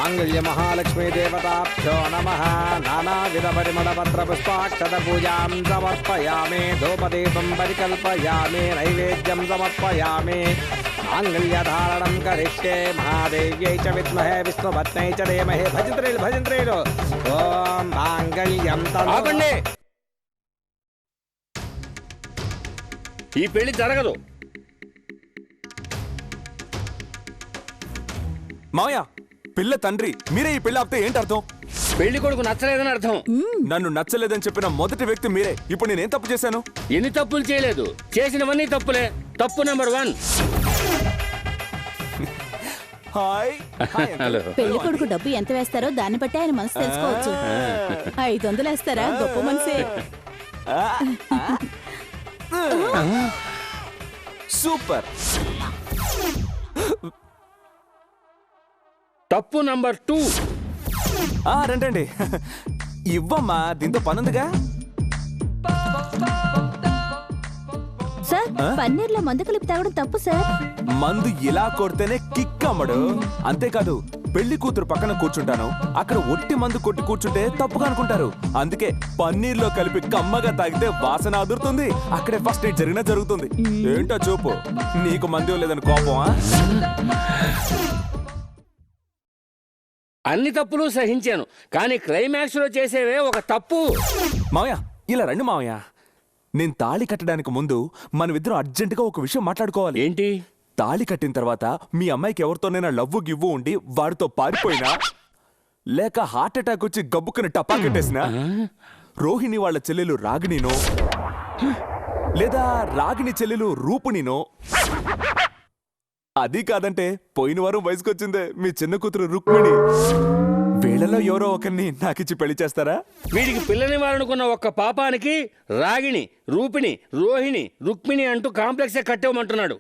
మాంగళ్య మహాలక్ష్మీ దేవతాభ్యో నమః. నానావిధ పరిమళ పత్ర పుష్పాక్షత పూజాం సమర్పయామి. ధూపదీపం పరికల్పయామి. నైవేద్యం సమర్పయామి. మాంగళ్యధారణం కరిష్యే. మహాదేవ్యై చ విద్మహే విష్ణుపత్న్యై చ ధీమహి. భజంత్రేలు భజంత్రేలు. ఓం మాంగళ్యం ఆపండి. ఈ పెళ్లి జరగదు. మావయ్య, పిల్ల తండ్రి మీరే. ఈ పెళ్లి ఆపితే ఏంటి అర్థం? పెళ్లి కొడుకు నచ్చలేదని అర్థం. నన్ను నచ్చలేదని చెప్పిన మొదటి వ్యక్తి మీరే. ఇప్పుడు నేనేం తప్పు చేశాను? ఎన్ని తప్పులు చేయలేదు, చేసినవన్నీ తప్పులే. తప్పు నెంబర్ 1. హాయ్. హలో. పెళ్లి కొడుకు డబ్బు ఎంత వేస్తారో దాన్ని బట్టి ఆయన మనసు తెలుసుకోవచ్చు. 500 వేస్తారా? గొప్ప మనసే. సూపర్. తప్పు నంబర్ 2. రండి. ఇవ్వమ్మా, దీంతో పనుందిగా. సార్, పన్నీర్లో మందు కలిపి తాగడం తప్పు సార్. మందు ఇలా కొడితేనే కిక్ అమ్మడు. అంతేకాదు, పెళ్లి కూతురు పక్కన కూర్చుంటాను, అక్కడ ఒట్టి మందు కొట్టి కూర్చుంటే తప్పుగా అనుకుంటారు. అందుకే పన్నీర్లో కలిపి కమ్మగా తాగితే వాసన అదురుతుంది. అక్కడే ఫస్ట్ ఎయిడ్ జరిగినా జరుగుతుంది. ఏంటో చూపు, నీకు మందు లేదని కోపమా? అన్ని తప్పులు సహించాను, కానీ క్లైమాక్స్ లో చేసేవే ఒక తప్పు. మావయ్య, ఇలా రండి మావయ్య. నేను తాళి కట్టడానికి ముందు మనమిద్దరం అర్జెంటుగా ఒక విషయం మాట్లాడుకోవాలి. ఏంటి? తాళి కట్టిన తర్వాత మీ అమ్మాయికి ఎవరితోనైనా లవ్వు గివ్వు ఉండి వాడితో పారిపోయినా, లేక హార్ట్ అటాక్ వచ్చి గబ్బుకుని టపా కట్టేసినా, రోహిణి వాళ్ళ చెల్లెలు రాగిణినో లేదా రాగిణి చెల్లెలు రూపునినో, అది కాదంటే పోయిన వారం వయసుకొచ్చిందే మీ చిన్న కూతురు రుక్మిణి, వీళ్ళలో ఎవరో ఒకరిని నాకిచ్చి పెళ్లి చేస్తారా? వీడికి పిల్లనివ్వాలనుకున్న ఒక్క పాపానికి రాగిణి, రూపిణి, రోహిణి, రుక్మిణి అంటూ కాంప్లెక్సే కట్టేవమంటున్నాడు.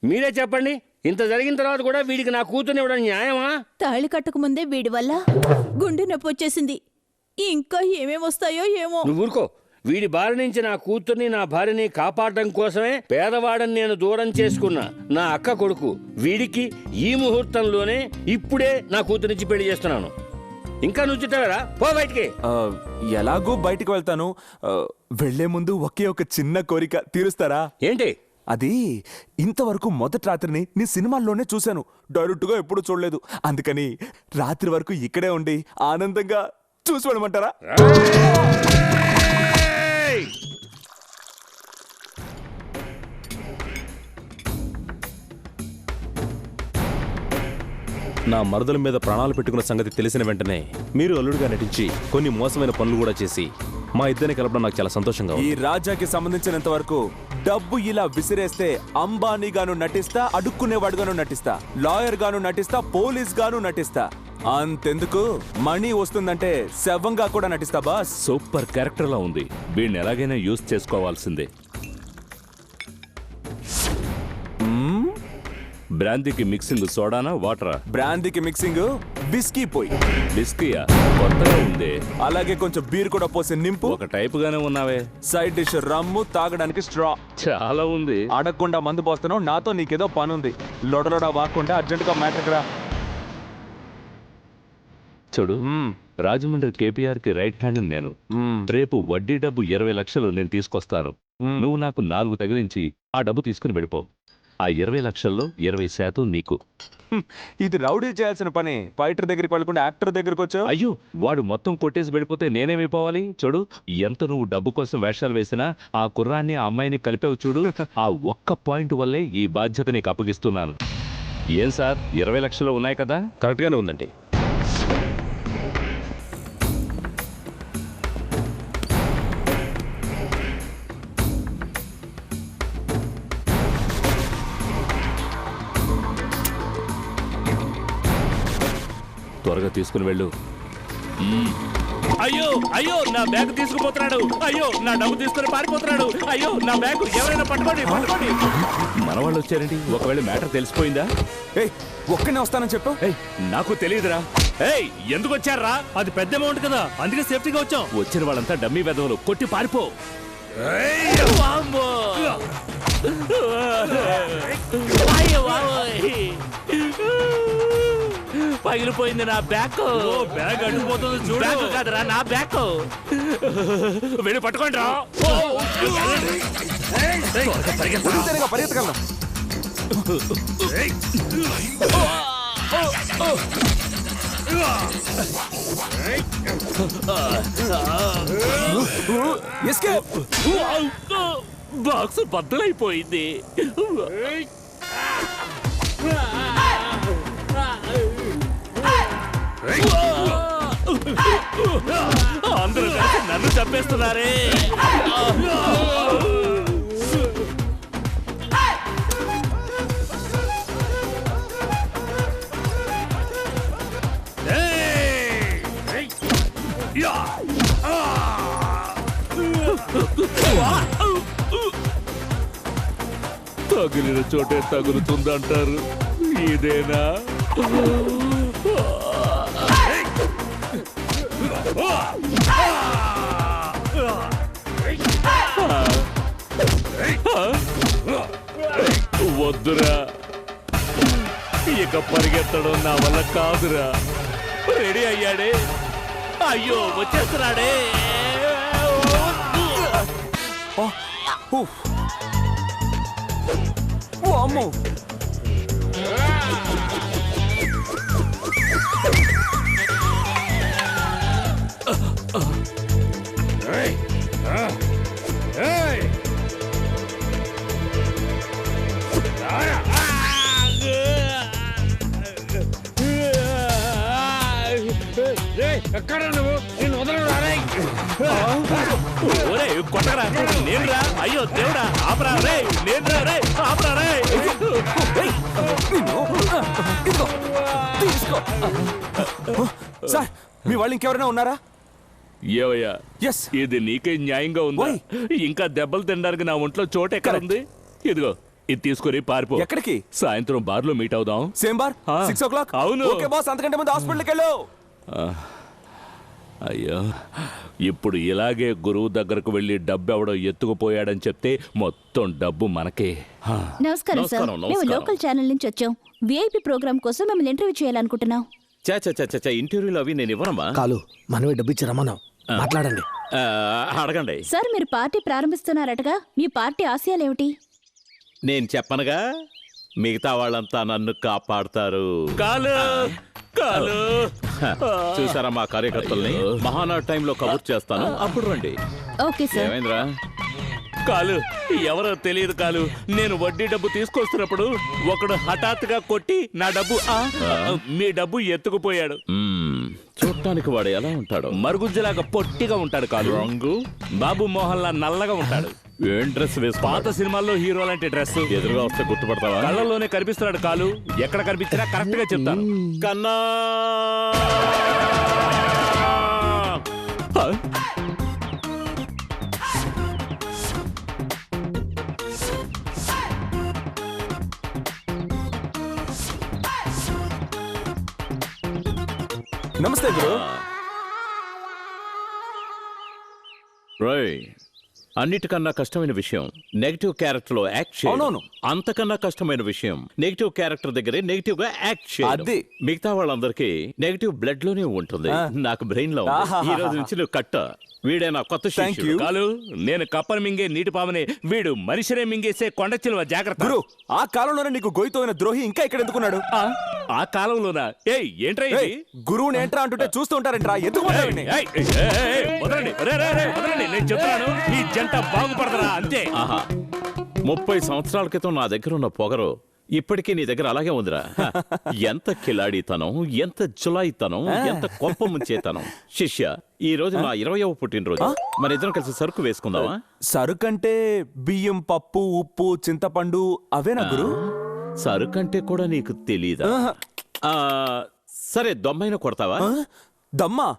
మీరే చెప్పండి, ఇంత జరిగిన తర్వాత కూడా వీడికి నా కూతుర్నివ్వడం న్యాయమా? తాళి కట్టక ముందే వీడి వల్ల గుండె నొప్పి వచ్చేసింది. ఇంకా ఏమేమి వస్తాయో ఏమో. నువ్వు ఊరుకో. వీడి బారి నుంచి నా కూతుర్ని, నా భార్యని కాపాడడం కోసమే పేదవాడని నేను దూరం చేసుకున్నా నా అక్క కొడుకు వీడికి ఈ ముహూర్తంలోనే ఇప్పుడే నా కూతురించి పెళ్లి చేస్తున్నాను. ఇంకా నుంచుంటావరా? పో బయటికి. ఎలాగూ బయటికి వెళ్తాను. వెళ్లే ముందు ఒకే ఒక చిన్న కోరిక తీరుస్తారా? ఏంటి అది? ఇంతవరకు మొదటి రాత్రిని నీ సినిమాల్లోనే చూశాను, డైరెక్ట్గా ఎప్పుడు చూడలేదు. అందుకని రాత్రి వరకు ఇక్కడే ఉండి ఆనందంగా చూసి వెళ్ళమంటారా? నా మరదల మీద ప్రాణాలు పెట్టుకున్న సంగతి తెలిసిన వెంటనే మీరు అల్లుడుగా నటించి కొన్ని మోసమైన పనులు కూడా చేసి మా ఇద్దరిని కలపడం నాకు చాలా సంతోషంగా ఉంది. ఈ రాజాకి సంబంధించినంత వరకు డబ్బు ఇలా విసిరేస్తే అంబానీ గాను నటిస్తా, అడుక్కునేవాడుగాను నటిస్తా, లాయర్ గాను నటిస్తా, పోలీస్ గాను నటిస్తా. అంతెందుకు, మనీ వస్తుందంటే శవంగా కూడా నటిస్తా బాస్. సూపర్ క్యారెక్టర్ లా ఉంది. వీడిని ఎలాగైనా యూజ్ చేసుకోవాల్సిందే. బ్రాందీకి మిక్సింగ్ సోడానా వాటరా? బ్రాందీకి మిక్సింగ్ బిస్కీ పోయి. బిస్కీయా? కొత్తగా ఉంది. అలాగే కొంచెం బీర్ కూడా పోసి నింపు. ఒక టైప్ గానే ఉన్నావే. సైడ్ డిష్ రమ్ము, తాగడానికి స్ట్రా. చాలా ఉంది. అడగకుండా మందు పోస్తున్నావు. నాతో నీకేదో పనుంది. లొడలొడ వాక్కుండా అర్జెంటుగా మ్యాటర్కి రా. చూడు, రాజమండ్రి కేపీఆర్ కి రైట్ హ్యాండ్ నేను. రేపు వడ్డీ డబ్బు 20 లక్షలు నేను తీసుకొస్తాను. నువ్వు నాకు 4 తగిలించి ఆ డబ్బు తీసుకుని వెళ్ళిపో. ఆ 20 లక్షల్లో 20% నీకు. ఇది రౌడీ చేయాల్సిన పని. ఫైటర్ దగ్గరికి వెళ్ళకుండా యాక్టర్ దగ్గరికి వచ్చావు. అయ్యో, వాడు మొత్తం కొట్టేసి వెళ్ళిపోతే నేనేమైపోవాలి? చూడు, ఎంత నువ్వు డబ్బు కోసం వేషాలు వేసినా ఆ కుర్రాన్ని, ఆ అమ్మాయిని కలిపావు చూడు. ఆ ఒక్క పాయింట్ వల్లే ఈ బాధ్యత నీకు అప్పగిస్తున్నాను. ఏం సార్, 20 లక్షలు ఉన్నాయి కదా? కరెక్ట్ గానే ఉందండి. త్వరగా తీసుకుని వెళ్ళు. అయ్యో అయ్యో, నా బ్యాగ్ తీసుకుపోతున్నాడు. అయ్యో, నా డబ్బు తీసుకుని పారిపోతున్నాడు. అయ్యో, నా బ్యాగ్ ఎవరైనా పట్టుకోండి, పట్టుకోండి. మన వాళ్ళు వచ్చారండి. ఒకవేళ మ్యాటర్ తెలిసిపోయిందా? ఒక్కనే వస్తానని చెప్పు. నాకు తెలియదురా. ఎందుకు వచ్చారా? అది పెద్ద అమౌంట్ కదా, అందుకే సేఫ్టీగా వచ్చాం. వచ్చిన వాళ్ళంతా డమ్మీ వెధవలు. కొట్టి పారిపో. పగిలిపోయింది నా బ్యాగ్. బ్యాగ్ అడ్డుపోతుంది చూడు. బ్యాగ్ కాదురా నా బ్యాగ్. వెళ్ళి పట్టుకోండి రా. ఉరితేనేగా పరిగెత్తగలను. Escape! బాక్స్ బద్దలైపోయింది. అందరూ కలిసి నన్ను చంపేస్తున్నారే. తగిలిన చోటే తగులుతుందంటారు, ఇదేనా? వద్దురా, ఇక పరిగెత్తడం నా వల్ల కాదురా. రెడీ అయ్యాడే, అయ్యో వచ్చేస్తున్నాడే. అమ్మో, ఎక్కడ నువ్వు? నేను వదలరా. ఒరే కొట్టరా, నేనురా. అయ్యో దేవుడా, ఆపరా రే, నేనురా రే, ఆపరా రే. ఇదిగో తీసుకో. సార్, మీ వాళ్ళు ఇంకెవరైనా ఉన్నారా? ఏవయ్యా, ఎస్. ఇది నీకే న్యాయంగా ఉందా? ఇంకా దెబ్బలు తినడానికి నా ఒంట్లో చోటు ఎక్కడ ఉంది? ఇదిగో ఇది తీసుకుని పారిపో. ఎక్కడికి? సాయంత్రం బార్ లో మీట్ అవుదాం. Same bar, 6 o'clock. అవును. ఓకే బాస్, అంతకంటే ముందు హాస్పిటల్కి వెళ్ళు. అయ్యో, ఇప్పుడు ఇలాగే గురువు దగ్గరకు వెళ్ళి డబ్బు ఎవడో ఎత్తుకుపోయాడని చెప్తే మొత్తం డబ్బు మనకే. నమస్కారం సార్, మేము లోకల్ ఛానల్ నుంచి వచ్చాం. విఐపి ప్రోగ్రామ్ కోసం మిమ్మల్ని ఇంటర్వ్యూ చేయాలనుకుంటున్నాం. చా ఇంటర్వ్యూలు అవి నేను ఇవ్వనమ్మా. కాలు మనమే డబ్బు ఇచ్చి రమ్మన్నాం, మాట్లాడండి. అడగండి. సార్, మీరు పార్టీ ప్రారంభిస్తున్నారటగా, మీ పార్టీ ఆశయాలేమిటి? నేను చెప్పనుగా, మిగతా వాళ్ళంతా నన్ను కాపాడతారు. కాలు కాలు చూసారా మా కార్యకర్తల్ని? మహానాడు టైంలో కబుర్ చేస్తాను, అప్పుడు రండి. Okay sir. ఏమైందిరా? కాలు ఎవరో తెలియదు కాలు. నేను వడ్డీ డబ్బు తీసుకొస్తున్నప్పుడు ఒకడు హఠాత్తుగా కొట్టి నా డబ్బు మీ డబ్బు ఎత్తుకుపోయాడు. చూడటానికి వాడు ఎలా ఉంటాడు? మరుగుజ్జులాగా పొట్టిగా ఉంటాడు కాలు. రంగు బాబు మోహన్ లా నల్లగా ఉంటాడు. ఏం డ్రెస్ వేసు? పాత సినిమాల్లో హీరో లాంటి డ్రెస్. ఎదురుగా వస్తే గుర్తుపడతావా? కళ్ళలోనే కనిపిస్తున్నాడు కాలు. ఎక్కడ కనిపించినా కరెక్ట్ గా చెప్తాను. కన్నా నమస్తే గురు. రాయ్, అన్నిటికన్నా కష్టమైన విషయం నెగటివ్ క్యారెక్టర్ లో యాక్ట్ చేయడం. అవునవును. అంతకన్నా కష్టమైన విషయం నెగటివ్ క్యారెక్టర్ దగ్గరే నెగటివ్ గా యాక్ట్ చేయడం. అది. మిగతా వాళ్ళందరికీ నెగటివ్ బ్లడ్ లోనే ఉంటుంది, నాకు బ్రెయిన్ లో ఉంది. ఈ రోజు నుంచి నువ్వు కట్ట. వీడే నా కొత్త శిష్యుడు. కాలు, నేను కప్పను మింగే నీటి పామునే, వీడు మనిషినే మింగేసే కొండ చిలువ. జాగ్రత్త. గురు, ఆ కాలంలోనే నీకు గొయ్యితోన ద్రోహి ఇంకా ఇక్కడ ఎందుకున్నాడు? ఆ కాలంలోనా? ఏయ్ ఏంట్రా ఇది? గురువుని ఏంట్రా అంటుంటే చూస్తూ ఉంటారంట్రా, ఎందుకు వదలండి. నేను చెప్తాను, ఈ జంట బాగుపడతారా అంతే. 30 సంవత్సరాల క్రితం నా దగ్గర ఉన్న పొగరు ఇప్పటికీ నీ దగ్గర అలాగే ఉందిరా. ఎంత కిలాడితనం, ఎంత జులాయితనం, ఎంత కొంప ముంచేతనం. శిష్య, ఈ రోజు నా 20వ పుట్టినరోజు. మన ఇద్దరం కలిసి సరుకు వేసుకుందామా? సరుకంటే బియ్యం, పప్పు, ఉప్పు, చింతపండు అవేనా గురు? సరుకంటే కూడా నీకు తెలీదా? సరే, దొమ్మైన కొడతావా? దమ్మా?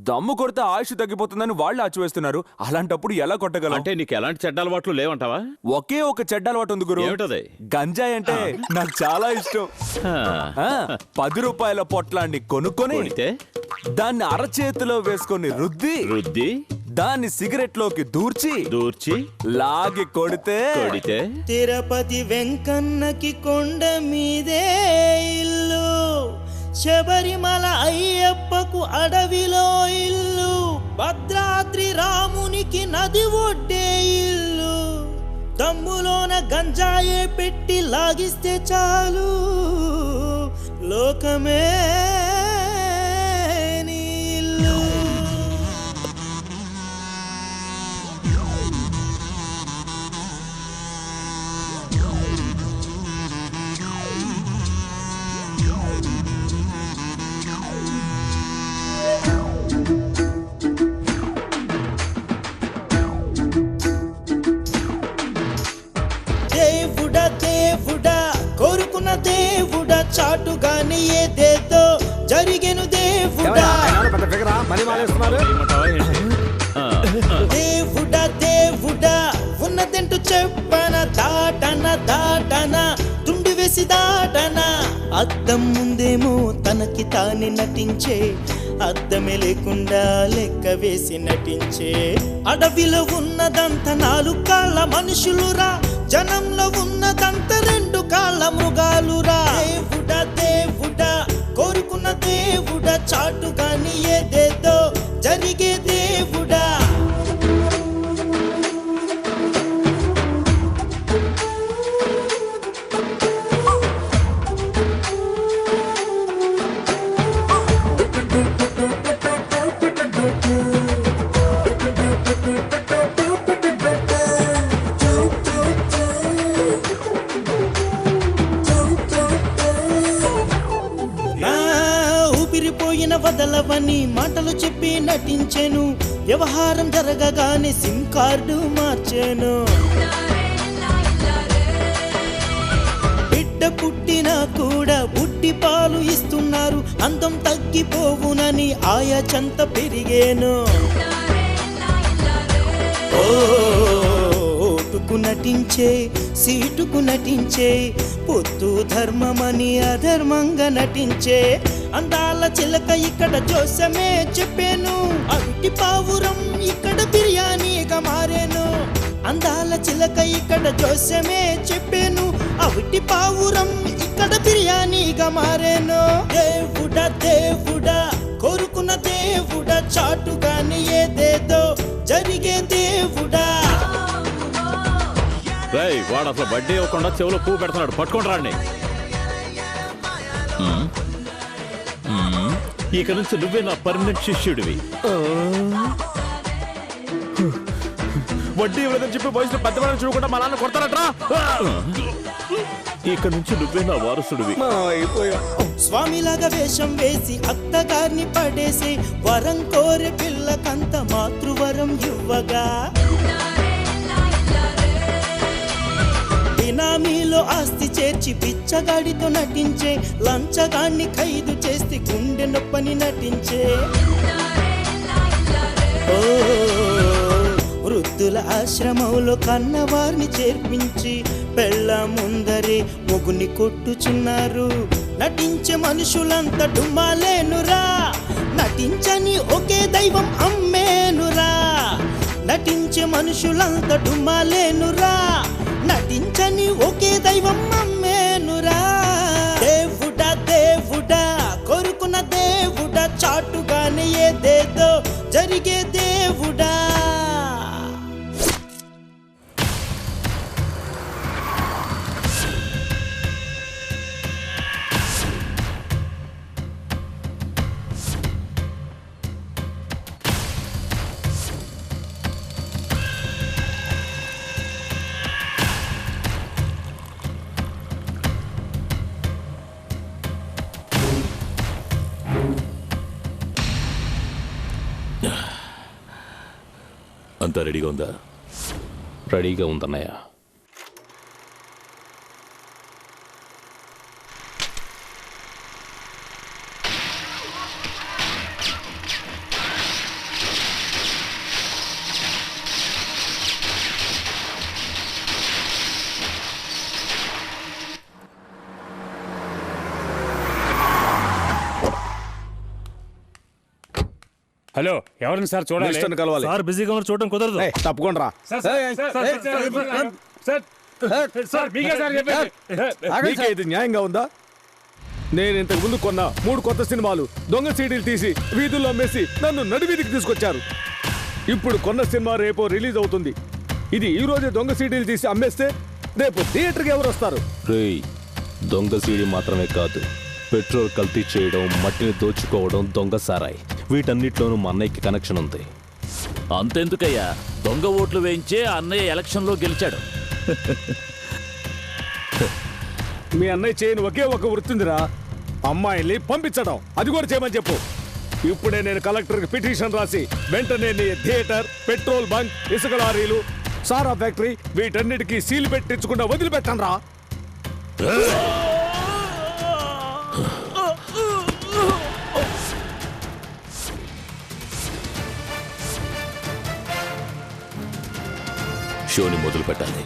దమ్ము కొడితే ఆయుష్ తగ్గిపోతుందని వాళ్ళు ఆచివేస్తున్నారు. అలాంటప్పుడు ఎలా కొట్టగలం? అంటే నీకు ఎలాంటి చెడ్డ అలవాట్లు లేవంటావా? ఒకే ఒక చెడ్డ అలవాటు ఉంది గురు. ఏమిటది? గంజాయి అంటే నాకు చాలా ఇష్టం. 10 రూపాయల పొట్లాన్ని కొనుక్కొని దాన్ని అరచేతిలో వేసుకొని రుద్ది దాన్ని సిగరెట్ లోకి దూర్చి లాగి కొడితే తిరుపతి వెంకన్నకి కొండ మీదే ఇల్లు, శబరిమల అయ్యప్పకు అడవిలో ఇల్లు, భద్రాద్రి రామునికి నది ఒడ్డే ఇల్లు. దమ్ములోన గంజాయే పెట్టి లాగిస్తే చాలు, లోకమే నీ ఇల్లు. దేవుడా దేవుడా కోరుకున్న దేవుడా, చాటుగాని ఏదేదో జరిగెను దేవుడా. పెద్ద ఫిగరా మనీ మాలేస్తున్నారు. దేవుడా దేవుడా ఉన్నదంటూ చెప్పన, దాటన దాటన తుండి వేసి దాటన. అద్దం ముందేమో తనకి తానే నటించే, అద్దమే లేకుండా లెక్క వేసి నటించే. అడవిలో ఉన్నదంత 4 కాళ్ళ మనుషులురా, జనంలో ఉన్నదంత 2 కాళ్ళ మృగాలురా. దేవుడా దేవుడా కోరుకున్న దేవుడా, చాటుగాని ఏదేదో జరిగే దేవుడా. ఊపిరిపోయిన వదలవని మాటలు చెప్పి నటించెను, వ్యవహారం జరగగానే సిమ్ కార్డు మార్చెను. బిడ్డ పుట్టినా కూడా బుడ్డి పాలు ఇస్తున్నారు, అందం తగ్గిపోవునని ఆయా చెంత పెరిగేను. ఓటుకు నటించే, సీటుకు నటించే, పొత్తు ధర్మమని అధర్మంగా నటించే. అందాల చిలక ఇక్కడ జోసమే చెప్పాను, అవిటి పావురం ఇక్కడ బిర్యానీగా మారేను. అందాల చిలక ఇక్కడ జోసమే చెప్పాను, అవిటి పావురం ఇక్కడ బిర్యానీగా మారేను. దేవుడా దేవుడా కోరుకున్న దేవుడా, చాటుగాని ఏదేదో జరిగే దేవుడా. వాడు అసలు బర్త్డే ఇవ్వకుండా చెవులో పువ్వు పెడుతున్నాడు, పట్టుకొని రాండి. ఇక నుంచి నువ్వే నా పర్మనెంట్ శిష్యుడివి. వడ్డీ ఇవ్వలేదని చెప్పి వయసులో పెద్దవాళ్ళని చూడకుండా మా నాన్న కొడతారట్రా. ఇక నుంచి నువ్వే నా వారసుడివి. స్వామిలాగా వేషం వేసి అత్తగారిని పడేసి, వరం కోరే పిల్లకంత మాతృవరం ఇవ్వగా. బినామీలో ఆస్తి చేర్చి పిచ్చగాడితో నటించే, లంచగాన్ని ఖైదు చేసి గుండె నొప్పని నటించే. వృద్ధుల ఆశ్రమంలో కన్నవారిని చేర్పించి, పెళ్ళ ముందరే మొగుని కొట్టుచున్నారు. నటించే మనుషులంతా డుమ్మాలేనురా, నటించని ఒకే దైవం అమ్మేనురా. నటించే మనుషులంతా డుమ్మాలేనురా, నటించని ఒకే దైవం అమ్మేనురా. దేవుడా దేవుడా కోరుకున్న దేవుడా, చాటుగానే ఏదేదో జరిగే దేవుడా. అంతా రెడీగా ఉందా? రెడీగా ఉందన్నయ్య. హలో, ఎవరిని సార్ చూడాలి? కలవాలి సార్ బిజీగా ఉన్నారు, చూడడం కుదరదు. తప్పకుండా రా. సార్ మీకే సార్ చెప్పేది. ఇది న్యాయంగా ఉందా? నేను ఇంతకు ముందు కొన్న 3 కొత్త సినిమాలు దొంగ సీడీలు తీసి వీధుల్లో అమ్మేసి నన్ను నడివీధికి తీసుకొచ్చారు. ఇప్పుడు కొన్న సినిమా రేపో రిలీజ్ అవుతుంది. ఇది ఈ రోజే దొంగ సీడీలు తీసి అమ్మేస్తే రేపు థియేటర్కి ఎవరు వస్తారు? రేయ్, దొంగ సీడీ మాత్రమే కాదు, పెట్రోల్ కల్తీ చేయడం, మట్టిని దోచుకోవడం, దొంగ సారాయి, వీటన్నిటిలోనూ మా అన్నయ్యకి కనెక్షన్ ఉంది. అంతెందుకయ్యా, దొంగ ఓట్లు వేయించే అన్నయ్య ఎలక్షన్లో గెలిచాడు. మీ అన్నయ్య చేయని ఒకే ఒక వృత్తిందిరా, అమ్మాయిల్ని పంపించడం. అది కూడా చేయమని చెప్పు. ఇప్పుడే నేను కలెక్టర్కి పిటిషన్ రాసి వెంటనే నీ థియేటర్, పెట్రోల్ బంక్, ఇసుక లారీలు, సారా ఫ్యాక్టరీ వీటన్నిటికీ సీల్ పెట్టించకుండా వదిలిపెట్టను రా. షోని మొదలు పెట్టాలి.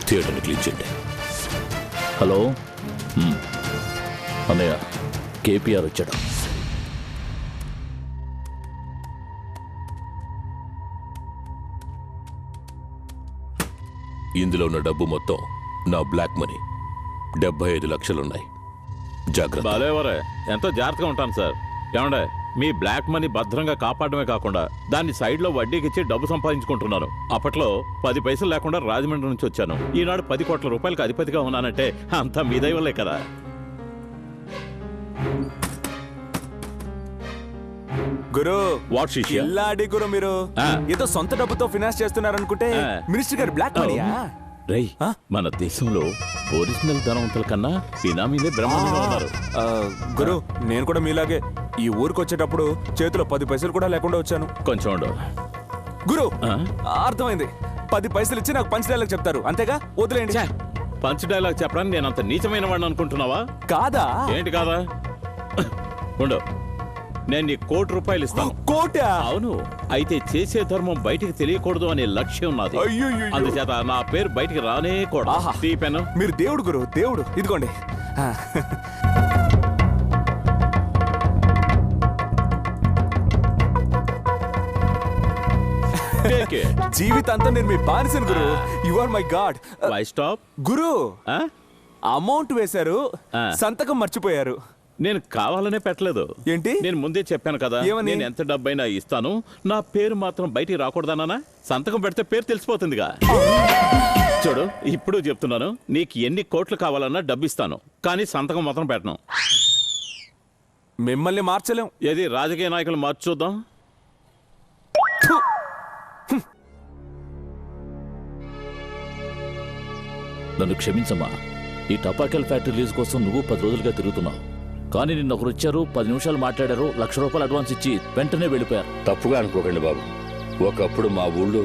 థియేటర్ని క్లీన్ చేయండి. హలో అన్నయ్య, కేపీఆర్ వచ్చాడు. ఇందులో ఉన్న డబ్బు మొత్తం నా బ్లాక్ మనీ 75 లక్షలున్నాయి. జాగ్రత్త. బాలేవరే, ఎంతో జాగ్రత్తగా ఉంటాను సార్. ఏమండే, మీ బ్లాక్ మనీ భద్రంగా కాపాడమే కాకుండా దాన్ని సైడ్లో వడ్డీకి ఇచ్చి డబ్బు సంపాదించుకుంటున్నాను. అప్పట్లో 10 పైసలు లేకుండా రాజమండ్రి నుంచి వచ్చాను. ఈనాడు 10 కోట్ల రూపాయలకు అధిపతిగా ఉన్నానంటే అంతా మీ దయ వల్లే కదా. గురు, వాట్ శిష్య? ఇల్లాడి గురు, మీరు ఆ. ఏదో సొంత డబ్బుతో ఫినాన్స్ చేస్తున్నారనుకుంటే ఆ. మినిస్టర్ గారు బ్లాక్ మనీయా? రై, మన దేశంలో ఒరిజినల్ ధనవంతుల కన్నా బినామీలే బ్రహ్మాండంగా ఉన్నారు. గురు, నేను కూడా మీలాగే ఈ ఊరికి వచ్చేటప్పుడు చేతిలో 10 పైసలు కూడా లేకుండా వచ్చాను. కొంచెం ఉండు. గురు, ఆ? అర్థమైంది. 10 పైసలు ఇచ్చి నాకు పంచ్ డైలాగ్ చెప్తారు, అంతేగా? వదిలేండి. పంచ్ డైలాగ్ చెప్పడానికి నేను అంత నీచమైన వాడిని అనుకుంటున్నావా? కాదా? ఏంటి కాదా? ఉండు, నేను నీ 1 కోటి రూపాయలు ఇస్తాను. కోటా? అవును. అయితే చేసే ధర్మం బయటికి తెలియకూడదు అనే లక్ష్యం నాది. అయ్యయ్యయ్యో. అందుచేత నా పేరు బయటికి రానే కూడదు. ఆహా. తీపెను. మీరు దేవుడు గురు, దేవుడు. ఇదిగోండి. ఆ. Take it. జీవితాంతం నేను మీ బానిసను గురు. You are my god. Why stop? గురు, ఆ? అమౌంట్ వేశారు, ఆ. సంతకం మర్చిపోయారు. నేను కావాలనే పెట్టలేదు. ఏంటి? నేను ముందే చెప్పాను కదా, ఏమని? నేను ఎంత డబ్బైనా ఇస్తాను, నా పేరు మాత్రం బయటికి రాకూడదన్నా. సంతకం పెడితే పేరు తెలిసిపోతుందిగా. చూడు, ఇప్పుడు చెప్తున్నాను, నీకు ఎన్ని కోట్లు కావాలన్నా డబ్బు ఇస్తాను, కానీ సంతకం మాత్రం పెట్టను. మిమ్మల్ని మార్చలేం. ఏది రాజకీయ నాయకులు మార్చి చూద్దాం. నన్ను క్షమించమ్మా. ఈ టపాకాయల ఫ్యాక్టరీ లీజ్ కోసం నువ్వు 10 రోజులుగా తిరుగుతున్నావు. కానీ నిన్న ఒకరు వచ్చారు, 10 నిమిషాలు మాట్లాడారు, ₹1,00,000 అడ్వాన్స్ ఇచ్చి వెంటనే వెళ్ళిపోయారు. తప్పుగా అనుకోకండి బాబు. ఒకప్పుడు మా ఊళ్ళో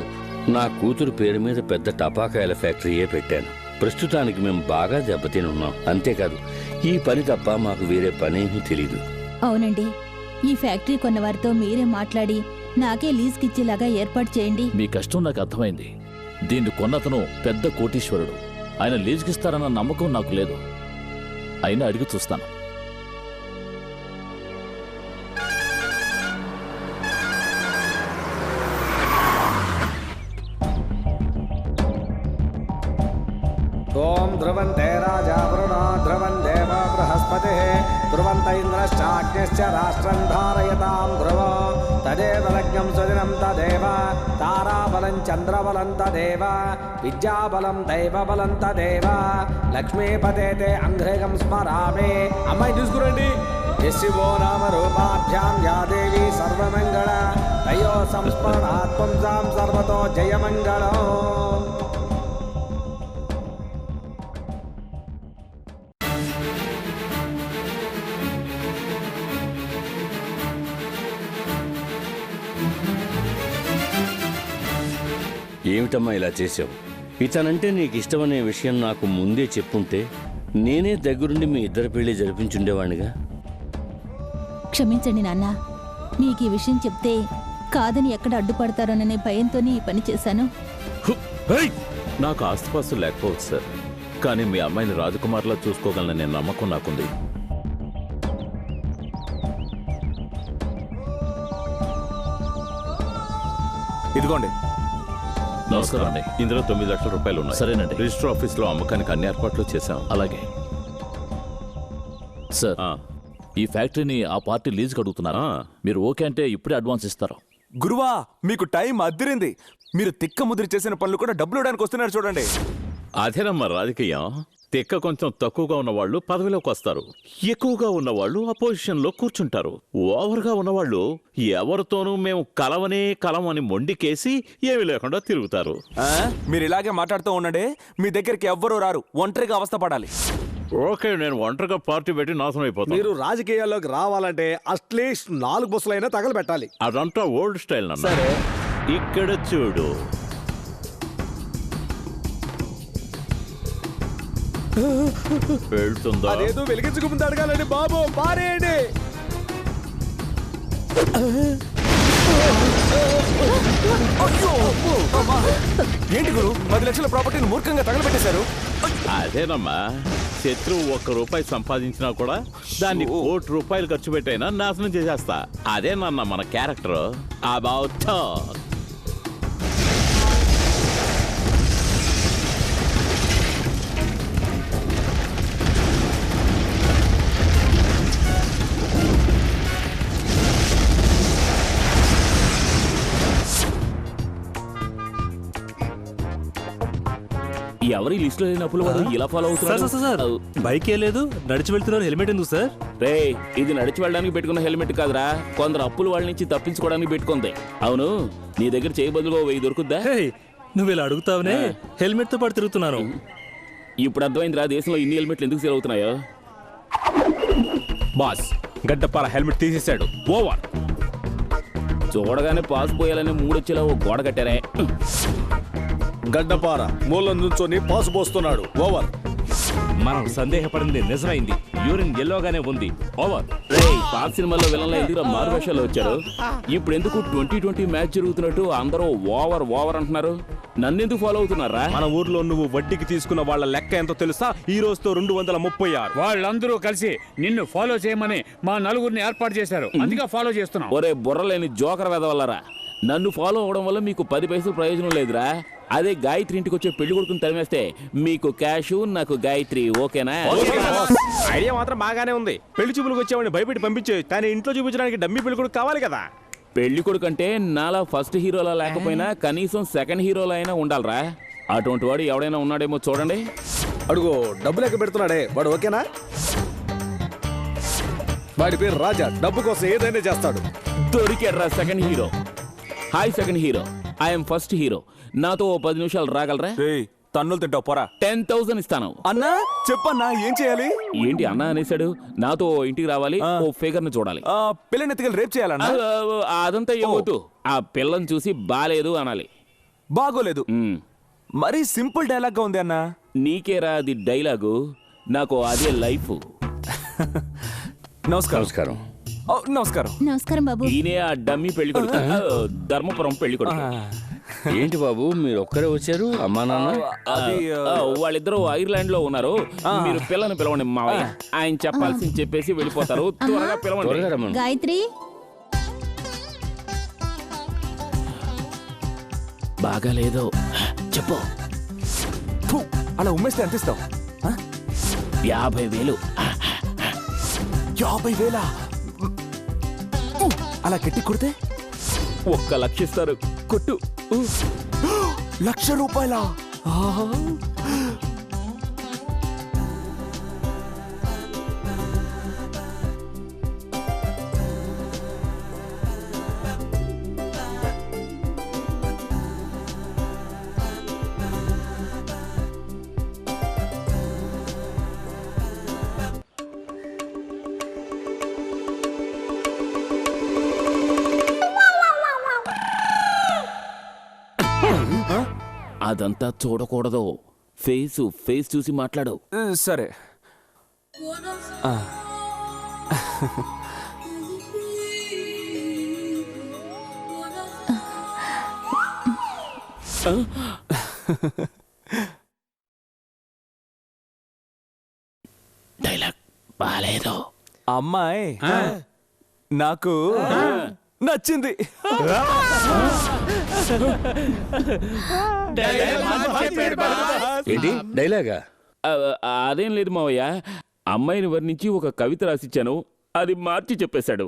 నా కూతురు పేరు మీద పెద్ద టపాకాయల ఫ్యాక్టరీయే పెట్టాను. ప్రస్తుతానికి మేము బాగా దెబ్బతిని ఉన్నాం. అంతేకాదు, ఈ పని తప్ప మాకు వేరే పనేమీ తెలీదు. అవునండి, ఈ ఫ్యాక్టరీ కొన్న వారితో మీరే మాట్లాడి నాకే లీజ్కిచ్చేలాగా ఏర్పాటు చేయండి. మీ కష్టం నాకు అర్థమైంది. దీన్ని కొన్నతను పెద్ద కోటీశ్వరుడు. ఆయన లీజుకిస్తారన్న నమ్మకం నాకు లేదు. అయినా అడిగి చూస్తాను. ఓం ధ్రువంతే రాజా వరుణో ధ్రువం దేవ బృహస్పతి ధ్రువంత ఇంద్రశ్చాగ్నిశ్చ రాష్ట్రం ధారయతాం ధ్రువ తదేవ లగ్నం సుదినం తదేవ తారాబలం చంద్రబలం తదేవ విద్యాబలం దైవబలం తదేవ లక్ష్మీపతే తే అంఘ్రేగం స్మరామి. అమ్మాయి చూసుకురండి. శివో నామ రూపాభ్యాం యా దేవి సర్వమంగళ తయో సంస్మరణాత్మంసాం సర్వతో జయమంగళం. ఏమిటమ్మా ఇలా చేసావు? ఇతనంటే నీకు ఇష్టమనే విషయం నాకు ముందే చెప్పుంటే నేనే దగ్గరుండి మీ ఇద్దరి పెళ్లి జరిపించుండేవాణ్ణిగా. క్షమించండి నాన్న, మీకు ఈ విషయం చెప్తే కాదని ఎక్కడ అడ్డుపడతారోననే భయంతోనే ఈ పని చేశాను. నాకు ఆస్తిపాస్తులు లేకపోవచ్చు సార్, కానీ మీ అమ్మాయిని రాజకుమార్లా చూసుకోగలననే నమ్మకం నాకుంది. ఇదిగోండి. నమస్కారం అండి. ఇందులో 9 లక్షల రూపాయలు ఉన్నాయి. సరేనండి. రిజిస్టర్ ఆఫీస్ లో అమ్మకానికి అన్ని ఏర్పాట్లు చేశాం. అలాగే. సార్ ఈ ఫ్యాక్టరీని ఆ పార్టీ లీజ్ అడుగుతున్నారు. మీరు ఓకే అంటే ఇప్పుడే అడ్వాన్స్ ఇస్తారు. గురువా మీకు టైం అద్దిరింది. మీరు తిక్క ముదిరి చేసిన పనులు కూడా డబ్బులు ఇవ్వడానికి వస్తున్నారు చూడండి. అదేనమ్మా రాజకీయం. తిక్క కొంచెం తక్కువగా ఉన్నవాళ్ళు పదవిలోకి వస్తారు, ఎక్కువగా ఉన్నవాళ్ళు అపోజిషన్ లో కూర్చుంటారు. ఓవర్గా ఉన్నవాళ్ళు ఎవరితోనూ మేము కలవని మొండికేసి ఏమీ లేకుండా తిరుగుతారు. మీరు ఇలాగే మాట్లాడుతూ ఉండండి. మీ దగ్గరికి ఎవ్వరూ రారు, ఒంటరిగా అవస్థ పడాలి. ఓకే, నేను ఒంటరిగా పార్టీ పెట్టి నాశనం అయిపోతాను. మీరు రాజకీయాల్లోకి రావాలంటే అట్లీస్ట్ 4 బుసలైనా తగలబెట్టాలి. అదంతా ఓల్డ్ స్టైల్ నాన్న. ఇక్కడ చూడు, వెళ్తుందా? అదేదో వెలిగించుకుంటూ అడగాలండి బాబు, పారేయండి. ఏంటి గురు 10 లక్షల ప్రాపర్టీని మూర్ఖంగా తగలబెట్టేశారు? అదేనమ్మా, శత్రువు 1 రూపాయి సంపాదించినా కూడా దాన్ని 1 కోటి రూపాయలు ఖర్చు పెట్టైనా నాశనం చేసేస్తా. అదేనన్న మన క్యారెక్టర్. About talk. ఎవరి లిస్ట్ లో లేనప్పుడు వాడు ఇలా ఫాలో అవుతున్నారు. బైక్ ఏ లేదు, నడిచి వెళ్తున్నారు. హెల్మెట్ ఎందుకు సార్? రే, ఇది నడిచి వెళ్ళడానికి పెట్టుకున్న హెల్మెట్ కాదురా, కొందరు అప్పులు వాళ్ళ నుంచి తప్పించుకోవడానికి పెట్టుకుంది. అవును, నీ దగ్గర చేయ బదులుగా 1000 దొరుకుద్దా? నువ్వు ఇలా అడుగుతావునే, హెల్మెట్ తో పాటు తిరుగుతున్నాను. ఇప్పుడు అర్థమైందిరా దేశంలో ఇన్ని హెల్మెట్లు ఎందుకు సేల్ అవుతున్నాయో. బాస్, గడ్డపార హెల్మెట్ తీసేశాడు. ఓవర్. చూడగానే పాస్ పోయాలని మూడొచ్చేలా ఓ గోడ కట్టారే. గడ్డపార మూలం నుంచొని పాసు పోస్తున్నాడు. ఓవర్. మనం సందేహపడింది నిజమైంది. యూరిన్ ఎల్లోగానే ఉంది. ఓవర్. పాత సినిమాలో విలన్లో ఎందుకు మారు వేషాలు వచ్చారు? ఇప్పుడు ఎందుకు 2020 మ్యాచ్ జరుగుతున్నట్టు అందరూ ఓవర్ ఓవర్ అంటున్నారు? నన్నెందుకు ఫాలో అవుతున్నారా? మన ఊర్లో నువ్వు వడ్డీకి తీసుకున్న వాళ్ళ లెక్క ఎంతో తెలుసా? ఈ రోజుతో 236. వాళ్ళందరూ కలిసి నిన్ను ఫాలో చేయమని మా నలుగురిని ఏర్పాటు చేశారు. అందుకే ఫాలో చేస్తున్నాం. ఒరే బుర్రలేని జోకర్ వెదవల్లరా, నన్ను ఫాలో అవడం వల్ల మీకు 10 పైసలు ప్రయోజనం లేదురా. అదే గాయత్రి ఇంటికి వచ్చే పెళ్లి కొడుకుని తరిమేస్తే మీకు క్యాష్, నాకు గాయత్రి. ఓకేనా? ఐడియా మాత్రం బాగానే ఉంది. పెళ్లి చూపులకు వచ్చేవాడిని భయపెట్టి పంపించే, కానీ ఇంట్లో చూపించడానికి డమ్మీ పెళ్లి కొడుకు కావాలి కదా. పెళ్లి కొడుకు అంటే నాలా ఫస్ట్ హీరోలా లేకపోయినా కనీసం సెకండ్ హీరోలా అయినా ఉండాలరా. అటువంటి వాడు ఎవడైనా ఉన్నాడేమో చూడండి. అడుగు, డబ్బు లెక్క పెడుతున్నాడే వాడు. ఓకేనా? వాడి పేరు రాజా, డబ్బు కోసం ఏదైనా చేస్తాడు. దొరికాడ్రా second hero. Hi second hero, I'm first hero. నాతో 10 నిమిషాలు రాగలరా? తన్నులు తింటావు పోరా. 10,000 ఇస్తాను. అన్నా చెప్పన్నా, ఏం చేయాలి? ఏంటి అన్నా అనేసాడు? నాతో ఇంటికి రావాలి, ఓ ఫిగర్ ని చూడాలి. పిల్లని ఎత్తుకెళ్ళి రేప్ చేయాలన్నా? అదంతా ఏమవుతూ, ఆ పిల్లని చూసి బాలేదు అనాలి. బాగోలేదు. మరీ సింపుల్ డైలాగ్ గా ఉంది అన్నా. నీకేరా అది డైలాగు, నాకు అదే లైఫ్. నమస్కారం. నమస్కారం. నమస్కారం బాబు. ఈయనే ఆ డమ్మీ పెళ్లి కొడుకు, ధర్మపురం పెళ్లి కొడుకు. ఏంటి బాబు మీరు ఒక్కరే వచ్చారు? అమ్మా నాన్న వాళ్ళిద్దరూ ఐర్లాండ్ లో ఉన్నారు. మీరు పిల్లని పిలవండి మావయ్య. ఆయన చెప్పాల్సింది చెప్పేసి వెళ్ళిపోతారు. త్వరగా పిలవండి. గాయత్రి బాగాలేదు చెప్పు. అలా ఉమ్మేస్తే ఎంత ఇస్తావు? 50,000. 50,000? అలా గట్టి కొడితే 1 లక్ష ఇస్తారు. కొట్టు. 1,00,000 రూపాయలా? అదంతా చూడకూడదు. ఫేస్ చూసి మాట్లాడు. సరే. డైలాగ్ బాలేదు. అమ్మాయి నాకు నచ్చింది. ఏంటి డైలాగా? అదేం లేదు మావయ్య, అమ్మాయిని వర్ణించి ఒక కవిత రాసిచ్చాను, అది మార్చి చెప్పేశాడు.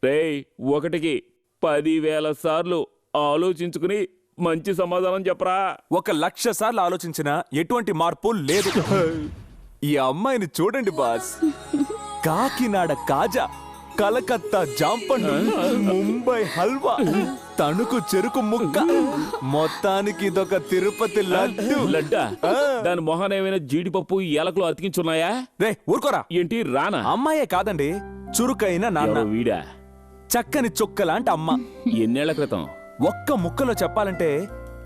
రేయ్, ఒకటికి 10,000 సార్లు ఆలోచించుకుని మంచి సమాధానం చెప్పరా. 1,00,000 సార్లు ఆలోచించినా ఎటువంటి మార్పు లేదు. ఈ అమ్మాయిని చూడండి బాస్. కాకినాడ కాజా, కలకత్తా జాంపండు, ముంబై హల్వా, తణుకు చెరుకు ముక్క, మొత్తానికి ఇదొక తిరుపతి లడ్డు. లడ్డా? దాని మొహాన ఏమైనా జీడిపప్పు ఎలకలు అతికించున్నాయా? రే ఊరుకోరా. ఏంటి రానా? అమ్మాయే కాదండి, చురుకైన నాన్న, ఎవరో వీడా? చక్కని చొక్కలాంటి అమ్మ. ఎన్నేళ్ల క్రితం? ఒక్క ముక్కలో చెప్పాలంటే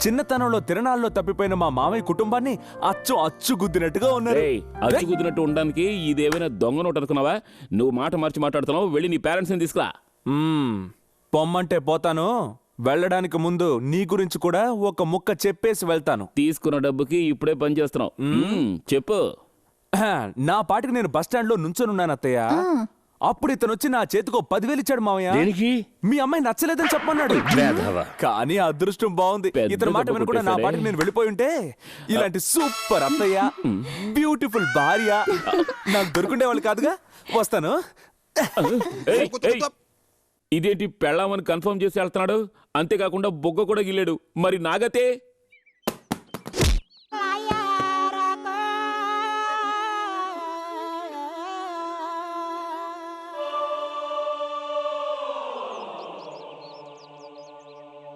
చిన్నతనంలో తిరణాల్లో తప్పిపోయిన మా మామయ్య కుటుంబాన్ని అచ్చు గుద్దినట్టుగా ఉన్నారు. అచ్చు కుదినట్టు ఉండడానికి ఇదేమైనా దొంగ నోటు అనుకున్నావా? నువ్వు మాట మార్చి మాట్లాడుతున్నావు. వెళ్ళి నీ పేరెంట్స్ ని తీసుకురా. పొమ్మంటే పోతాను, వెళ్ళడానికి ముందు నీ గురించి కూడా ఒక ముక్క చెప్పేసి వెళ్తాను. తీసుకున్న డబ్బుకి ఇప్పుడే పని చేస్తున్నావు. చెప్పు. నా పాటికి నేను బస్టాండ్ లో నుంచొనున్నాను అత్తయ్య. అప్పుడు ఇతను వచ్చి నా చేతికో 10,000 ఇచ్చాడు మామయ్య. మీ అమ్మాయి నచ్చలేదని చెప్పమన్నాడు. కానీ అదృష్టం బాగుంది, ఇతని మాట వినకుండా నా పాటికి నేను వెళ్ళిపోయి ఉంటే ఇలాంటి సూపర్ అత్తయ్య, బ్యూటిఫుల్ భార్య నాకు దొరుకుండే వాళ్ళు కాదుగా. వస్తాను. ఇదేంటి పెళ్ళామని కన్ఫర్మ్ చేసి వెళ్తున్నాడు? అంతేకాకుండా బొగ్గ కూడా గిల్లాడు. మరి నాగతే?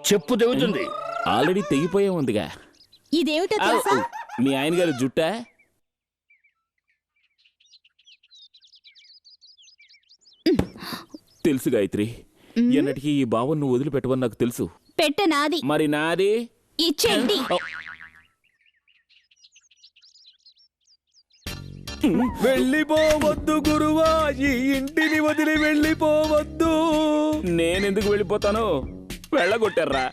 చెప్పు తెగుతుంది. ఆల్రెడీ తెగిపోయే ఉందిగా. ఇదేమిటో తెలుసా? మీ ఆయన గారి జుట్టా? తెలుసు గాయత్రి, ఎన్నటికీ ఈ భావం నువ్వు వదిలిపెట్టవని నాకు తెలుసు. పెట్ట నాది. మరి నాది? ఇచ్చేయండి. వెళ్ళిపోవద్దు గురువా, ఈ ఇంటిని వదిలి వెళ్ళిపోవద్దు. నేనెందుకు వెళ్ళిపోతాను? వెళ్ళగొట్టారా?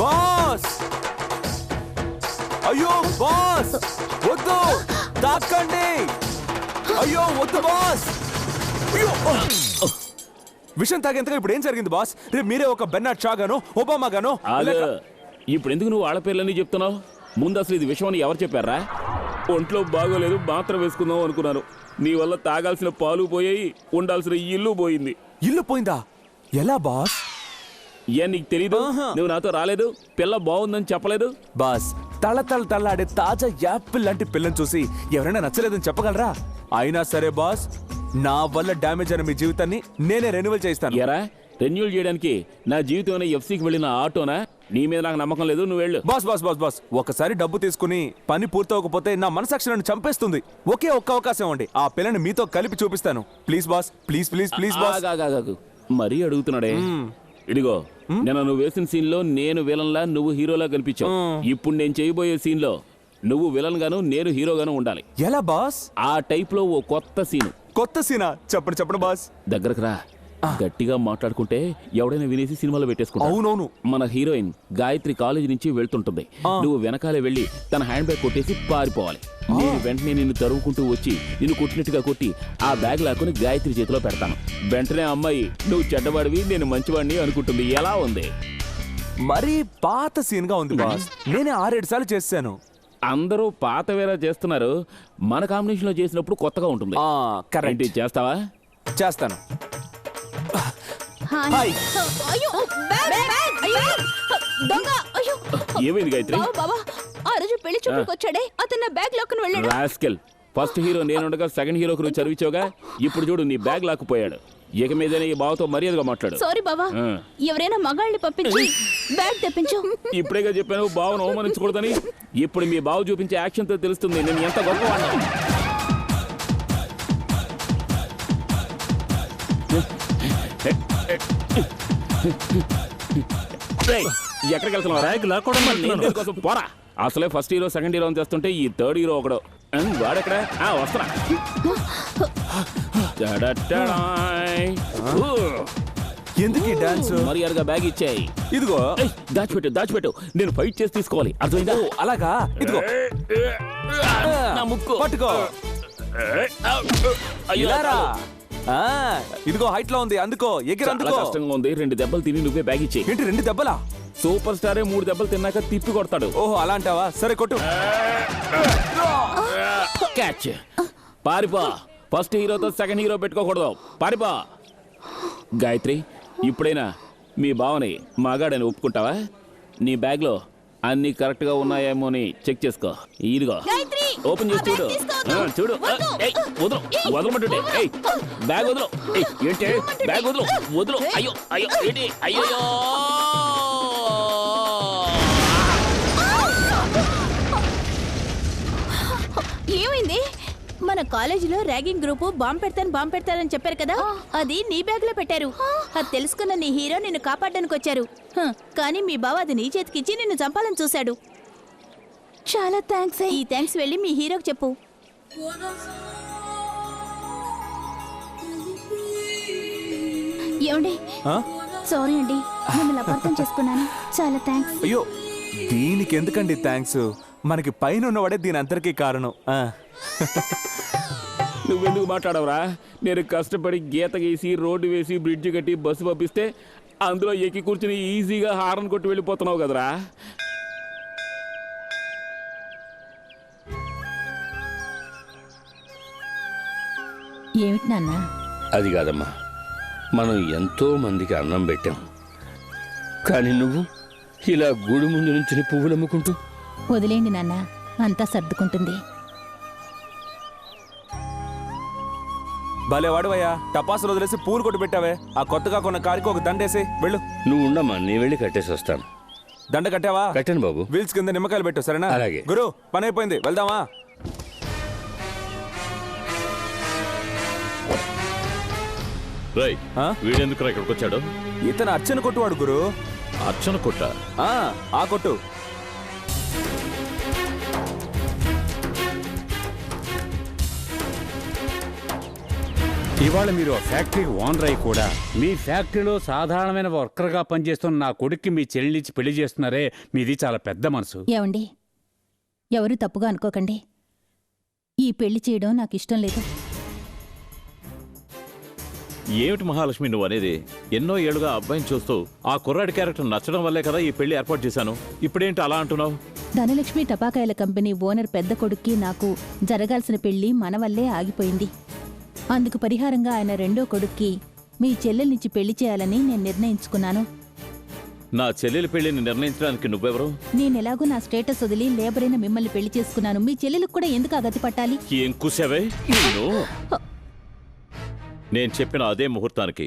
బాస్, అయ్యో బాస్, వద్దు, దాక్కండి. అయ్యో వద్దు బాస్. విషయం తాగేంతగా ఇప్పుడు ఏం జరిగింది బాస్? రేపు మీరే ఒక బెర్నార్డ్ షా గానో ఒబామా గానో. ఇప్పుడు ఎందుకు నువ్వు వాళ్ళ పేర్లన్నీ చెప్తున్నావు? ముందు అసలు ఇది విషయం అని ఎవరు చెప్పారా? ఒంట్లో బాగోలేదు, మాత్రం వేసుకుందాం అనుకున్నాను. నీ వల్ల తాగాల్సిన పాలు పోయాయి, ఉండాల్సిన ఇల్లు పోయింది. ఇల్లు పోయిందా? ఎలా బాస్? ఏ నీకు తెలీదు? నువ్వు నాతో రాలేదు, పిల్ల బాగుందని చెప్పలేదు. బాస్, తళ్ళాడే తాజా యాపిల్ లాంటి పిల్లని చూసి ఎవరైనా నచ్చలేదని చెప్పగలరా? అయినా సరే బాస్, నా వల్ల డ్యామేజ్ అయిన మీ జీవితాన్ని నేనే రెన్యువల్ చేస్తాను. ఎరా, రెన్యువల్ చేయడానికి నా జీవితం ఎఫ్సీకి వెళ్ళిన ఆటోనా? నీ మీద నాకు నమ్మకం లేదు, నువ్వు వెళ్ళు. బాస్ బాస్ బాస్ బాస్, ఒకసారి డబ్బు తీసుకుని పని పూర్తవకపోతే నా మనసాక్షి నన్ను చంపేస్తుంది. ఒకే ఒక్క అవకాశం అండి, ఆ పిల్లని మీతో కలిపి చూపిస్తాను. Please boss, please please please boss. మరీ అడుగుతున్నాడే. ఇదిగో, నేను నువ్వు వేసిన సీన్ లో నేను విలన్ లా, నువ్వు హీరోలా కనిపించావు. ఇప్పుడు నేను చేయబోయే సీన్ లో నువ్వు విలన్ గాను, నేను హీరోగాను ఉండాలి. ఎలా బాస్? ఆ టైప్ లో ఓ కొత్త సీన్. కొత్త సీనా? చెప్పండి చెప్పండి బాస్. దగ్గరకు రా. గట్టిగా మాట్లాడుకుంటే ఎవడైనా వినేసి సినిమాలో పెట్టేసుకుంటా. అవునవును. మన హీరోయిన్ గాయత్రి కాలేజీ నుంచి వెళ్తుంటుంది. నువ్వు వెనకాలే వెళ్ళి తన హ్యాండ్ బ్యాగ్ కొట్టేసి పారిపోవాలి. నేను వెంటనే నిన్ను తరువుకుంటూ వచ్చి నిన్ను కొట్టినట్టుగా కొట్టి ఆ బ్యాగ్ లాక్కుని గాయత్రి చేతిలో పెడతాను. వెంటనే అమ్మాయి నువ్వు చెడ్డవాడివి, నేను మంచివాడిని అనుకుంటుంది. ఎలా ఉంది? మరీ పాత సీన్ గా ఉంది బాస్. నేనే 6-7 సార్లు చేశాను. అందరూ పాత వేరే చేస్తున్నారు, మన కాంబినేషన్ లో చేసినప్పుడు కొత్తగా ఉంటుంది. కరెక్ట్. చేస్తావా? చేస్తాను. ఏమైంది గాయత్రి? ఆ రోజు పెళ్లి చూపులకు వచ్చాడే, అతను బ్యాగ్ లాక్కుని వెళ్ళాడు. రాస్కెల్, ఫస్ట్ హీరో నేనుండగా సెకండ్ హీరోకి నువ్వు చదివించావుగా. ఇప్పుడు చూడు, నీ బ్యాగ్ లాక్కుపోయాడు. ఇక మీదనే ఈ బావతో మర్యాదగా మాట్లాడు. సారీ బావా, ఎవరైనా మగాళ్ళని పంపించి బ్యాగ్ తెప్పించు. ఇప్పుడేగా చెప్పాను బావను అవమానించకూడదని. ఇప్పుడు మీ బావ చూపించే యాక్షన్ తో తెలుస్తుంది నేను ఎంత గొప్పవాడిని. ఎక్కడికి వెళ్తున్నావు? కోసం పోరా. అసలే ఫస్ట్ హీరో సెకండ్ హీరో చేస్తుంటే ఈ థర్డ్ హీరో ఒకడు. వాడెక్కడ? వస్తున్నా. ఎందుకు ఈ డాన్స్? మర్యాదగా బ్యాగ్ ఇచ్చాయి. ఇదిగో. దాచిపెట్టు. నేను ఫైట్ చేసి తీసుకోవాలి, అర్థమైందా? అలాగా? ఇదిగో నా ముక్కు పట్టుకో. ఇలారా ఇదిగో హైట్ లో ఉంది అందుకో ఎగిరి చాలా అందుకో కష్టంగా ఉంది. 2 దెబ్బలు తిని నువ్వే బ్యాగ్ ఇచ్చేయి. ఏంటి 2 దెబ్బలా? సూపర్ స్టారే 3 దెబ్బలు తిన్నాక తిప్పి కొడతాడు. ఓహో అలా అంటావా? సరే కొట్టు. క్యాచ్. పారిపో. ఫస్ట్ హీరోతో సెకండ్ హీరో పెట్టుకోకూడదు. పారిపో. గాయత్రి, ఇప్పుడైనా మీ బావని మగాడని ఒప్పుకుంటావా? నీ బ్యాగ్ లో అన్ని కరెక్ట్ గా ఉన్నాయేమో అని చెక్ చేసుకో. ఇదిగో ఓపెన్ చేసి చూడు. చూడు. వదలమంటుంటే బ్యాగ్ వదలు. ఏంటి బ్యాగ్ వదలు. వదలు. అయ్యో అయ్యో ఏంటి అయ్యో. ఏమైంది? మన కాలేజీలో ర్యాగింగ్ గ్రూపు బాంబు పెడతారని చెప్పారు కదా, అది నీ బ్యాగ్ లో పెట్టారు. అది తెలుసుకున్న నీ హీరో నిన్ను కాపాడడానికి వచ్చారు. కానీ మీ బావ అది నీ చేతికిచ్చి నిన్ను చంపాలని చూశాడు. చాలా థ్యాంక్స్. ఈ థ్యాంక్స్ వెళ్ళి మీ హీరోకి చెప్పు. ఏమండి? సారీ అండి, మిమ్మల్ని అపార్థం చేసుకున్నాను. చాలా థ్యాంక్స్. అయ్యో దీనికి ఎందుకండి థ్యాంక్స్? మనకి పైన ఉన్నవాడే దీని అంతరికీ కారణం. నువ్వెందుకు మాట్లాడవరా? నేను కష్టపడి గీత గీసి రోడ్డు వేసి బ్రిడ్జ్ కట్టి బస్సు పంపిస్తే అందులో ఎక్కి కూర్చుని ఈజీగా హారన్ కొట్టి వెళ్ళిపోతున్నావు కదరా. ఏమిటి నాన్న? అది కాదమ్మా, మనం ఎంతో మందికి అన్నం పెట్టాం, కానీ నువ్వు ఇలా గుడి ముందు నుంచి పువ్వులు అమ్ముకుంటూ. వదిలేండి నాన్న, అంతా సర్దుకుంటుంది. భలే వాడువయ్యా, టపాసులు వదిలేసి పూలు కొట్టు పెట్టావే. ఆ కొత్తగా కొన్న కారికి ఒక దండేసి వెళ్ళు. నువ్వు ఉండమ్మా, నీ వెళ్ళి కట్టేసి వస్తాను. దండ కట్టావా? కట్టాను బాబు. వీల్స్ కింద నిమ్మకాయలు పెట్టు, సరేనా? అలాగే. గురు, పని అయిపోయింది, వెళ్దామా? వీడెందుకు ఇక్కడికి వచ్చాడు? ఇతను అర్చన కొట్టువాడు గురు. అర్చన కొట్ట? ఆ కొట్టు. ఇవాళ మీరు ఫ్యాక్టరీకి ఓనర్ అయి కూడా మీ ఫ్యాక్టరీలో సాధారణమైన వర్కర్గా పనిచేస్తున్న నా కొడుక్కి మీ చెల్లినిచ్చి పెళ్లి చేస్తున్నారే, మీది చాలా పెద్ద మనసు. ఏమండి, ఎవరు తప్పుగా అనుకోకండి. ఈ పెళ్లి చేయడం నాకు ఇష్టం లేదు. ఏమిటి మహాలక్ష్మి నువ్వు అనేది? ఎన్నో ఏళ్లుగా అబ్బాయిని చూస్తూ ఆ కుర్రాడి క్యారెక్టర్ నచ్చడం వల్లే కదా ఈ పెళ్లి ఏర్పాటు చేశాను. ఇప్పుడేంటి అలా అంటున్నావు? ధనలక్ష్మి టపాకాయల కంపెనీ ఓనర్ పెద్ద కొడుక్కి నాకు జరగాల్సిన పెళ్లి మన వల్లే ఆగిపోయింది. అందుకు పరిహారంగా ఆయన రెండో కొడుక్కి మీ చెల్లెల్నిచ్చి పెళ్లి చేయాలని నేను నిర్ణయించుకున్నాను. నా చెల్లెలి పెళ్లిని నిర్ణయించడానికి నువ్వెవరు? నేనెలాగో నా స్టేటస్ వదిలి లేబర్ అయిన మిమ్మల్ని పెళ్లి చేసుకున్నాను. మీ చెల్లెలకు కూడా ఎందుకు ఆ గతి పట్టాలి? ఏం కూసావే నిన్ను? నేను చెప్పిన అదే ముహూర్తానికి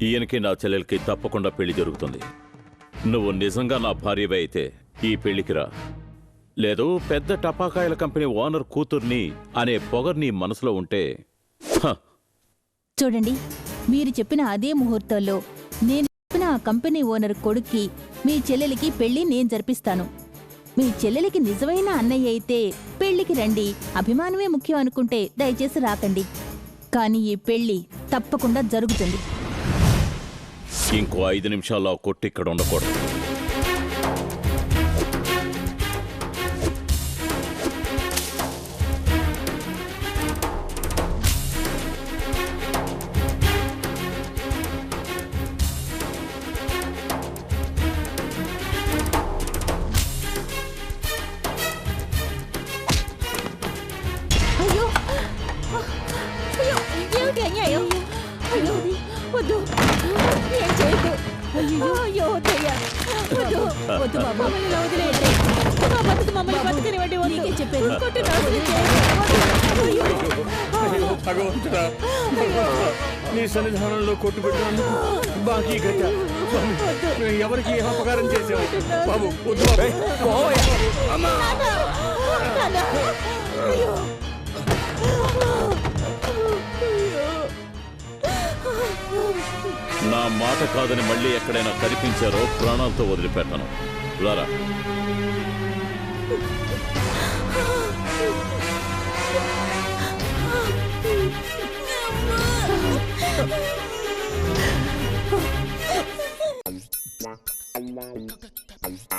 ఈయనకి నా చెల్లెలకి తప్పకుండా పెళ్లి జరుగుతుంది. నువ్వు నిజంగా నా భార్యవే అయితే ఈ పెళ్లికి రా. లేదు పెద్ద టపాకాయల కంపెనీ ఓనర్ కూతుర్ని అనే పొగర్ నీ మనసులో ఉంటే చూడండి, మీరు చెప్పిన అదే ముహూర్తంలో నేను చెప్పిన ఆ కంపెనీ ఓనర్ కొడుక్కి మీ చెల్లెలికి పెళ్లి నేను జరిపిస్తాను. మీ చెల్లెలికి నిజమైన అన్నయ్య అయితే పెళ్లికి రండి. అభిమానమే ముఖ్యం అనుకుంటే దయచేసి రాకండి. కానీ ఈ పెళ్లి తప్పకుండా జరుగుతుంది. ఇంకో 5 నిమిషాల్లో కొట్టి ఇక్కడ ఉండకూడదు. అయ్యో అయ్యో, ఏమిటి అన్యాయం? అయ్యో వద్దు, ఏం చేయకు. అయ్యో అయ్యో వద్దయ్యా, వద్దు వద్దు బాబు, మమ్మల్ని ఇలా వదిలేయండి. మా బతుకు మమ్మల్ని బతకనివ్వండి. నీకే చెప్పేది, కొట్టు నా వదిలి భగవంతుడా, నీ సన్నిధానంలో కొట్టు పెట్టినందుకు బాకీ గట్ట. ఎవరికి ఏ అపకారం చేసావు బాబు? వద్దు నా మాట కాదని మళ్ళీ ఎక్కడైనా కనిపించారో ప్రాణాలతో వదిలిపెట్టాను. రారా.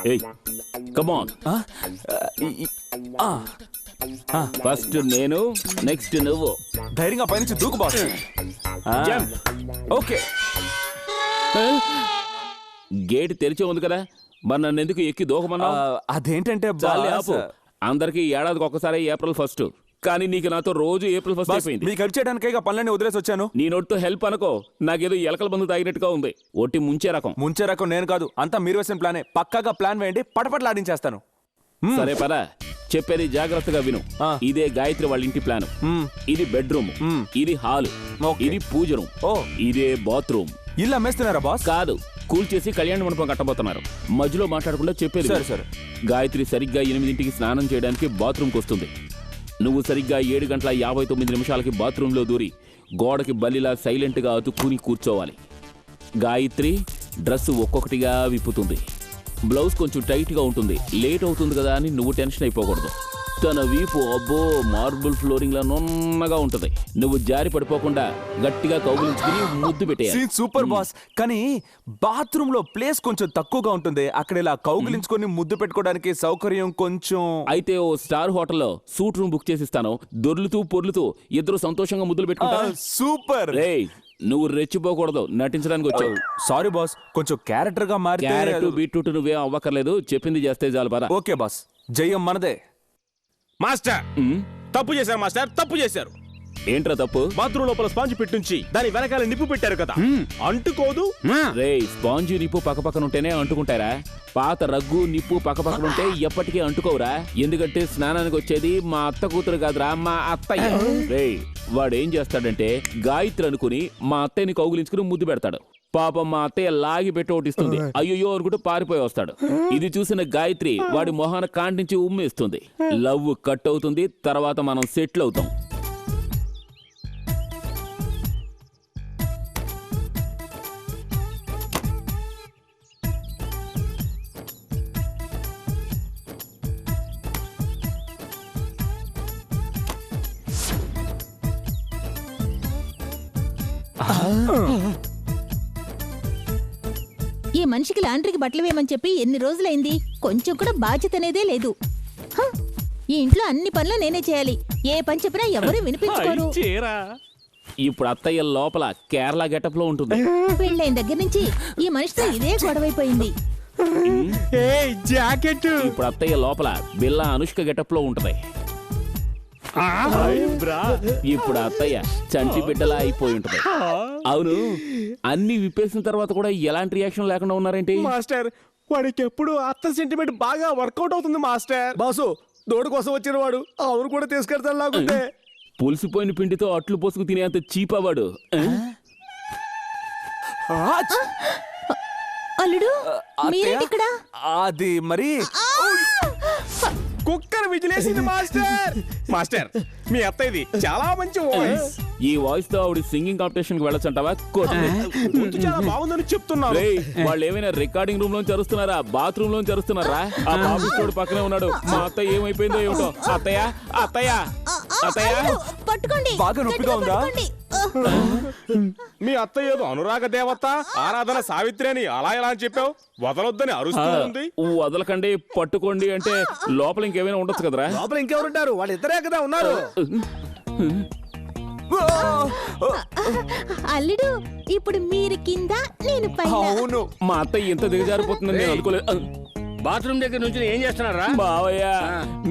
Hey, come on. ఫస్ట్ నేను, నెక్స్ట్ నువ్వు. ధైర్యంగా పైనుంచి దూకు బాస్. ఓకే. గేట్ తెరిచే ఉంది కదా, మరి నన్ను ఎందుకు ఎక్కి దూకమన్నా? అదేంటంటే అందరికి ఏడాదికి ఒక్కసారి ఏప్రిల్ 1, కానీ నీకు నాతో రోజు ఏప్రిల్ 1 అయిపోయింది. మీకు హెల్ప్ చేయడానికి పనులన్నీ వదిలేసి వచ్చాను. నీ నోటితో హెల్ప్ అనుకో, నాకేదో ఎలకల బంధు తాగినట్టుగా ఉంది. ఒట్టి ముంచే రకం. ముంచే రకం నేను కాదు, అంతా మీరు వేసిన ప్లానే. పక్కాగా ప్లాన్ వేయండి, పటపట్లాడించేస్తాను. సరే పదా, చెప్పేది జాగ్రత్తగా విను. ఇదే గాయత్రి వాళ్ళ ఇంటి ప్లాన్. ఇది బెడ్రూమ్, ఇది హాల్, ఇది పూజ రూమ్, ఇదే బాత్రూమ్. ఇల్లు అమ్మేస్తున్నారా బాస్? కాదు, కూల్ చేసి కళ్యాణ మండపం కట్టబోతున్నారు. మధ్యలో మాట్లాడకుండా చెప్పేది. సరే. గాయత్రి సరిగ్గా 8ంటికి స్నానం చేయడానికి బాత్రూమ్కి వస్తుంది. నువ్వు సరిగ్గా 7:59 బాత్రూంలో దూరి గోడకి బల్లిలా సైలెంట్గా అతుక్కుని కూర్చోవాలి. గాయత్రి డ్రెస్ ఒక్కొక్కటిగా విప్పుతుంది. బ్లౌజ్ కొంచెం టైట్గా ఉంటుంది. లేట్ అవుతుంది కదా అని నువ్వు టెన్షన్ అయిపోకూడదు. తన వీపు అబ్బో మార్బుల్ ఫ్లోరింగ్ లా నున్నగా ఉంటుంది. నువ్వు జారి పడిపోకుండా గట్టిగా కౌగిలించుకుని ముద్దు పెట్టేయాలి. Super boss. కానీ బాత్రూమ్ లో ప్లేస్ కొంచెం తక్కువగా ఉంటుంది. అక్కడ ఇలా కౌగిలించుకొని ముద్దు పెట్టుకోవడానికి సౌకర్యం కొంచెం. అయితే ఓ స్టార్ హోటల్లో సూట్ రూమ్ బుక్ చేసిస్తాను. దొర్లుతూ పొర్లుతూ ఇద్దరు సంతోషంగా ముద్దులు పెట్టుకుంటారు. సూపర్. నువ్వు రెచ్చిపోకూడదు, నటించడానికి వచ్చావు. సారీ బాస్, కొంచెం క్యారెక్టర్ గా మారి. క్యారెట్ బీట్రూట్ నువ్వే అవ్వక్కర్లేదు, చెప్పింది చేస్తే చాలు పద. ఓకే బాస్, జయం మనదే. మాస్టర్ తప్పు చేశారు మాస్టర్, తప్పు చేశారు. ఏంట్రా తప్పు? బాత్రూమ్ లోపల స్పాంజ్ పెట్టుంచి దాని వెనకాల నిప్పు పెట్టారు కదా, అంటుకోదు. రే, స్పాంజ్ నిప్పు పక్కపక్కన ఉంటేనే అంటుకుంటారా? పాత రగ్గు నిప్పు పక్కపక్కన ఉంటే ఎప్పటికీ అంటుకోవురా? ఎందుకంటే స్నానానికి వచ్చేది మా అత్త కూతురు కాదురా, మా అత్తయ్య. రే, వాడేం చేస్తాడంటే గాయత్రి అనుకుని మా అత్తయ్యని కౌగులించుకుని ముద్దు పెడతాడు. పాపం మా అత్తయ్య లాగి పెట్టి ఓటిస్తుంది. అయ్యో అనుకుంటూ పారిపోయి వస్తాడు. ఇది చూసిన గాయత్రి వాడి మొహాన కాంటించి ఉమ్మేస్తుంది. లవ్ కట్ అవుతుంది. తర్వాత మనం సెటిల్ అవుతాం. ఈ మనిషికి లాండ్రీకి బట్టలు వేయమని చెప్పి ఎన్ని రోజులైంది? కొంచెం కూడా బాధ్యత అనేదే లేదు. ఈ ఇంట్లో అన్ని పనులు నేనే చేయాలి. ఏ పని చెప్పినా ఎవరు వినిపించుకోరు. ఇప్పుడు అత్తయ్య లోపల కేరళ గెటప్ లో ఉంటుంది. పెళ్ళైన దగ్గర నుంచి ఈ మనిషితో ఇదే గొడవైపోయింది. ఇప్పుడు అత్తయ్య లోపల బిల్లా అనుష్క గెటప్ లో ఉంటది. ఇప్పుడు అత్తయ్య చంటి బిడ్డలా అయిపోయి ఉంటది. అవును, అన్ని విప్పేసిన తర్వాత కూడా ఎలాంటి రియాక్షన్ లేకుండా ఉన్నారేంటి? మాస్టర్, వాడికి ఎప్పుడు అత్త సెంటిమెంట్ బాగా వర్కౌట్ అవుతుంది మాస్టర్. బాసు, దోడు కోసం వచ్చిన వాడు అవును కూడా తీసుకెళ్తాను లాగుంటే. పులిసిపోయిన పిండితో అట్లు పోసుకు తినేంత చీపవాడు. అల్లుడు, మీరేంటిక్కడ? అది మరి కుక్కర్ విజిలేసింది మాస్టర్. మాస్టర్, మీ అత్త ఇది చాలా మంచి వాయిస్. ఈ వాయిస్ తో ఆవిడ సింగింగ్ కాంపిటీషన్ కి వెళ్ళొచ్చంటావా? చాలా బాగుందని చెప్తున్నారు. వాళ్ళు ఏమైనా రికార్డింగ్ రూమ్ లోంచి అరుస్తున్నారా, బాత్రూమ్ లోంచి అరుస్తున్నారా? ఆ బాబు పక్కనే ఉన్నాడు. మా అత్తయ్య ఏమైపోయిందో ఏమిటో. అత్తయ్య అత్తయ్య అత్తయ్య పట్టుకోండి. బాగా నొప్పిగా ఉందా? మీ అత్త ఏదో అనురాగ దేవత, ఆరాధన సావిత్రి అని అలా ఎలా అని చెప్పావు? వదలొద్దని అరుస్తుంది. వదలకండి, పట్టుకోండి అంటే లోపల ఇంకేమైనా ఉండొచ్చు కదరా? లోపల ఇంకెవరుంటారు? వాళ్ళు ఇద్దరే కదా ఉన్నారు. అల్లుడు, ఇప్పుడు మీరు కింద, నేను పైన. అవును, మా అత్తయ్య ఎంత దిగజారిపోతుందని నేను అనుకోలేదు. బాత్రూమ్ దగ్గర నుంచి ఏం చేస్తున్నారా? మావయ్య,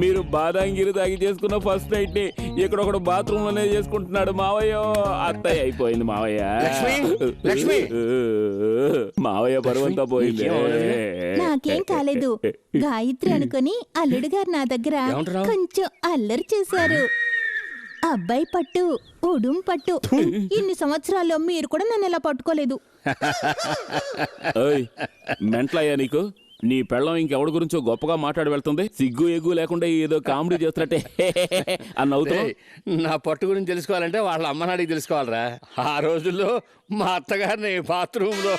మీరు బాదాంగిరి తాగి చేసుకున్న ఫస్ట్ నైట్ ని ఇక్కడ ఒకడు బాత్రూమ్ లోనే చేసుకుంటున్నాడు మావయ్య. అత్తయ్య అయిపోయింది మావయ్య. లక్ష్మి, మావయ్య బరువంతా పోయింది. నాకేం కాలేదు. గాయత్రి అనుకుని అల్లుడు గారు నా దగ్గర కొంచెం అల్లరి చేశారు. అబ్బాయి పట్టు, ఉడుం పట్టు. ఇన్ని సంవత్సరాల్లో మీరు కూడా నన్ను ఎలా పట్టుకోలేదు. మెంట్లయ్యా నీకు? నీ పెళ్ళం ఇంకెవడి గురించో గొప్పగా మాట్లాడి వెళ్తుంది. సిగ్గు ఎగ్గు లేకుండా ఏదో కామెడీ చేస్తున్నట్టే అని అవుతావు. నా పట్టు గురించి తెలుసుకోవాలంటే వాళ్ళ అమ్మనాడికి తెలుసుకోవాలరా. ఆ రోజుల్లో మా అత్తగారిని బాత్రూమ్ లో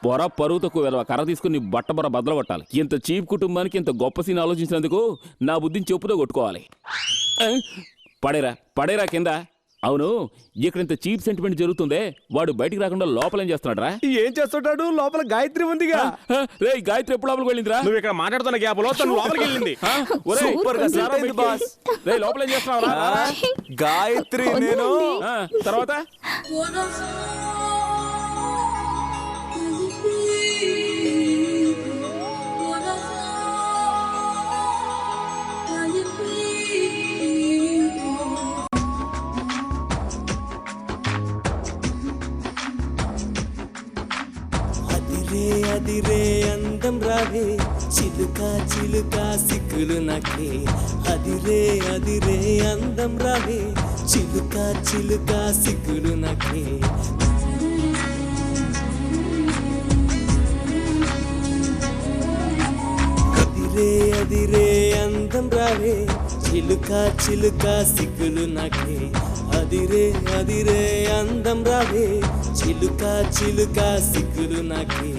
పొర పరువు తక్కువ వెదవ కర్ర తీసుకుని బట్టబొర బద్దలు పట్టాలి. ఇంత చీప్ కుటుంబానికి ఇంత గొప్ప సీన్ ఆలోచించినందుకు నా బుద్ధిని చెప్పుతో కొట్టుకోవాలి. పడేరా పడేరా కింద. అవును, ఇక్కడ ఇంత చీప్ సెంటిమెంట్ జరుగుతుందే, వాడు బయటికి రాకుండా లోపల ఏం చేస్తున్నాడు? ఏం చేస్తుంటాడు? లోపల గాయత్రి ఉందిగా. రే, గాయత్రి ఎప్పుడు లోపలికి వెళ్ళిందిరా? నువ్వు ఇక్కడ మాట్లాడుతున్న గ్యాప్ లో తను లోపలికి వెళ్ళింది. సూపర్ గా సెట్ అయింది బాస్. రే, లోపల ఏం చేస్తున్నావురా? గాయత్రి నేను తర్వాత అదిరే అందం రావే చిలుక చిలుక సిక్కులు నాకే. అదిరే అందం రావే చిలుక చిలుక సిక్కులు నాకే. అదిరే అందం రావే చిలుక చిలుక సిక్కులు నాకే. అదిరే అందం రావే చిలుక చిలుక సిక్కులు నాకే.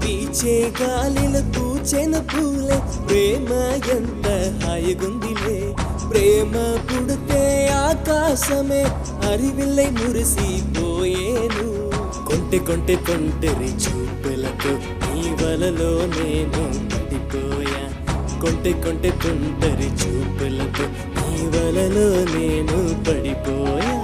పీచే గాలిలో పూచెన పూలే ప్రేమ ఎంత హాయిగుందిలే. ప్రేమ పుడితే ఆకాశమే అరివిల్లై మురిసిపోయేను. కొంటెరి చూపులతో నీ వలలో నేను పడిపోయా. కొంటెరి చూపులతో నీ వలలో నేను పడిపోయా.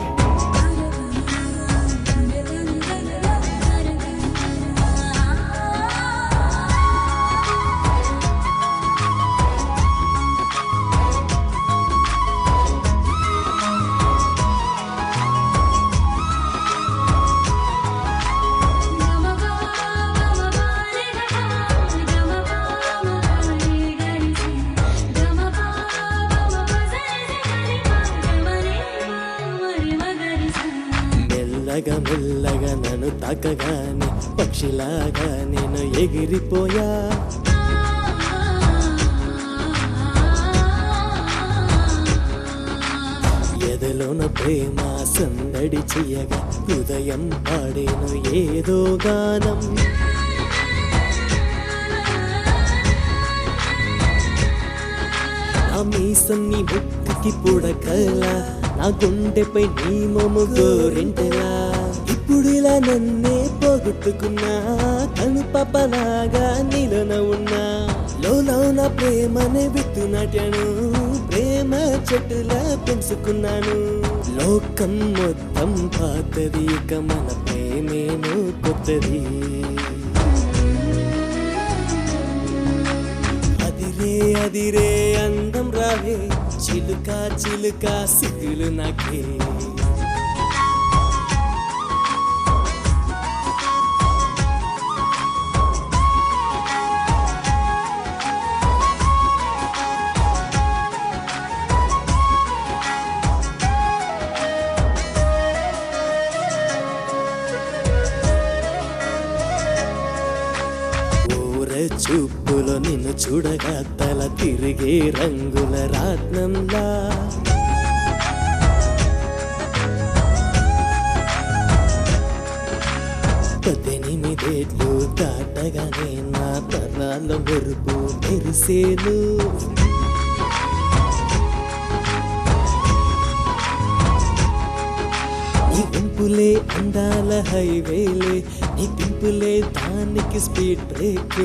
మెల్లగా నన్ను తాకగానే పక్షిలాగా నేను ఎగిరిపోయా. ఎదలోన ప్రేమ సందడి చెయ్యగా హృదయం పాడేను ఏదో గానం. నా మీసం నీ ముక్కుకి పుడకలా, నా గుండెపై నీ మొమ్ము గోరింటలా. ఇప్పుడు ఇలా నన్నే పోగొట్టుకున్నా, కను పాపలాగా నీలోన ఉన్నా. లోన ప్రేమనే విత్తు నాటాను, ప్రేమ చెట్టులా పెంచుకున్నాను. లోకం మొత్తం పాతది, ఇక మన ప్రేమేను కొత్తది. అదిరే అందం రావే చిలుక చిలుక సిగ్గులు నాకే. చూపులో నిన్ను చూడగా తల తిరిగే రంగుల రాట్నంలా. 18 ఏళ్ళు దాటగానే నా తరాల మెరుపు మెరిసేను. నీ గుంపులే అందాల హైవేలే, నీ పింపులే దానికి స్పీడ్ బ్రేక్.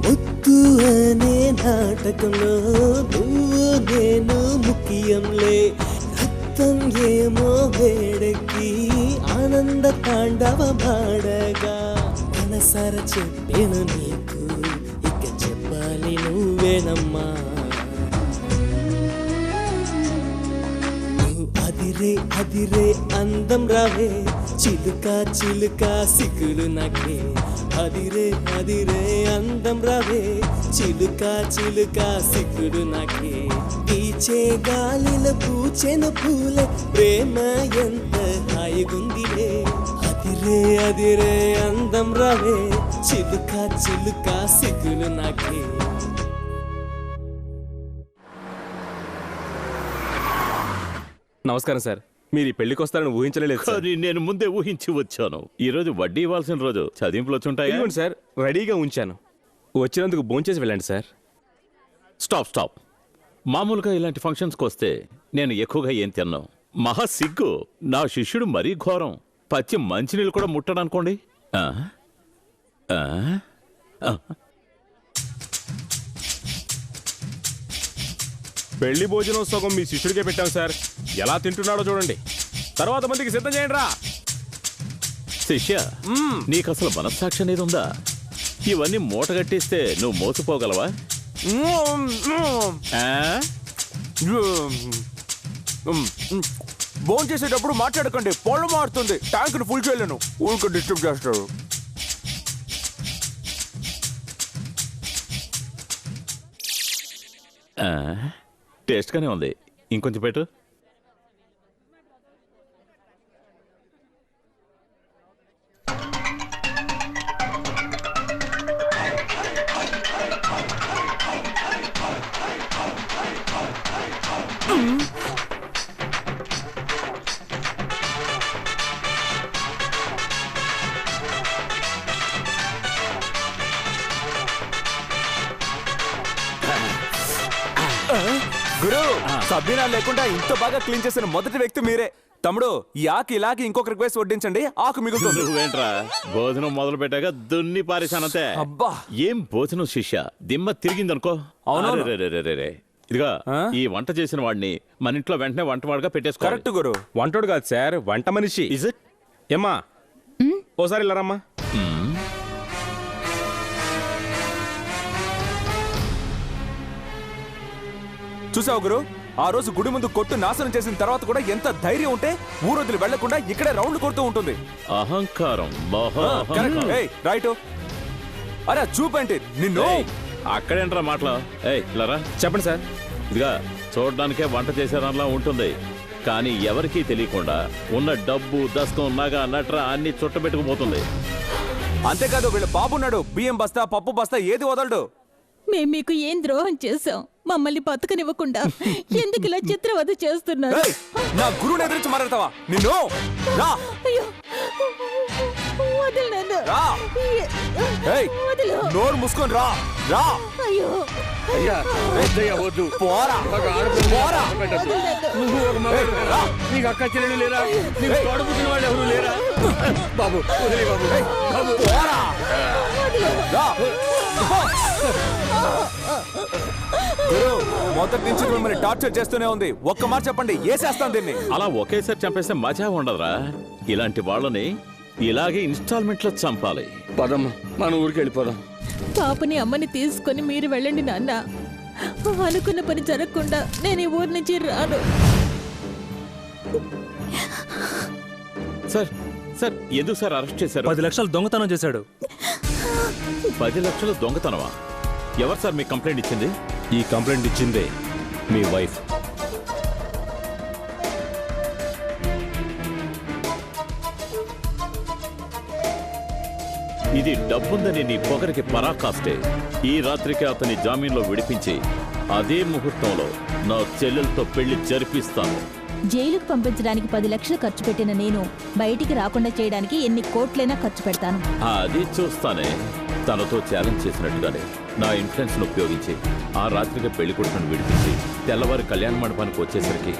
ముత్తు అనే నాటకంలో నువ్వు నేను ముఖ్యంలే. రక్తం ఏమో వేడెక్కి ఆనంద తాండవ మాడగా. మనసార చెప్పాను నీకు, ఇక చెప్పాలి నువ్వేనమ్మా. అదిరే అందం రావే చిలుక చిలుక సిగ్గులు నాకే. అదిరే అందం రావే చిలుక చిలుక సిగ్గులు నాకే. పీచే గాలిలో పూచెను పూలే ప్రేమ ఎంత హాయిగుందిలే. అదిరే అందం రావే చిలుక చిలుక సిగ్గులు నాకే. నమస్కారం సార్. మీరు ఈ పెళ్లికి వస్తారని ఊహించలేదు సార్. కానీ నేను ముందే ఊహించి వచ్చాను. ఈ రోజు వడ్డీ ఇవ్వాల్సిన రోజు. చదింపులు వచ్చుంటాయి ఇదిగోండి సార్, రెడీగా ఉంచాను. వచ్చినందుకు భోంచేసి వెళ్ళండి సార్. స్టాప్. మామూలుగా ఇలాంటి ఫంక్షన్స్కి వస్తే నేను ఎక్కువగా ఏం తిన్నాను. మహా సిగ్గు. నా శిష్యుడు మరీ ఘోరం. పచ్చి మంచినీళ్ళు కూడా ముట్టడనుకోండి. పెళ్లి భోజనం సగం మీ శిష్యుడికే పెట్టాం సార్. ఎలా తింటున్నాడో చూడండి. తర్వాత మందికి సిద్ధం చేయండి రా. శిష్య, నీకసలు మనస్సాక్షి అనేది ఉందా? ఇవన్నీ మూటగట్టిస్తే నువ్వు మోసపోగలవా? భోజనం చేసేటప్పుడు మాట్లాడకండి, పొలం మారుతుంది. ట్యాంకును ఫుల్ చేయలేను, ఊరికి డిస్టర్బ్ చేస్తారు. టేస్ట్గానే ఉంది. ఇంకొంచెం పెట్టు. గురు, సబ్బీనా లేకుండా ఇంత బాగా క్లీన్ చేసిన మొదటి వ్యక్తి మీరే. తమ్ముడు, ఈ ఆకు ఇలాగే ఇంకొక రిక్వెస్ట్ వడ్డించండి, ఆకు మిగులుతుంది. నువ్వేంట్రా భోజనం మొదలు పెట్టాక దున్ని పారేశానంతే. అబ్బా, ఏం భోజనం శిష్య, దిమ్మ తిరిగిందనుకో. అవునవును. ఇదిగా ఈ వంట చేసిన వాడిని మన ఇంట్లో వెంటనే వంటవాడుగా పెట్టేసుకో. కరెక్ట్ గురు. వంటోడు కాదు సార్, వంట మనిషి. Is it? ఏమ్మా ఓసారి ఇలా రమ్మా. చూసావు గురు, ఆ రోజు గుడి ముందు కొట్టు నాశనం చేసిన తర్వాత కూడా ఎంత ధైర్యం ఉంటే ఊరొదిలి వెళ్లకుండా ఇక్కడే రౌండ్ కొడుతూ ఉంటుంది. అహంకారం. రైట్. అరే చూపండి నిన్ను. అక్కడేంట్రా మాటలు? ఇలారా. చెప్పండి సార్. ఇదిగా చూడడానికే వంట చేసేదానిలా ఉంటుంది, కానీ ఎవరికీ తెలియకుండా ఉన్న డబ్బు, దస్తం, నగ, నట్ర అన్ని చుట్టబెట్టుకుపోతుంది. అంతేకాదు వీళ్ళ బాబున్నాడు, బియ్యం బస్తా, పప్పు బస్తా ఏది వదలడు. మేము మీకు ఏం ద్రోహం చేశాం? మమ్మల్ని బతకనివ్వకుండా ఎందుకు ఇలా చిత్రవద చేస్తున్నారు? నా గురువుని ఎదురించి మాట్లాడతావా? నిన్ను రా. అయ్యో, వదిలు నన్ను. రా. నోరు మూసుకొని రా. రా. అయ్యో, వద్దు. పోరా. పోరా. నువ్వు ఒక మగాడు. నీకు అక్క చెల్లెలు లేరా? నీకు తోడబుట్టిన వాళ్ళు ఎవరు లేరా? బాబు వదిలే బాబు. బాబు పోరా. రా. గురు, మొదటి నుంచి మిమ్మల్ని టార్చర్ చేస్తూనే ఉంది. ఒక్క మాట చెప్పండి, ఏసేస్తాను దీన్ని. అలా ఒకేసారి చంపేస్తే మజా ఉండదురా. ఇలాంటి వాళ్ళని ఇలాగే ఇన్స్టాల్మెంట్ లో చంపాలి. పదమ్మా, మన ఊరికి వెళ్ళిపోదాం. పాపని అమ్మని తీసుకొని మీరు వెళ్ళండి నాన్న. అనుకున్న పని జరగకుండా నేను ఈ ఊరి నుంచి రాను. సార్ సార్ ఎందుకు సార్ అరెస్ట్ చేశారు? 10 లక్షలు దొంగతనం చేశాడు. 10 లక్షలు దొంగతనమా? ఎవరు సార్ మీకు కంప్లైంట్ ఇచ్చింది? ఈ కంప్లైంట్ ఇచ్చిందే మీ వైఫ్. ఇది డబ్బుందని నీ పొగరికి పరాకాష్టే. ఈ రాత్రికి అతని జామీన్లో విడిపించి అదే ముహూర్తంలో నా చెల్లెలతో పెళ్లి జరిపిస్తాను. జైలుకు పంపించడానికి 10 లక్షలు ఖర్చు పెట్టిన నేను బయటికి రాకుండా చేయడానికి ఎన్ని కోట్లైనా ఖర్చు పెడతాను. అది చూస్తానే. తనతో ఛాలెంజ్ చేసినట్టుగానే నా ఇన్ఫ్లుయెన్స్ ను ఉపయోగించి ఆ రాత్రికి పెళ్లి కొడుకును విడిపించి తెల్లవారి కళ్యాణ మండపానికి వచ్చేసరికి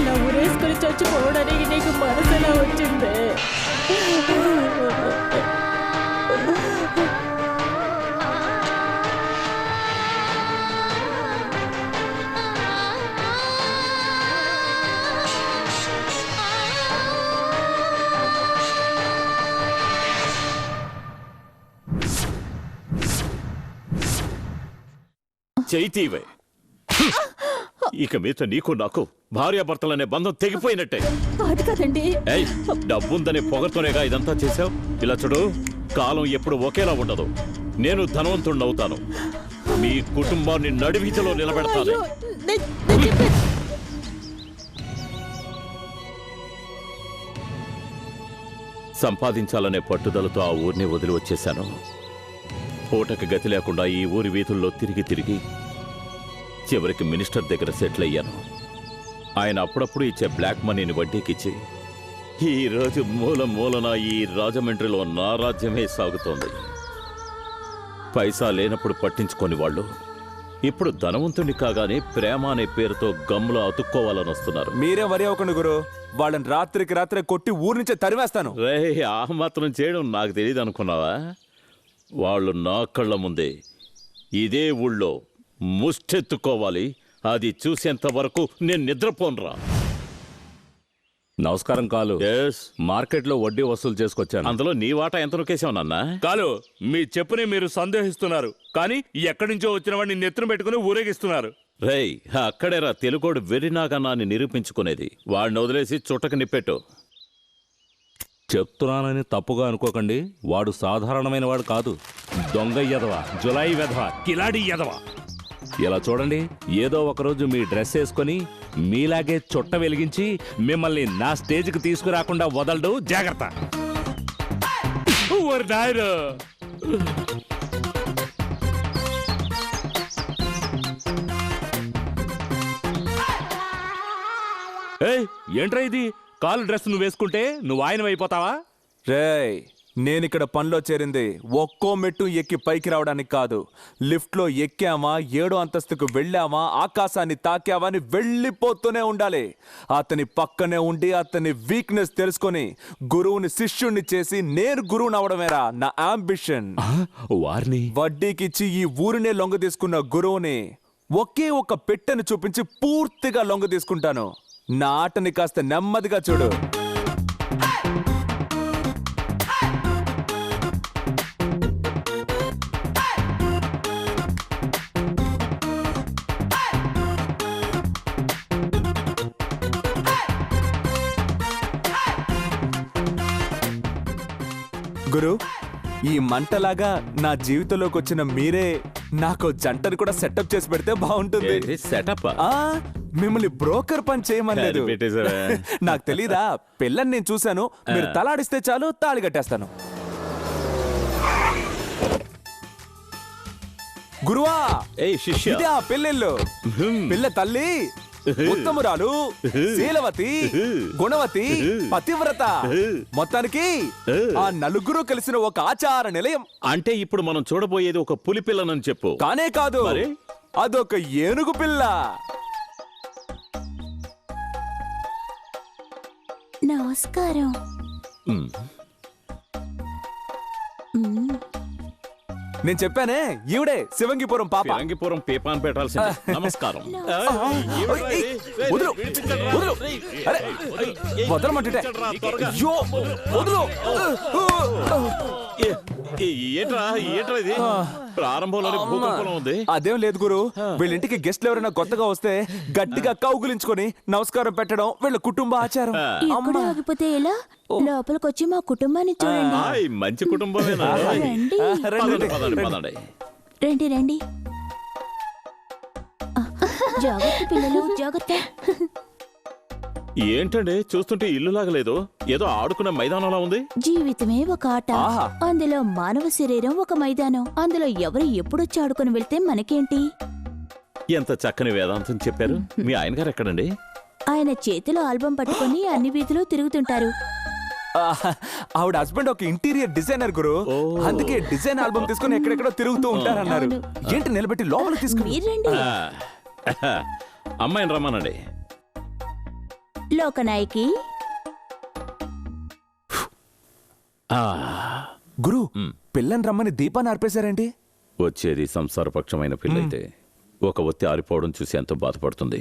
ఇలా ఊరేసుకొని చచ్చిపోవడానికి నీకు మనసులా వచ్చిందే? చైతీవే, ఇక మీద నీకు నాకు భార్యాభర్తలనే బంధం తెగిపోయినట్టే. అది కదండి. డబ్బుందనే పొగతోనేగా ఇదంతా చేశావు. ఇలా చూడు, కాలం ఎప్పుడు ఒకేలా ఉండదు. నేను ధనవంతుణ్ణవుతాను, మీ కుటుంబాన్ని నడివీధిలో నిలబెడతాను. సంపాదించాలనే పట్టుదలతో ఆ ఊరిని వదిలి వచ్చేశాను. పూటకి గతి లేకుండా ఈ ఊరి వీధుల్లో తిరిగి తిరిగి చివరికి మినిస్టర్ దగ్గర సెటిల్ అయ్యాను. ఆయన అప్పుడప్పుడు ఇచ్చే బ్లాక్ మనీని వడ్డీకిచ్చి ఈ రోజు మూల మూలన ఈ రాజమండ్రిలో నా రాజ్యమే సాగుతోంది. పైసా లేనప్పుడు పట్టించుకొని వాళ్ళు ఇప్పుడు ధనవంతుని కాగానే ప్రేమ అనే పేరుతో గమ్ములో అతుక్కోవాలని వస్తున్నారు. మీరే వరి అవ్వకండి గురు, వాళ్ళని రాత్రికి రాత్రే కొట్టి ఊరి నుంచే తరివేస్తాను. రే, ఆ మాత్రం చేయడం నాకు తెలియదు అనుకున్నావా? వాళ్ళు నా కళ్ళ ముందే ఇదే ఊళ్ళో ముష్టెత్తుకోవాలి. అది చూసేంత వరకు నేను నిద్రపోనురా. నమస్కారం కాలు. మార్కెట్లో వడ్డీ వసూలు చేసుకొచ్చాను. అందులో నీ వాటా ఎంత నొక్కేసావు నాన్న? కాలు, మీ చెప్పుని మీరు సందేహిస్తున్నారు, కానీ ఎక్కడి నుంచో వచ్చిన వాడిని నెత్తున పెట్టుకుని ఊరేగిస్తున్నారు. రేయ్, అక్కడేరా తెలుగోడు వెర్రినాగన్నాన్ని నిరూపించుకునేది. వాడిని వదిలేసి చుట్టకు నిప్పెట్టు. చెప్తున్నానని తప్పుగా అనుకోకండి, వాడు సాధారణమైన వాడు కాదు. దొంగ ఎదవ, జులాయి వెధవ, కిలాడి ఎదవ. ఇలా చూడండి, ఏదో ఒకరోజు మీ డ్రెస్ వేసుకొని మీలాగే చుట్ట వెలిగించి మిమ్మల్ని నా స్టేజ్కి తీసుకురాకుండా వదలడు. జాగ్రత్త. ఏంట్రా ఇది? కాలు డ్రెస్ నువ్వు వేసుకుంటే నువ్వు ఆయన అయిపోతావా? రేయ్, నేనిక్కడ పనిలో చేరింది ఒక్కో మెట్టు ఎక్కి పైకి రావడానికి కాదు. లిఫ్ట్లో ఎక్కామా, 7వ అంతస్తుకు వెళ్ళామా, ఆకాశాన్ని తాకామా అని వెళ్ళిపోతూనే ఉండాలి. అతని పక్కనే ఉండి అతని వీక్నెస్ తెలుసుకొని గురువుని శిష్యుణ్ణి చేసి నేను గురువుని అవడమేరా నా అంబిషన్. వారిని వడ్డీకిచ్చి ఈ ఊరినే లొంగ తీసుకున్న గురువుని ఒకే ఒక పెట్టెను చూపించి పూర్తిగా లొంగ తీసుకుంటాను. నా ఆటని కాస్త నెమ్మదిగా చూడు. గురు, ఈ మంటలాగా నా జీవితంలోకి వచ్చిన మీరే నాకు జంటను కూడా సెటప్ చేసి పెడితే బాగుంటుంది. సెటప్? మిమ్మల్ని బ్రోకర్ పని చేయమలేదు. నాకు తెలీదా? పిల్లని నేను చూశాను, మీరు తలాడిస్తే చాలు తాళి కట్టేస్తాను. గురువా, ఇదే ఆ పిల్లలు. పిల్ల తల్లి ఉత్తమురాలు, శీలవతి, గుణవతి, పతివ్రత, మొత్తానికి ఆ నలుగురు కలిసిన ఒక ఆచార నిలయం. అంటే ఇప్పుడు మనం చూడబోయేది ఒక పులి పిల్లనని చెప్పు. కానే కాదు, అదొక ఏనుగు పిల్ల. నమస్కారం. నేను చెప్పానే, ఈవిడే శివంగిపురం పాప. శివంగిపురం పీపాన్ పెట్టాల్సింది. నమస్కారం. వదలమంటే ఏంట్రా ఇది? ప్రారంభంలోనే భూకంపం ఉంది. అదేం లేదు గురు, వీళ్ళింటికి గెస్ట్లు ఎవరైనా కొత్తగా వస్తే గట్టిగా కౌగులించుకొని నమస్కారం పెట్టడం వీళ్ళ కుటుంబ ఆచారం. ఎక్కడ ఆగిపోతే ఎలా? లోపలికొచ్చి మా కుటుంబాన్ని చూడండి. మంచి కుటుంబమేనా? రండి రండి. జాగ్రత్త పిల్లలు, జాగ్రత్త. ఏంటండి చూస్తుంటే ఇల్లు లాగలేదు, ఏదో ఆడుకునే మైదానంలా ఉంది. జీవితమే ఒక ఆట, అందులో మానవ శరీరం ఒక మైదానం. అందులో ఎవరు ఎప్పుడొచ్చి ఆడుకుని వెళ్తే మనకేంటి? ఎంత చక్కని వేదాంతం చెప్పారు. మీ ఆయన గారు ఎక్కడండి? ఆయన చేతిలో ఆల్బం పట్టుకొని అన్ని వీధిలో తిరుగుతుంటారు. ఆవిడ హస్బెండ్ ఒక ఇంటీరియర్ డిజైనర్ గురు, అందుకే డిజైన్ ఆల్బమ్ తీసుకుని ఎక్కడెక్కడో తిరుగుతూ ఉంటారన్నారు. ఏంటి నిలబెట్టి లోపలికి తీసుకుని? అమ్మాయిని రమ్మనండి. లోకనాయకి. గురు, పిల్లని రమ్మని దీపాన్ని ఆర్పేశారేంటి? వచ్చేది సంసారపక్షమైన పిల్లయితే ఒక ఒత్తి ఆరిపోవడం చూసి ఎంతో బాధపడుతుంది.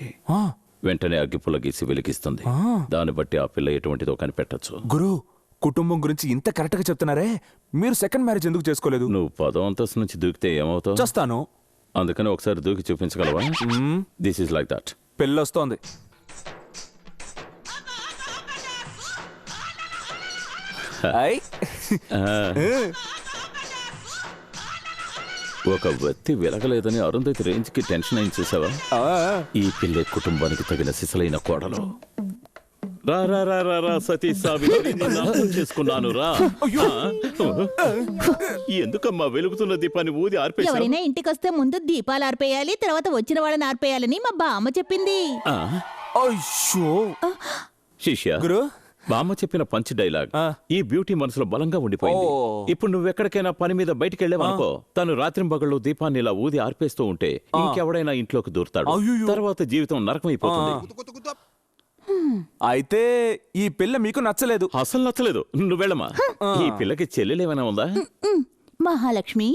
వెంటనే అగ్గిపుల్ల గీసి వెలిగిస్తుంది. దాన్ని బట్టి ఆ పిల్ల ఎటువంటిదో కనిపెట్టచ్చు. గురు, కుటుంబం గురించి ఇంత కరెక్ట్ గా చెప్తున్నారే, మీరు సెకండ్ మ్యారేజ్ ఎందుకు చేసుకోలేదు? నువ్వు 10వ అంతస్తు నుంచి దూకితే ఏమవుతావు? చేస్తాను. అందుకని ఒకసారి దూకి చూపించగలవా? This is like that. పెళ్ళొస్తోంది. ఒక వ్యక్తి వెలగలేదని అరుంధతి రేంజ్ కి టెన్షన్ అయింది చూసావా? ఈ పిల్లే కుటుంబానికి తగిన సిసలైన కోడలు. రా రా రా రా రా సతీ సావిత్రి, నిన్ను అర్థం చేసుకున్నాను రా. ఎందుకమ్మా వెలుగుతున్న దీపాన్ని ఊది ఆర్పేశావు? ఎవరైనా ఇంటికొస్తే ముందు దీపాలు ఆర్పేయాలి, తర్వాత వచ్చిన వాళ్ళని ఆర్పేయాలని మా బామ్మ చెప్పింది. శిష్య, గురు, బామ్మ చెప్పిన పంచ్ డైలాగ్ ఈ బ్యూటీ మనసులో బలంగా ఉండిపోయింది. ఇప్పుడు నువ్వెక్కడికైనా పని మీద బయటికి వెళ్ళావనుకో, తను రాత్రింబగళ్ళు దీపాన్ని ఇలా ఊది ఆర్పేస్తూ ఉంటే ఇంకెవడైనా ఇంట్లోకి దూరుతాడు. తర్వాత జీవితం నరకమైపోతుంది. అయితే ఈ పిల్ల మీకు నచ్చలేదు? అసలు నచ్చలేదు. నువ్వు వెళ్ళమా. ఈ పిల్లకి చెల్లెలేమైనా ఉందా? మహాలక్ష్మి,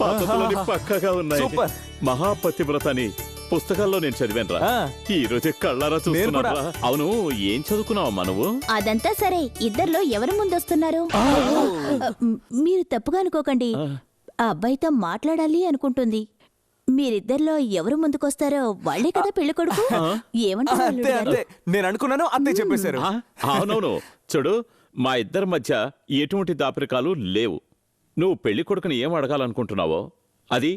పద్ధతులని పక్కగా ఉన్నాయి. మహాపతివ్రతని పుస్తకాల్లో నేను చదివానురా. ఈ రోజు కళ్ళారా చూస్తున్నా. అవును, ఏం చదువుకున్నావమ్మా నువ్వు? అదంతా సరే, ఇద్దర్లో ఎవరు ముందొస్తున్నారు? మీరు తప్పుగా అనుకోకండి, ఆ అబ్బాయితో మాట్లాడాలి అనుకుంటుంది. మీరిద్దరిలో ఎవరు ముందుకొస్తారో వాళ్ళే కదా పెళ్లి కొడుకు. ఏమంటారు? నేను అనుకున్నాను, అత్తయ్య చెప్పేశారు. అవునవును. చూడు, మా ఇద్దరి మధ్య ఎటువంటి దాపరికాలు లేవు. నువ్వు పెళ్లి కొడుకుని ఏం అడగాలనుకుంటున్నావో అది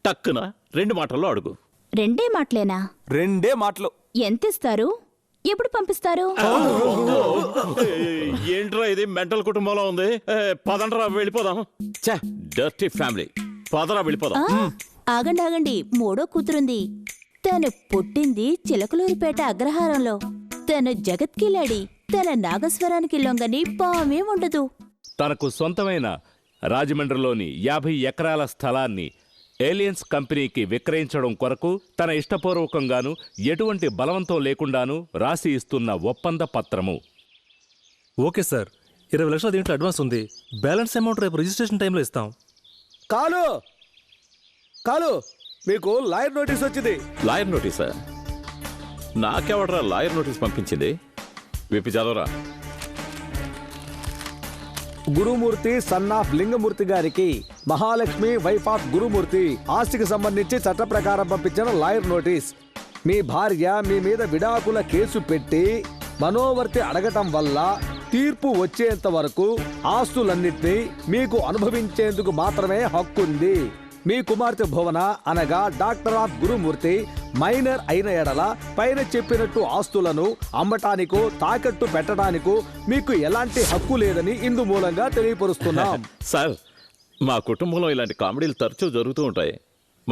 టక్కున 2 మాటల్లో అడుగు. 2 మాటలేనా? 2 మాటలు. ఎంత ఇస్తారు? ఎప్పుడు పంపిస్తారు? ఏంట్రా ఇది మెంటల్ కుటుంబంలో ఉంది. పదండ్రా వెళ్ళిపోదాం. Dirty family. పదరా వెళ్ళిపోదాం. ఆగండి ఆగండి, 3వ కూతురుంది. తను పుట్టింది చిలకలూరిపేట అగ్రహారంలో. తను జగత్కిలాడి. తన నాగస్వరానికి లొంగని పామే ఉండదు. తనకు సొంతమైన రాజమండ్రిలోని 50 ఎకరాల స్థలాన్ని ఏలియన్స్ కంపెనీకి విక్రయించడం కొరకు తన ఇష్టపూర్వకంగాను ఎటువంటి బలవంతం లేకుండాను రాసి ఇస్తున్న ఒప్పంద పత్రము. ఓకే సార్, 20 లక్షల దీంట్లో అడ్వాన్స్ ఉంది. బ్యాలెన్స్ అమౌంట్ రేపు రిజిస్ట్రేషన్ టైంలో ఇస్తాం. కాలు కాలు, మీకు లాయర్ నోటీస్ వచ్చింది. లాయర్ నోటీసా? నాకెవడరా లాయర్ నోటీస్ పంపించింది? విప్పి చదవరా. గురుమూర్తి సన్ ఆఫ్ లింగమూర్తి గారికి మహాలక్ష్మి వైఫ్ ఆఫ్ గురుమూర్తి ఆస్తికి సంబంధించి చట్ట ప్రకారం పంపించిన లాయర్ నోటీస్. మీ భార్య మీ మీద విడాకుల కేసు పెట్టి మనోవర్తి అడగటం వల్ల తీర్పు వచ్చేంత వరకు ఆస్తులన్నింటినీ మీకు అనుభవించేందుకు మాత్రమే హక్కుంది. మీ కుమార్తె భువన అనగా డాక్టర్ ఆఫ్ గురుమూర్తి మైనర్ అయిన ఎడల పైన చెప్పినట్టు ఆస్తులను అమ్మటానికో తాకట్టు పెట్టడానికో మీకు ఎలాంటి హక్కు లేదని ఇందు మూలంగా తెలియపరుస్తున్నాం. సార్, మా కుటుంబంలో ఇలాంటి కామెడీలు తరచూ జరుగుతూ ఉంటాయి.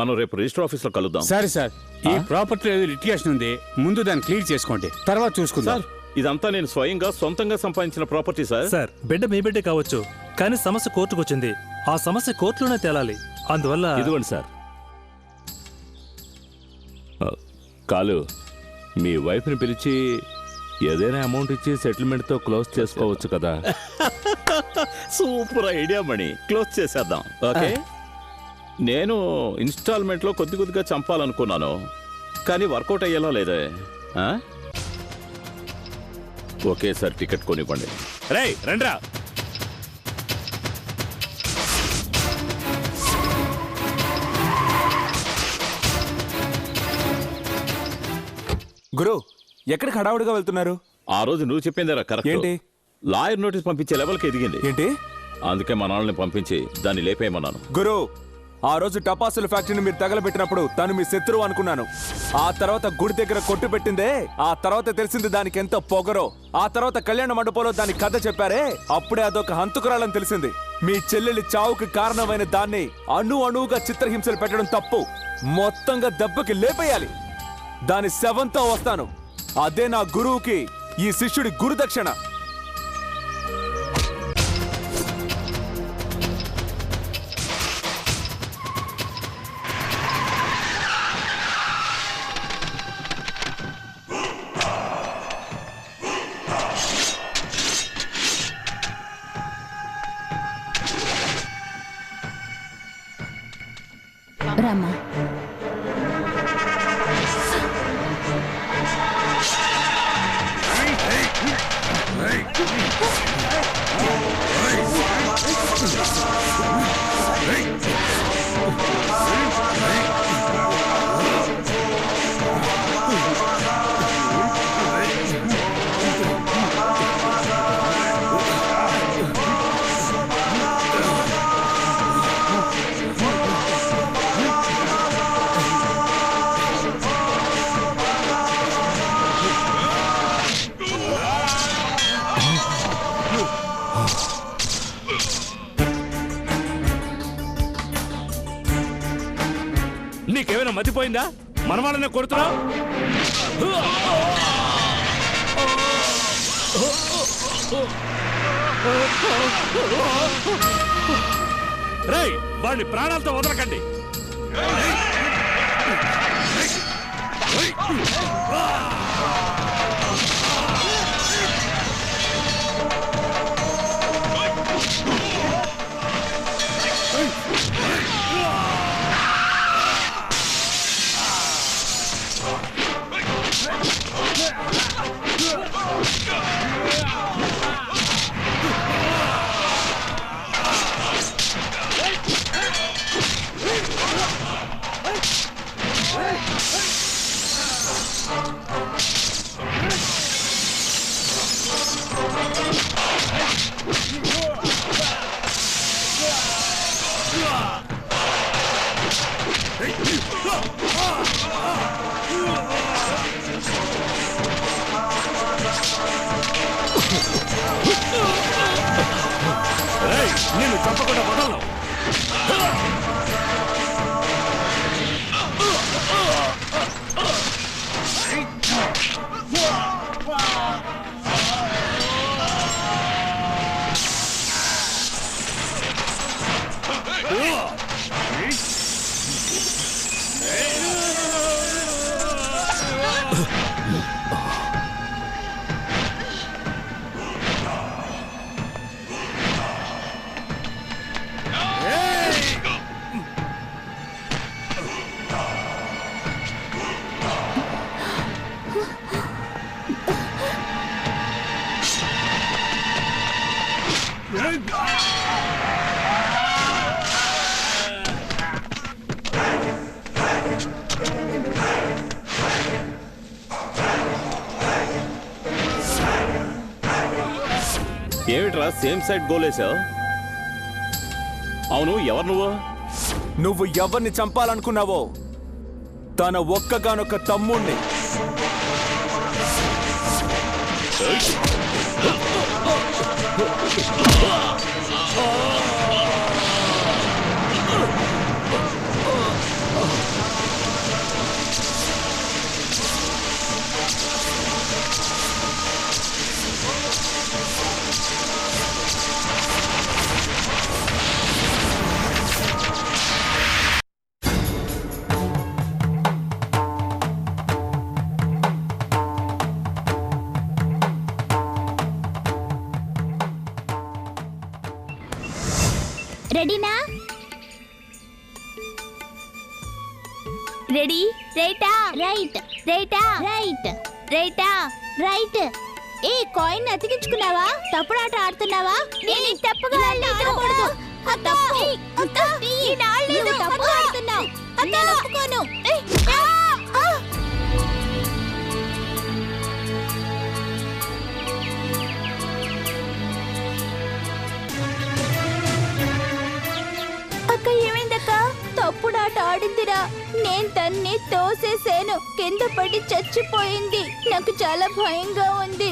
మనం రేపు రిజిస్టర్ ఆఫీస్ లో కలుద్దాం. సరే సార్, ఈ ప్రాపర్టీ లిటిగేషన్ ఉంది, ముందు దాన్ని క్లియర్ చేసుకోండి, తర్వాత చూసుకుందాం. ఇదంతా నేను స్వయంగా సొంతంగా సంపాదించిన ప్రాపర్టీ సార్. సార్, బిడ్డ మీ బిడ్డే కావచ్చు, కానీ సమస్య కోర్టుకు వచ్చింది. ఆ సమస్య కోర్టులోనే తేలాలి. అందువల్ల ఇదిగోండి సార్. కాలు, మీ వైఫ్ని పిలిచి ఏదైనా అమౌంట్ ఇచ్చి సెటిల్మెంట్తో క్లోజ్ చేసుకోవచ్చు కదా. సూపర్ ఐడియా మణి, క్లోజ్ చేసేద్దాం. ఓకే, నేను ఇన్స్టాల్మెంట్లో కొద్దిగా చంపాలనుకున్నాను, కానీ వర్కౌట్ అయ్యేలా లేదే. ఓకే సార్, టికెట్ కొనివ్వండి. రేయ్ రండ్రా. గురు, ఎక్కడికి హడావుడిగా వెళ్తున్నారు? ఆ రోజు నువ్వు చెప్పిందిరా కరెక్ట్. ఏంటి? లాయర్ నోటీస్ పంపించే లెవెల్కి ఎదిగింది. ఏంటి? అందుకే మా నాన్నని పంపించి దాన్ని లేపేయమన్నాను. గురు, ఆ రోజు టపాసుల ఫ్యాక్టరీని మీరు తగలబెట్టినప్పుడు తను మీ శత్రువు అనుకున్నాను. ఆ తర్వాత గుడి దగ్గర కొట్టు పెట్టిందే, ఆ తర్వాత తెలిసింది దానికి ఎంత పొగరో. ఆ తర్వాత కళ్యాణ మండపంలో దాని కథ చెప్పారే, అప్పుడే అదొక హంతకురాలని తెలిసింది. మీ చెల్లెలి చావుకి కారణమైన దాన్ని అణువుగా చిత్రహింసలు పెట్టడం తప్పు. మొత్తంగా దెబ్బకి లేపేయాలి. దాని శవంతో వస్తాను. అదే నా గురువుకి ఈ శిష్యుడి గురుదక్షిణ. రామా, నీకేమైనా మతిపోయిందా? మన వాళ్ళని కొడుతున్నావు? రేయ్, వాడిని ప్రాణాలతో వదలకండి. నేను తప్పకుండా వదలను. ఏమిట్రా సేమ్ సైడ్ గోలేసావు? అవును, ఎవరు నువ్వు ఎవరిని చంపాలనుకున్నావో తన ఒక్కగానొక్క తమ్ముణ్ణి. రెడీనా? రెడీ? రైటా? రైట్. రైటా? రైట్. రైటా? రైట్. ఏ కాయిన్ అతికించుకున్నావా? తప్పుడు ఆట ఆడుతున్నావా? నేను తప్పుగా ఆడకూడదు. తప్పు ఆడుతున్నావు. నేను ఒప్పుకోను. అక్క ఏమైందక్క? తప్పుడాట ఆడిందిరా. నేను తన్ని తోసేసాను. కింద పడి చచ్చిపోయింది. నాకు చాలా భయంగా ఉంది.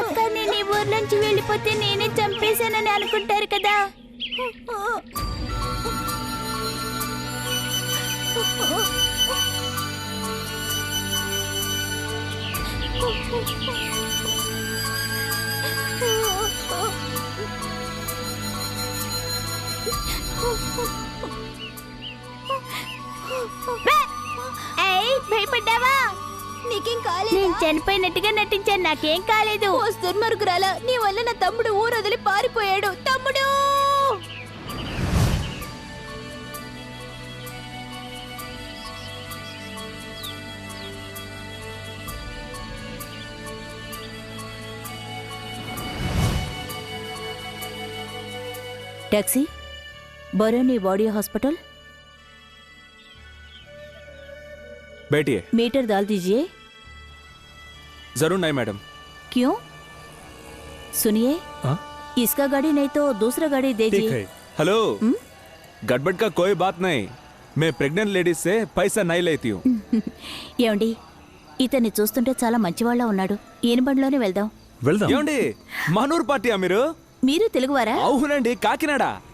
అక్క నేను ఈ ఊరు నుంచి వెళ్ళిపోతే నేనే చంపేశానని అనుకుంటారు కదా. భయపడ్డావా? నీకేం కాలేదు. నేను చనిపోయినట్టుగా నటించాను. నాకేం కాలేదు. దుర్మార్గురాలా, నీ వల్ల నా తమ్ముడు ఊరు వదిలి పారిపోయాడు. తమ్ముడు! Taxi Barauni body hospital. बैठिए। मीटर डाल दीजिए। जरूर नहीं मैडम। क्यों? सुनिए, इसका गाड़ी नहीं तो दूसरा गाड़ी दीजिए। हेलो, गड़बड़ का कोई बात नहीं। मैं प्रेग्नेंट लेडीज से पैसा नहीं लेती हूँ। ఏమండి, ఇతన్ని చూస్తుంటే చాలా మంచివాళ్ళ ఉన్నాడు. ఈయన బండిలోనే వెళ్దాం. ఏమండి, మనూరు పార్టీయా మీరు? మీరు తెలుగువారా? అవునండి, కాకినాడ.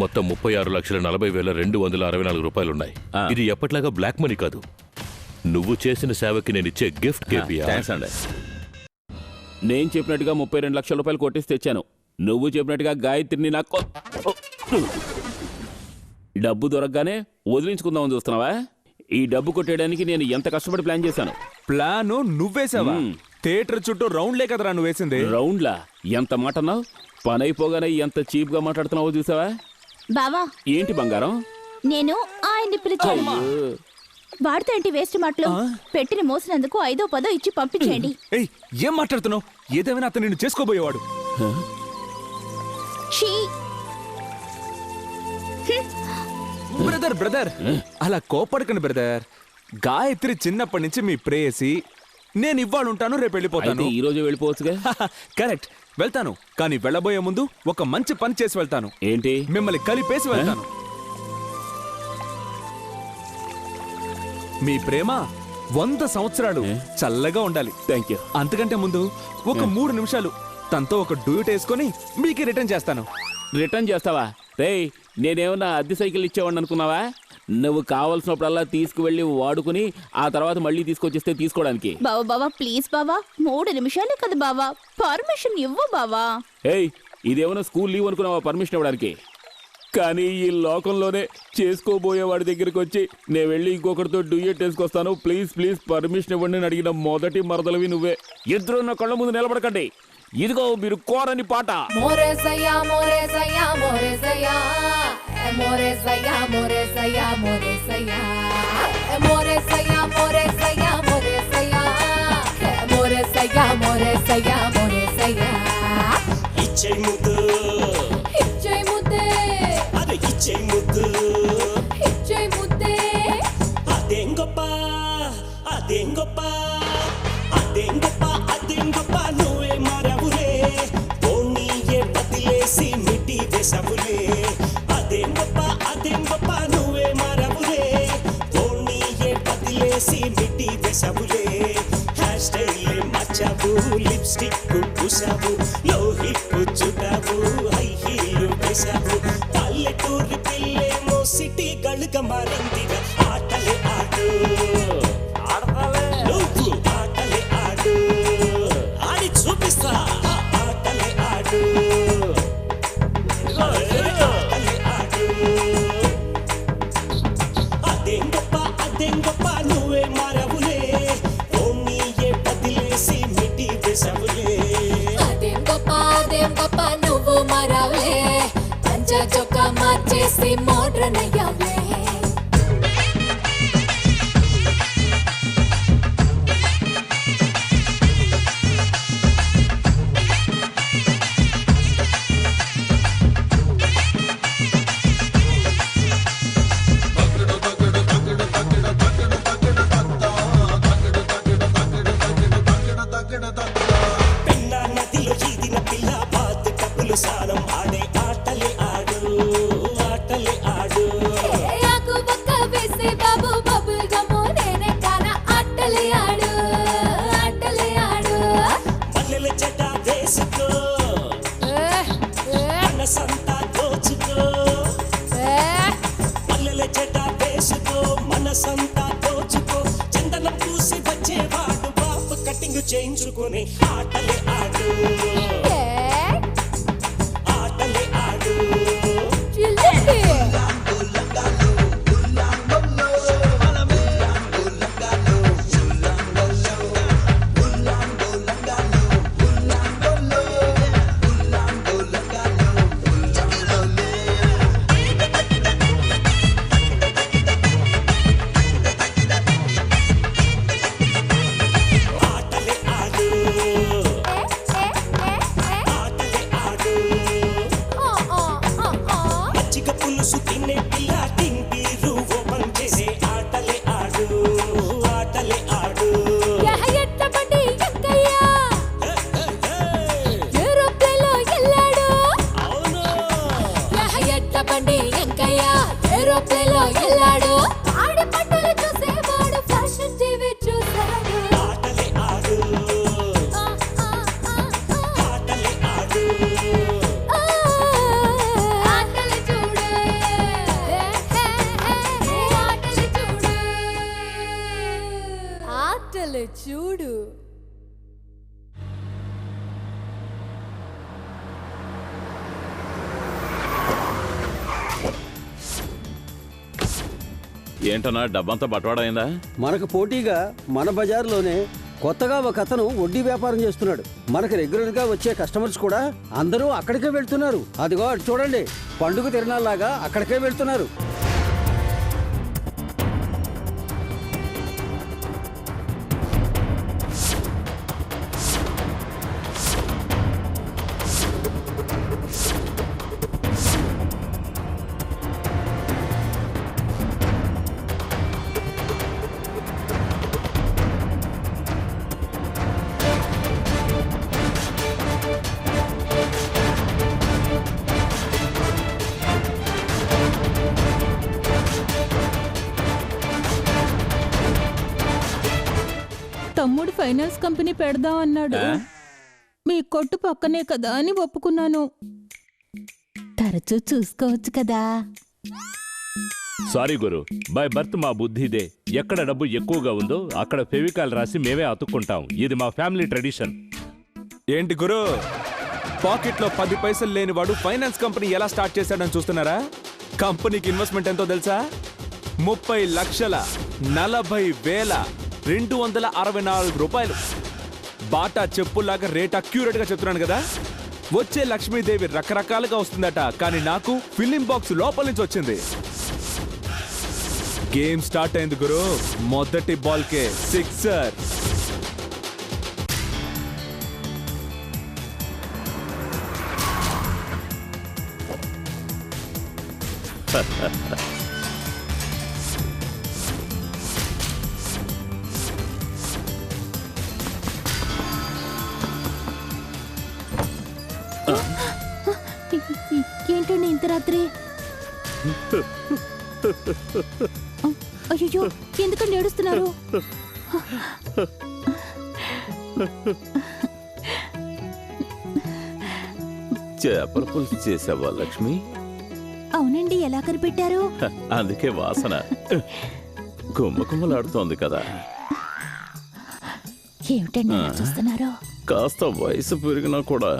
మొత్తం 36,40,264 రూపాయలున్నాయి. ఇది ఎప్పట్లాగా బ్లాక్ మనీ కాదు. నువ్వు చేసిన సేవకి నేను ఇచ్చే గిఫ్ట్ థాంక్స్ అండి. నేను చెప్పినట్టుగా 32 లక్షల రూపాయలు కొట్టేసి తెచ్చాను. నువ్వు చెప్పినట్టుగా గాయత్రిని నాకు డబ్బు దొరకగానే వదిలించుకుందామని చూస్తున్నావా? ఈ డబ్బు కొట్టేయడానికి నేను ఎంత కష్టపడి ప్లాన్ చేశాను. ప్లాను నువ్వేసావా? థియేటర్ చుట్టూ రౌండ్లే కదరా నువ్వు వేసింది. రౌండ్లా? ఎంత మాట అన్నావు? పని అయిపోగానే ఎంత చీప్ గా మాట్లాడుతున్నావో చూసావా? బావా ఏంటి బంగారం? నేను ఆయన్ని పిలిచాను. వాడితో ఏంటి వేస్ట్ మాటలు? పెట్టిన మోసినందుకు 5ో 10 ఇచ్చి పంపించేయండి. ఏం మాట్లాడుతున్నావు? ఏదేమైనా అతను నిన్ను చేసుకోబోయేవాడు. బ్రదర్ అలా కోపడకండి బ్రదర్. గాయత్రి చిన్నప్పటి నుంచి మీ ప్రేయసి. నేను ఇవాళ ఉంటాను, రేపు వెళ్ళిపోతాను. ఈ రోజు వెళ్ళిపోవచ్చుగా? కరెక్ట్, వెళ్తాను. కానీ వెళ్ళబోయే ముందు ఒక మంచి పని చేసి వెళ్తాను. ఏంటి? మిమ్మల్ని కలిపేసి వెళ్తాను. మీ ప్రేమ 100 సంవత్సరాలు చల్లగా ఉండాలి. Thank you. అంతకంటే ముందు ఒక 3 నిమిషాలు తనతో ఒక డ్యూట్ వేసుకొని మీకు రిటర్న్ చేస్తాను. రిటర్న్ చేస్తావా? రేయ్, నేనేమన్నా అద్దె సైకిల్ ఇచ్చేవాడిని అనుకున్నావా? నువ్వు కావలసినప్పుడల్లా తీసుకువెళ్ళి వాడుకుని ఆ తర్వాత మళ్ళీ తీసుకొచ్చేస్తే తీసుకోవడానికి. బావా ప్లీజ్ బావా, 3 నిమిషాలే కదా బావా, పర్మిషన్ ఇవ్వు బావా. ఏయ్, ఇదేమన్నా స్కూల్ లీవ్ అనుకున్నావా పర్మిషన్ ఇవ్వడానికి? కానీ ఈ లోకంలోనే చేసుకోబోయేవాడి దగ్గరికి వచ్చి నేను వెళ్ళి ఇంకొకరితో డ్యూయట్ వేసుకొస్తాను, ప్లీజ్ పర్మిషన్ ఇవ్వండి అని అడిగిన మొదటి మరదలవి నువ్వే. ఇద్దరు నా కళ్ళ ముందు నిలబడకండి. ఇదిగో మీరు కోరని పాట. మోరేసయ్యా మోరేసయ్యా మోరేసయ్యా మోరేసయ్యా మోరేసయ్యా మోరేసయ్యా మోరేసయ్యా మోరేసయ్యా మోరేసయ్యా మోరేసయ్యా మోరేసయ్యా మోరేసయ్యా ఇచ్చే ముద్దు ఇచ్చే ముద్దే అది ఇచ్చే ముద్దు ఇచ్చే ముద్దే అదేం గొప్ప అదేం గొప్ప అదేం గొప్ప అదేం గొప్ప నువ్వే మారవులే పోనీయే బదిలేసి మిట్టి వేసవులే అదేం గొప్ప నువ్వే మారవులే పోనీయే బదిలేసి మిట్టి వేసవులే హ్యాష్ స్టైల్ మచ్చావు లిప్స్టిక్ పూసావు లోహిప్ చుట్టావు హై హీల్ వేసావు పల్లెటూరి పిల్లేమో సిటీ గళ్ళుగా మారిందిగా ఆటలే ఆడు నువ్వు ఆటలే ఆడు ఆడి చూపిస్తా ఆటలే ఆడు ఆటలే ఆడు అదేం గొప్ప నువ్వే మారవులే ఓనీయే బదిలేసి మిట్టి వేసవులే అదేం గొప్ప నువ్వు మారావులే పంచ చొక్కా మార్చేసి మోడ్రన్ అయ్యావులే పెన్నా నదిలో ఈదిన పిల్ల బాత్ టబ్బులు సారం ఆడే ఆటలే ఆడు ఆటలే ఆడు ఆకు పక్క వేసే బాబు బబుల్ గమ్ము నేనే కాన ఆటలే ఆడు ఆటలే ఆడు మల్లెల జట వేసుకో మనసంతా దోచుకో మల్లెల జట వేసుకో మనసంతా దోచుకో చందనం పూసి వచ్చేవాడు బాబు కటింగ్ చేయించుకొని ఆటలే ఆడు ఆటలే ఆడు అసలు చూడు. ఏంటన్నా డబ్బంతా బట్వాడైందా? మనకు పోటీగా మన బజార్లోనే కొత్తగా ఒక అతను వడ్డీ వ్యాపారం చేస్తున్నాడు. మనకు రెగ్యులర్ గా వచ్చే కస్టమర్స్ కూడా అందరూ అక్కడికే వెళ్తున్నారు. అదిగో అటు చూడండి, పండుగ తిరణాల్లాగా అక్కడికే వెళ్తున్నారు. తమ్ముడు ఫైనాన్స్ కంపెనీ పెడదాం అన్నాడు. మీ కొట్టు పక్కనే కదా అని ఒప్పుకున్నాను. తరచూ చూసుకోవచ్చు కదా. సారీ గురు, బై బర్త్ మా బుద్ధి ఇదే. ఎక్కడ డబ్బు ఎక్కువగా ఉందో అక్కడ ఫెవికాల్ రాసి మేమే అతుక్కుంటాం. ఇది మా ఫ్యామిలీ ట్రెడిషన్. ఏంటి గురు, పాకెట్లో 10 పైసలు లేనివాడు ఫైనాన్స్ కంపెనీ ఎలా స్టార్ట్ చేశాడని చూస్తున్నారా? కంపెనీకి ఇన్వెస్ట్మెంట్ ఎంతో తెలుసా? 30,40,264 రూపాయలు. బాటా చెప్పులాగా రేట్ అక్యూరేట్ గా చెప్తున్నాను కదా. వచ్చే లక్ష్మీదేవి రకరకాలుగా వస్తుందట, కానీ నాకు ఫిలిం బాక్స్ లోపల నుంచి వచ్చింది. గేమ్ స్టార్ట్ అయింది గురు. మొదటి బాల్ కే సిక్సర్. ఏంటండి ఇంత రాత్రి? అయ్యో, ఎందుకండి ఏడుస్తున్నారు? చేపల పులుసు చేసావా లక్ష్మి? అవునండి, ఎలా కనిపెట్టారు? అందుకే వాసన గుమ్మకుమ్మలాడుతోంది కదా. ఏమిటండి అలా చూస్తున్నారు? కాస్త వయసు పెరిగినా కూడా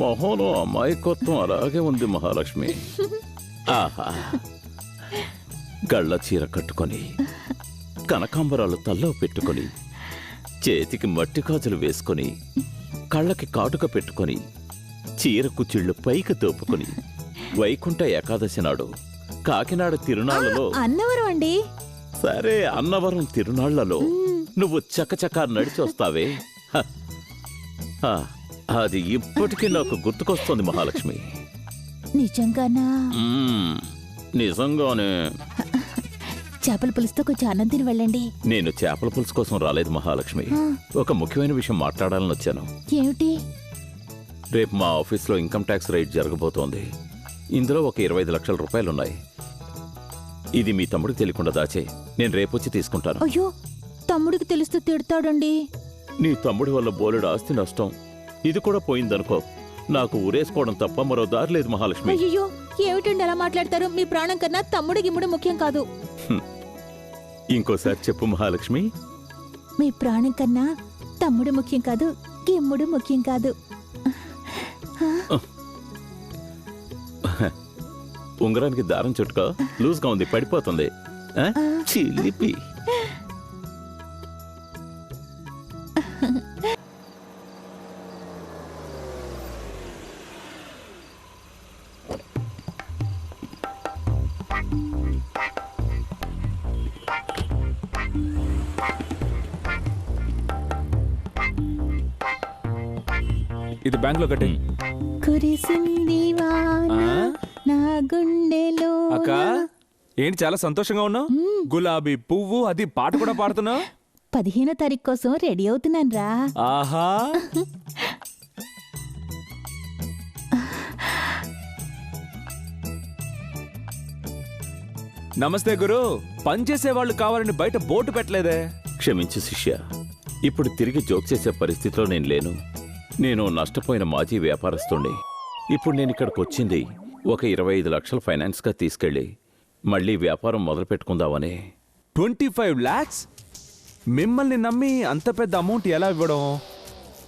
మొహంలో అమాయకత్వం అలాగే ఉంది మహాలక్ష్మి. ఆహా, గళ్ళ చీర కట్టుకొని కనకాంబరాలు తల్లో పెట్టుకొని చేతికి మట్టి గాజులు వేసుకొని కళ్ళకి కాటుక పెట్టుకొని చీర కుచ్చిళ్ళు పైకి తోపుకొని వైకుంఠ ఏకాదశి నాడు కాకినాడ తిరునాళ్లలో అన్నవరం అండి. సరే, అన్నవరం తిరునాళ్లలో నువ్వు చకచకా నడిచి వస్తావే, అది ఇప్పటికీ నాకు గుర్తుకొస్తుంది మహాలక్ష్మి. నిజంగానా? నిజంగానే. చేపల పులుసుతో కొంచెం అన్నం తిని వెళ్ళండి. నేను చేపల పులుసు కోసం రాలేదు మహాలక్ష్మి. ఒక ముఖ్యమైన విషయం మాట్లాడాలని వచ్చాను. ఏమిటి? రేపు మా ఆఫీస్లో ఇన్కమ్ ట్యాక్స్ రైడ్ జరగబోతోంది. ఇందులో ఒక 25 లక్షల రూపాయలున్నాయి. ఇది మీ తమ్ముడికి తెలియకుండా దాచే, నేను రేపొచ్చి తీసుకుంటాను. అయ్యో, తమ్ముడికి తెలిస్తే తిడతాడండి. నీ తమ్ముడి వల్ల బోలెడు ఆస్తి నష్టం. ఇది కూడా పోయిందనుకో, నాకు ఊరేసుకోవడం తప్ప మరో దారి లేదు మహాలక్ష్మి. అయ్యో, ఏమిటండి అలా మాట్లాడతారు? మీ ప్రాణం కన్నా తమ్ముడు గిమ్ముడు ముఖ్యం కాదు. ఇంకోసారి చెప్పు మహాలక్ష్మి. మీ ప్రాణం కన్నా తమ్ముడు ముఖ్యం కాదు, గిమ్ముడు ముఖ్యం కాదు. ఉంగరానికి దారం చుట్టుకో, లూజ్గా ఉంది, పడిపోతుంది. చిలిపి. ఇది బ్యాంక్ లో కట్టే. కురిసింది వాన నా గుండెలో. అక్క, ఏంటి చాలా సంతోషంగా ఉన్నావు? గులాబీ పువ్వు, అది పాట కూడా పాడుతున్నావు. 15వ తారీఖు కోసం రెడీ అవుతున్నాను రా. ఆహా, నమస్తే గురు. పనిచేసే వాళ్ళు కావాలని బయట బోటు పెట్టలేదే. క్షమించు శిష్య, ఇప్పుడు తిరిగి జోక్ చేసే పరిస్థితిలో నేను లేను. నేను నష్టపోయిన మాజీ వ్యాపారస్తుణ్ణి. ఇప్పుడు నేను ఇక్కడికి వచ్చింది ఒక 25 లక్షల ఫైనాన్స్గా తీసుకెళ్ళి మళ్ళీ వ్యాపారం మొదలు పెట్టుకుందామని. 25 lakhs? మిమ్మల్ని నమ్మి అంత పెద్ద అమౌంట్ ఎలా ఇవ్వడం?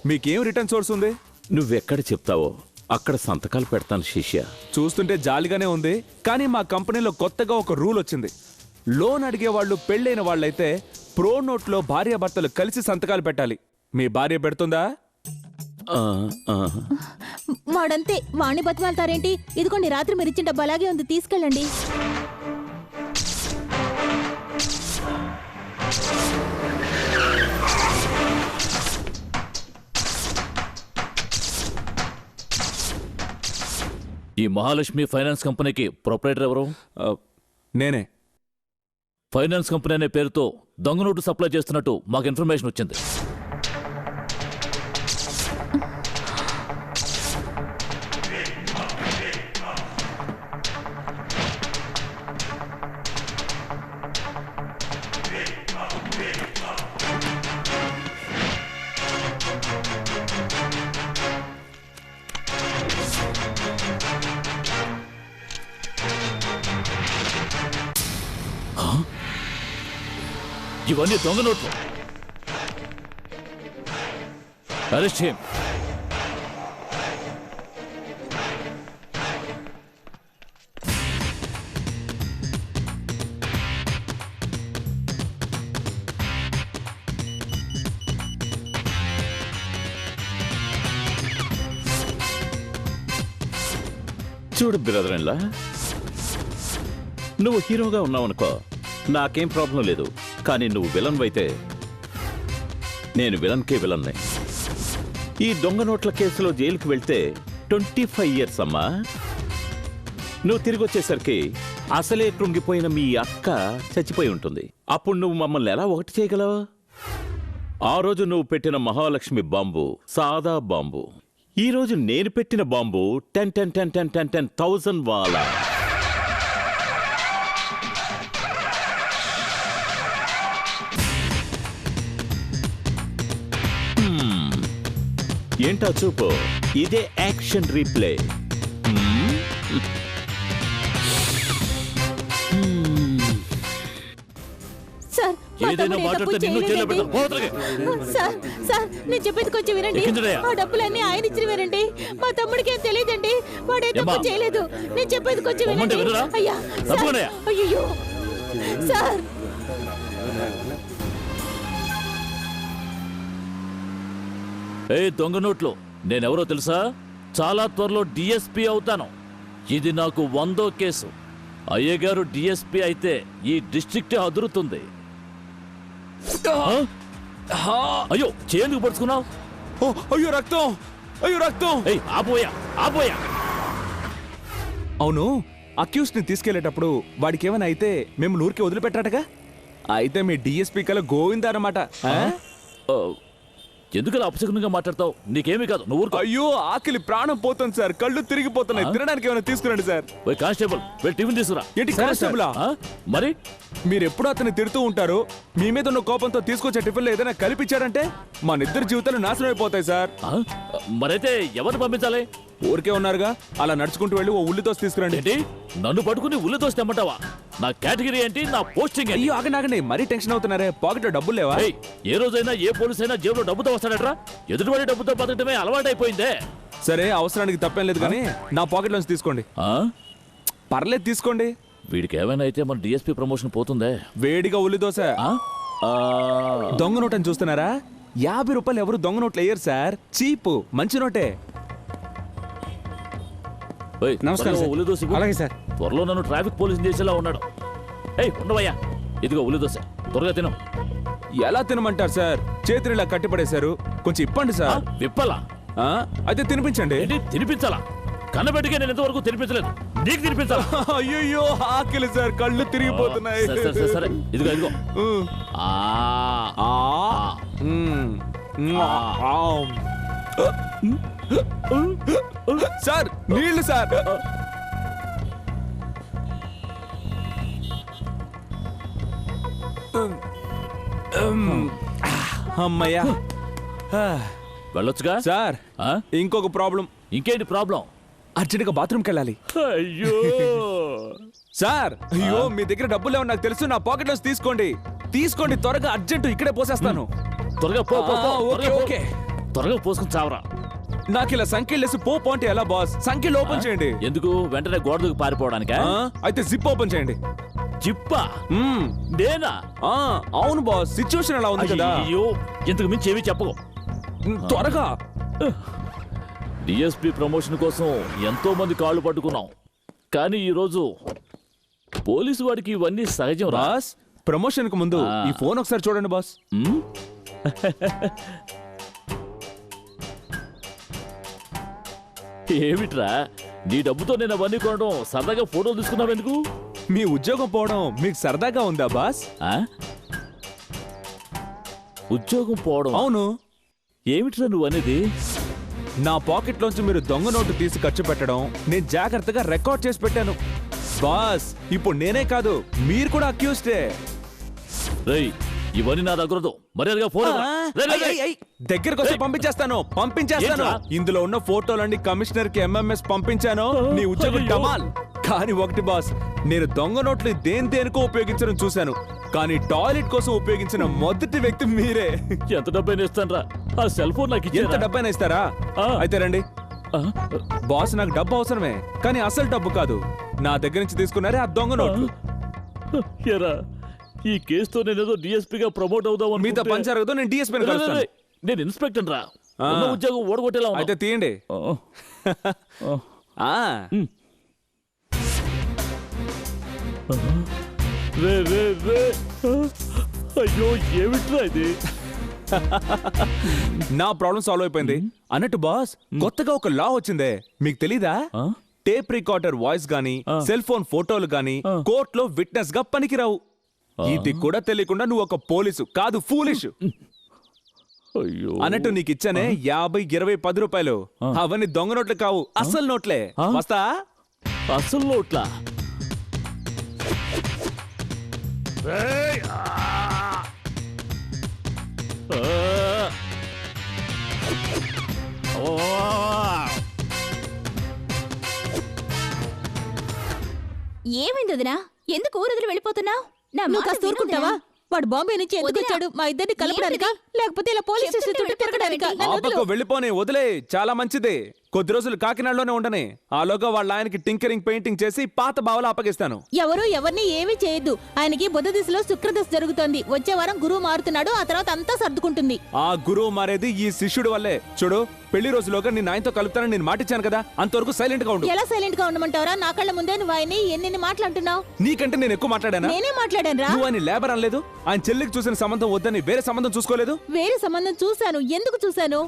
మీకేం రిటర్న్ సోర్స్ ఉంది? నువ్వెక్కడ చెప్తావో అక్కడ సంతకాలు పెడతాను శిష్య. చూస్తుంటే జాలిగానే ఉంది, కానీ మా కంపెనీలో కొత్తగా ఒక రూల్ వచ్చింది. లోన్ అడిగే వాళ్ళు పెళ్ళైన వాళ్ళైతే ప్రో నోట్లో భార్యాభర్తలు కలిసి సంతకాలు పెట్టాలి. మీ భార్య పెడుతుందా? వాడంతే, వాణ్ణి బతిమాలతారేంటి? ఇదిగోండి, రాత్రి మీరు ఇచ్చిన డబ్బు అలాగే ఉంది, తీసుకెళ్ళండి. ఈ మహాలక్ష్మి ఫైనాన్స్ కంపెనీకి ప్రొపరేటర్ ఎవరు? నేనే. ఫైనాన్స్ కంపెనీ అనే పేరుతో దొంగ నోటు సప్లై చేస్తున్నట్టు మాకు ఇన్ఫర్మేషన్ వచ్చింది. ఇవన్నీ దొంగ నోట్లు. అరెస్ట్ చేయం. చూడు బ్రదర్లా, నువ్వు హీరోగా ఉన్నావనుకో, నాకేం ప్రాబ్లం లేదు. కానీ నువ్వు విలన్ అయితే నేను విలన్కే విలన్నే. ఈ దొంగ నోట్ల కేసులో జైలుకి వెళ్తే 25 years అమ్మా. నువ్వు తిరిగి వచ్చేసరికి అసలే కృంగిపోయిన మీ అక్క చచ్చిపోయి ఉంటుంది. అప్పుడు నువ్వు మమ్మల్ని ఎలా ఒకటి చేయగలవు? ఆ రోజు నువ్వు పెట్టిన మహాలక్ష్మి బాంబు సాదా బాంబు. ఈ రోజు నేను పెట్టిన బాంబు 10,000 వాలా. ఏంటా చూపు? ఇదే యాక్షన్ రీప్లే. సార్, మా ఏదైనా తమ్ముడు ఏ మాట్లాడితే తప్పు నిన్ను జైల్లో చేయలేదండి. పెడతాను. పోతలకే. సార్, నేను చెప్పేది కొంచెం వినండి. ఎక్కించడయ్యా. ఆ డబ్బులన్నీ ఆయన ఇచ్చినవేనండి. మా తమ్ముడికి ఏం తెలియదండి. వాడే తప్పు ఏమ్మా? చేయలేదు. నేను చెప్పేది కొంచెం పొమ్మంటే వినండి. వినరా? అయ్యా, సార్, తప్పకుండా. అయ్యయ్యో. సార్, ఏ దొంగ నోట్లు, నేనెవరో తెలుసా? చాలా త్వరలో డిఎస్పీ అవుతాను. ఇది నాకు 100వ కేసు. అయ్యగారు డిఎస్పీ అయితే ఈ డిస్ట్రిక్టే అదురుతుంది. అయ్యో, చేయందుకు పడుచుకున్నావు? అయ్యో రక్తం, అయ్యో రక్తం. ఆపోయా. అవును, అక్యూస్ ని తీసుకెళ్లేటప్పుడు వాడికి ఏమైనా అయితే మేము ఊరికి వదిలిపెట్టాటగా? అయితే మీ డిఎస్పీ కల గోవింద అన్నమాట. ఎందుకలా అపశకునంగా మాట్లాడతావు? నీకేమీ కాదు, నువ్వు ఊరుకో. అయ్యో, ఆకలి ప్రాణం పోతుంది సార్, కళ్ళు తిరిగిపోతున్నాయి. తినడానికి ఏమైనా తీసుకురండి సార్. కానిస్టేబుల్, వెళ్ళి టిఫిన్ తీసుకురా. ఏంటి కానిస్టేబులా? మరి మీరు ఎప్పుడు అతన్ని తిడుతూ ఉంటారు. మీ మీద ఉన్న కోపంతో తీసుకొచ్చే టిఫిన్లో ఏదైనా కలిపిచ్చారంటే మన ఇద్దరు జీవితాలు నాశనం అయిపోతాయి సార్. మరైతే ఎవరిని పంపించాలి? ఊరికే ఉన్నారుగా, అలా నడుచుకుంటూ వెళ్ళి ఓ ఉల్లి దోశ తీసుకురండి. ఏంటి, నన్ను పట్టుకుని ఉల్లి దోశ తెమ్మంటావా? నా కేటగిరీ ఏంటి, నా పోస్టింగ్ ఏంటి? అయ్యో ఆగండి, మరీ టెన్షన్ అవుతున్నారే. పాకెట్ లో డబ్బులు లేవా? ఏ రోజైనా ఏ పోలీస్ అయినా జేబులో డబ్బుతో వస్తాడట్రా? ఎదుటివాడి డబ్బుతో బతకటమే అలవాటైపోయిందే. సరే, అవసరానికి తప్పేం లేదు కానీ నా పాకెట్ లోంచి తీసుకోండి. పర్లేదు, తీసుకోండి. వీడికి ఏమైనా అయితే మన డిఎస్పీ ప్రమోషన్ పోతుందే. వేడిగా ఉల్లి దోశ. దొంగ నోట్ అని చూస్తున్నారా? 50 రూపాయలు ఎవరు దొంగ నోట్లు వేయరు సార్. చీప్, మంచి నోటే. నమస్కారం సార్. ఉల్లి దోశ. అలాగే సార్. త్వరలో నన్ను ట్రాఫిక్ పోలీస్ చేసేలా ఉన్నాడు. ఉండవయ్యా, ఇదిగో ఉల్లి దోశ, త్వరగా తిను. ఎలా తినమంటారు సార్? చేతులు ఇలా కట్టిపడేశారు, కొంచెం ఇప్పండి సార్. విప్పలా? అయితే తినిపించండి. తినిపించాలా? కన్నబెట్టిగా నేను ఎంతవరకు తినిపించలేదు, నీకు తినిపించాలా? అయ్యో, ఆకలి సార్, కళ్ళు తిరిగిపోతున్నాయి. సరే, ఇదిగో. సార్, నీళ్లు సార్. అమ్మయ్యా, వెళ్ళొచ్చుగా సార్. ఇంకొక ప్రాబ్లం. ఇంకేంటి ప్రాబ్లం? అర్జెంట్గా బాత్రూమ్కి వెళ్ళాలి. అయ్యో సార్, అయ్యో, మీ దగ్గర డబ్బులు లేవని నాకు తెలుసు. నా పాకెట్ లోంచి తీసుకోండి. తీసుకోండి త్వరగా, అర్జెంటు, ఇక్కడే పోసేస్తాను. త్వరగా పో పో, పో, ఓకే త్వరగా పో. ఓకే. త్వరగా పోసుకుని చావరా. నాకు ఇలా సంఖ్యలేసి పో అంటే ఎలా బాస్? సంఖ్యలు ఓపెన్ చేయండి. ఎందుకు? వెంటనే గోడ దూకి పారిపోవడానికా? అయితే జిప్ ఓపెన్ చేయండి. జిప్పా? నేనా? అవును బాస్, సిచ్యువేషన్ అలా ఉంది కదా. అయ్యో, ఇంతకు మించి ఏమీ చెప్పకు. త్వరగా. డిఎస్పీ ప్రమోషన్ కోసం ఎంతో మంది కాళ్ళు పట్టుకున్నాం, కానీ ఈరోజు పోలీసు వాడికి ఇవన్నీ సహజం. బాస్, ప్రమోషన్ కు ముందు ఈ ఫోన్ ఒకసారి చూడండి బాస్. ఏమిట్రా, నీ డబ్బుతో నేను అవన్నీ కొనడం, సరదాగా ఫోటోలు తీసుకున్నావు ఎందుకు? మీ ఉద్యోగం పోవడం మీకు సరదాగా ఉందా బాస్? ఉద్యోగం పోవడం? అవును. ఏమిట్రా నువ్వు అనేది? నా పాకెట్ లోంచి మీరు దొంగ నోటు తీసి ఖర్చు పెట్టడం నేను జాగ్రత్తగా రికార్డ్ చేసి పెట్టాను బాస్. ఇప్పుడు నేనే కాదు, మీరు కూడా అక్యూస్డే. రేయ్, ఇవన్నీ నా దగ్గర మర్యాదగా ఫోన్ దగ్గరకు వచ్చి పంపించేస్తాను. ఇందులో ఉన్న ఫోటోలన్నీ కమిషనర్ కి ఎంఎంఎస్ పంపించాను. నీ ఉద్యోగం డమాల్. కానీ ఒకటి బాస్, నేను దొంగ నోట్లు దేనికో ఉపయోగించడం చూశాను, కానీ టాయిలెట్ కోసం ఉపయోగించిన మొదటి వ్యక్తి మీరే. ఎంత డబ్బైనా ఇస్తాను రా. ఆ సెల్ ఫోన్ నాకు ఎంత డబ్బైనా ఇస్తారా? అయితే రండి బాస్. నాకు డబ్బు అవసరమే, కానీ అసలు డబ్బు కాదు. నా దగ్గర నుంచి తీసుకున్నారే ఆ దొంగ నోట్లు. ఈ కేసుతో నేనేదో డిఎస్పీగా ప్రమోట్ అవుదాం. మీతో పని జరగదు, నేను డిఎస్పీ. నేను ఇన్స్పెక్టర్ రా. ఉద్యోగం ఓడగొట్టేలా. అయితే తీయండి. అయ్యో, ఏమిట్రా ఇది? నా ప్రాబ్లం సాల్వ్ అయిపోయింది. అన్నట్టు బాస్, కొత్తగా ఒక లా వచ్చిందే, మీకు తెలీదా? టేప్ రికార్డర్ వాయిస్ గానీ, సెల్ ఫోన్ ఫోటోలు గానీ కోర్టులో విట్నెస్ గా పనికిరావు. ఇది కూడా తెలియకుండా నువ్వు ఒక పోలీసు కాదు, ఫూలిష్. అన్నట్టు నీకు ఇచ్చానే 50, 20, 10 రూపాయలు, అవన్నీ దొంగ నోట్లు కావు, అసలు నోట్లే. వస్తా. అసలు నోట్లా? ఏమైంది వదినా? ఎందుకు ఊరొదిలి వెళ్ళిపోతున్నావు? నువ్వు కాస్త ఊరుకుంటావా? వాడు బాంబే నుంచి ఎందుకు వచ్చాడు? మా ఇద్దరిని కలపడానికా, లేకపోతే ఇలా పోలీస్ స్టేషన్ చుట్టూ తిరగడానికా? వెళ్ళిపోనే, వదిలే, చాలా మంచిది. కొద్ది రోజులు కాకినాడలోనే ఉండని. ఆలోగా వాళ్ళ ఆయనకి టింకరింగ్ పెయింటింగ్ చేసి పాత బావలు అప్పగిస్తాను. ఎవరు ఎవరిని ఏమీ చేయొద్దు. ఆయనకి బుధ దిశలో శుక్రదశ జరుగుతోంది. వచ్చే వారం గురువు మారుతున్నాడు, ఆ తర్వాత అంతా సర్దుకుంటుంది. ఆ గురువు మారేది ఈ శిష్యుడు వల్లే. చూడు, పెళ్లి రోజులోగా నేను ఆయనతో కలుపుతానని నేను మాటిచ్చాను కదా, అంతవరకు సైలెంట్ గా ఉండు. ఎలా సైలెంట్ గా ఉండమంటావరా? నా కళ్ళ ముందే నువ్వు ఆయన్ని ఎన్ని మాట్లాడుతున్నావు? నీకంటే నేను ఎక్కువ మాట్లాడానా? నేనే మాట్లాడాను రా. నువ్వు ఆయన లేబర్ అనలేదు. ఆయన చెల్లికి చూసిన సంబంధం వద్దని వేరే సంబంధం చూసుకోలేదు. వేరే సంబంధం చూశాను. ఎందుకు చూశాను?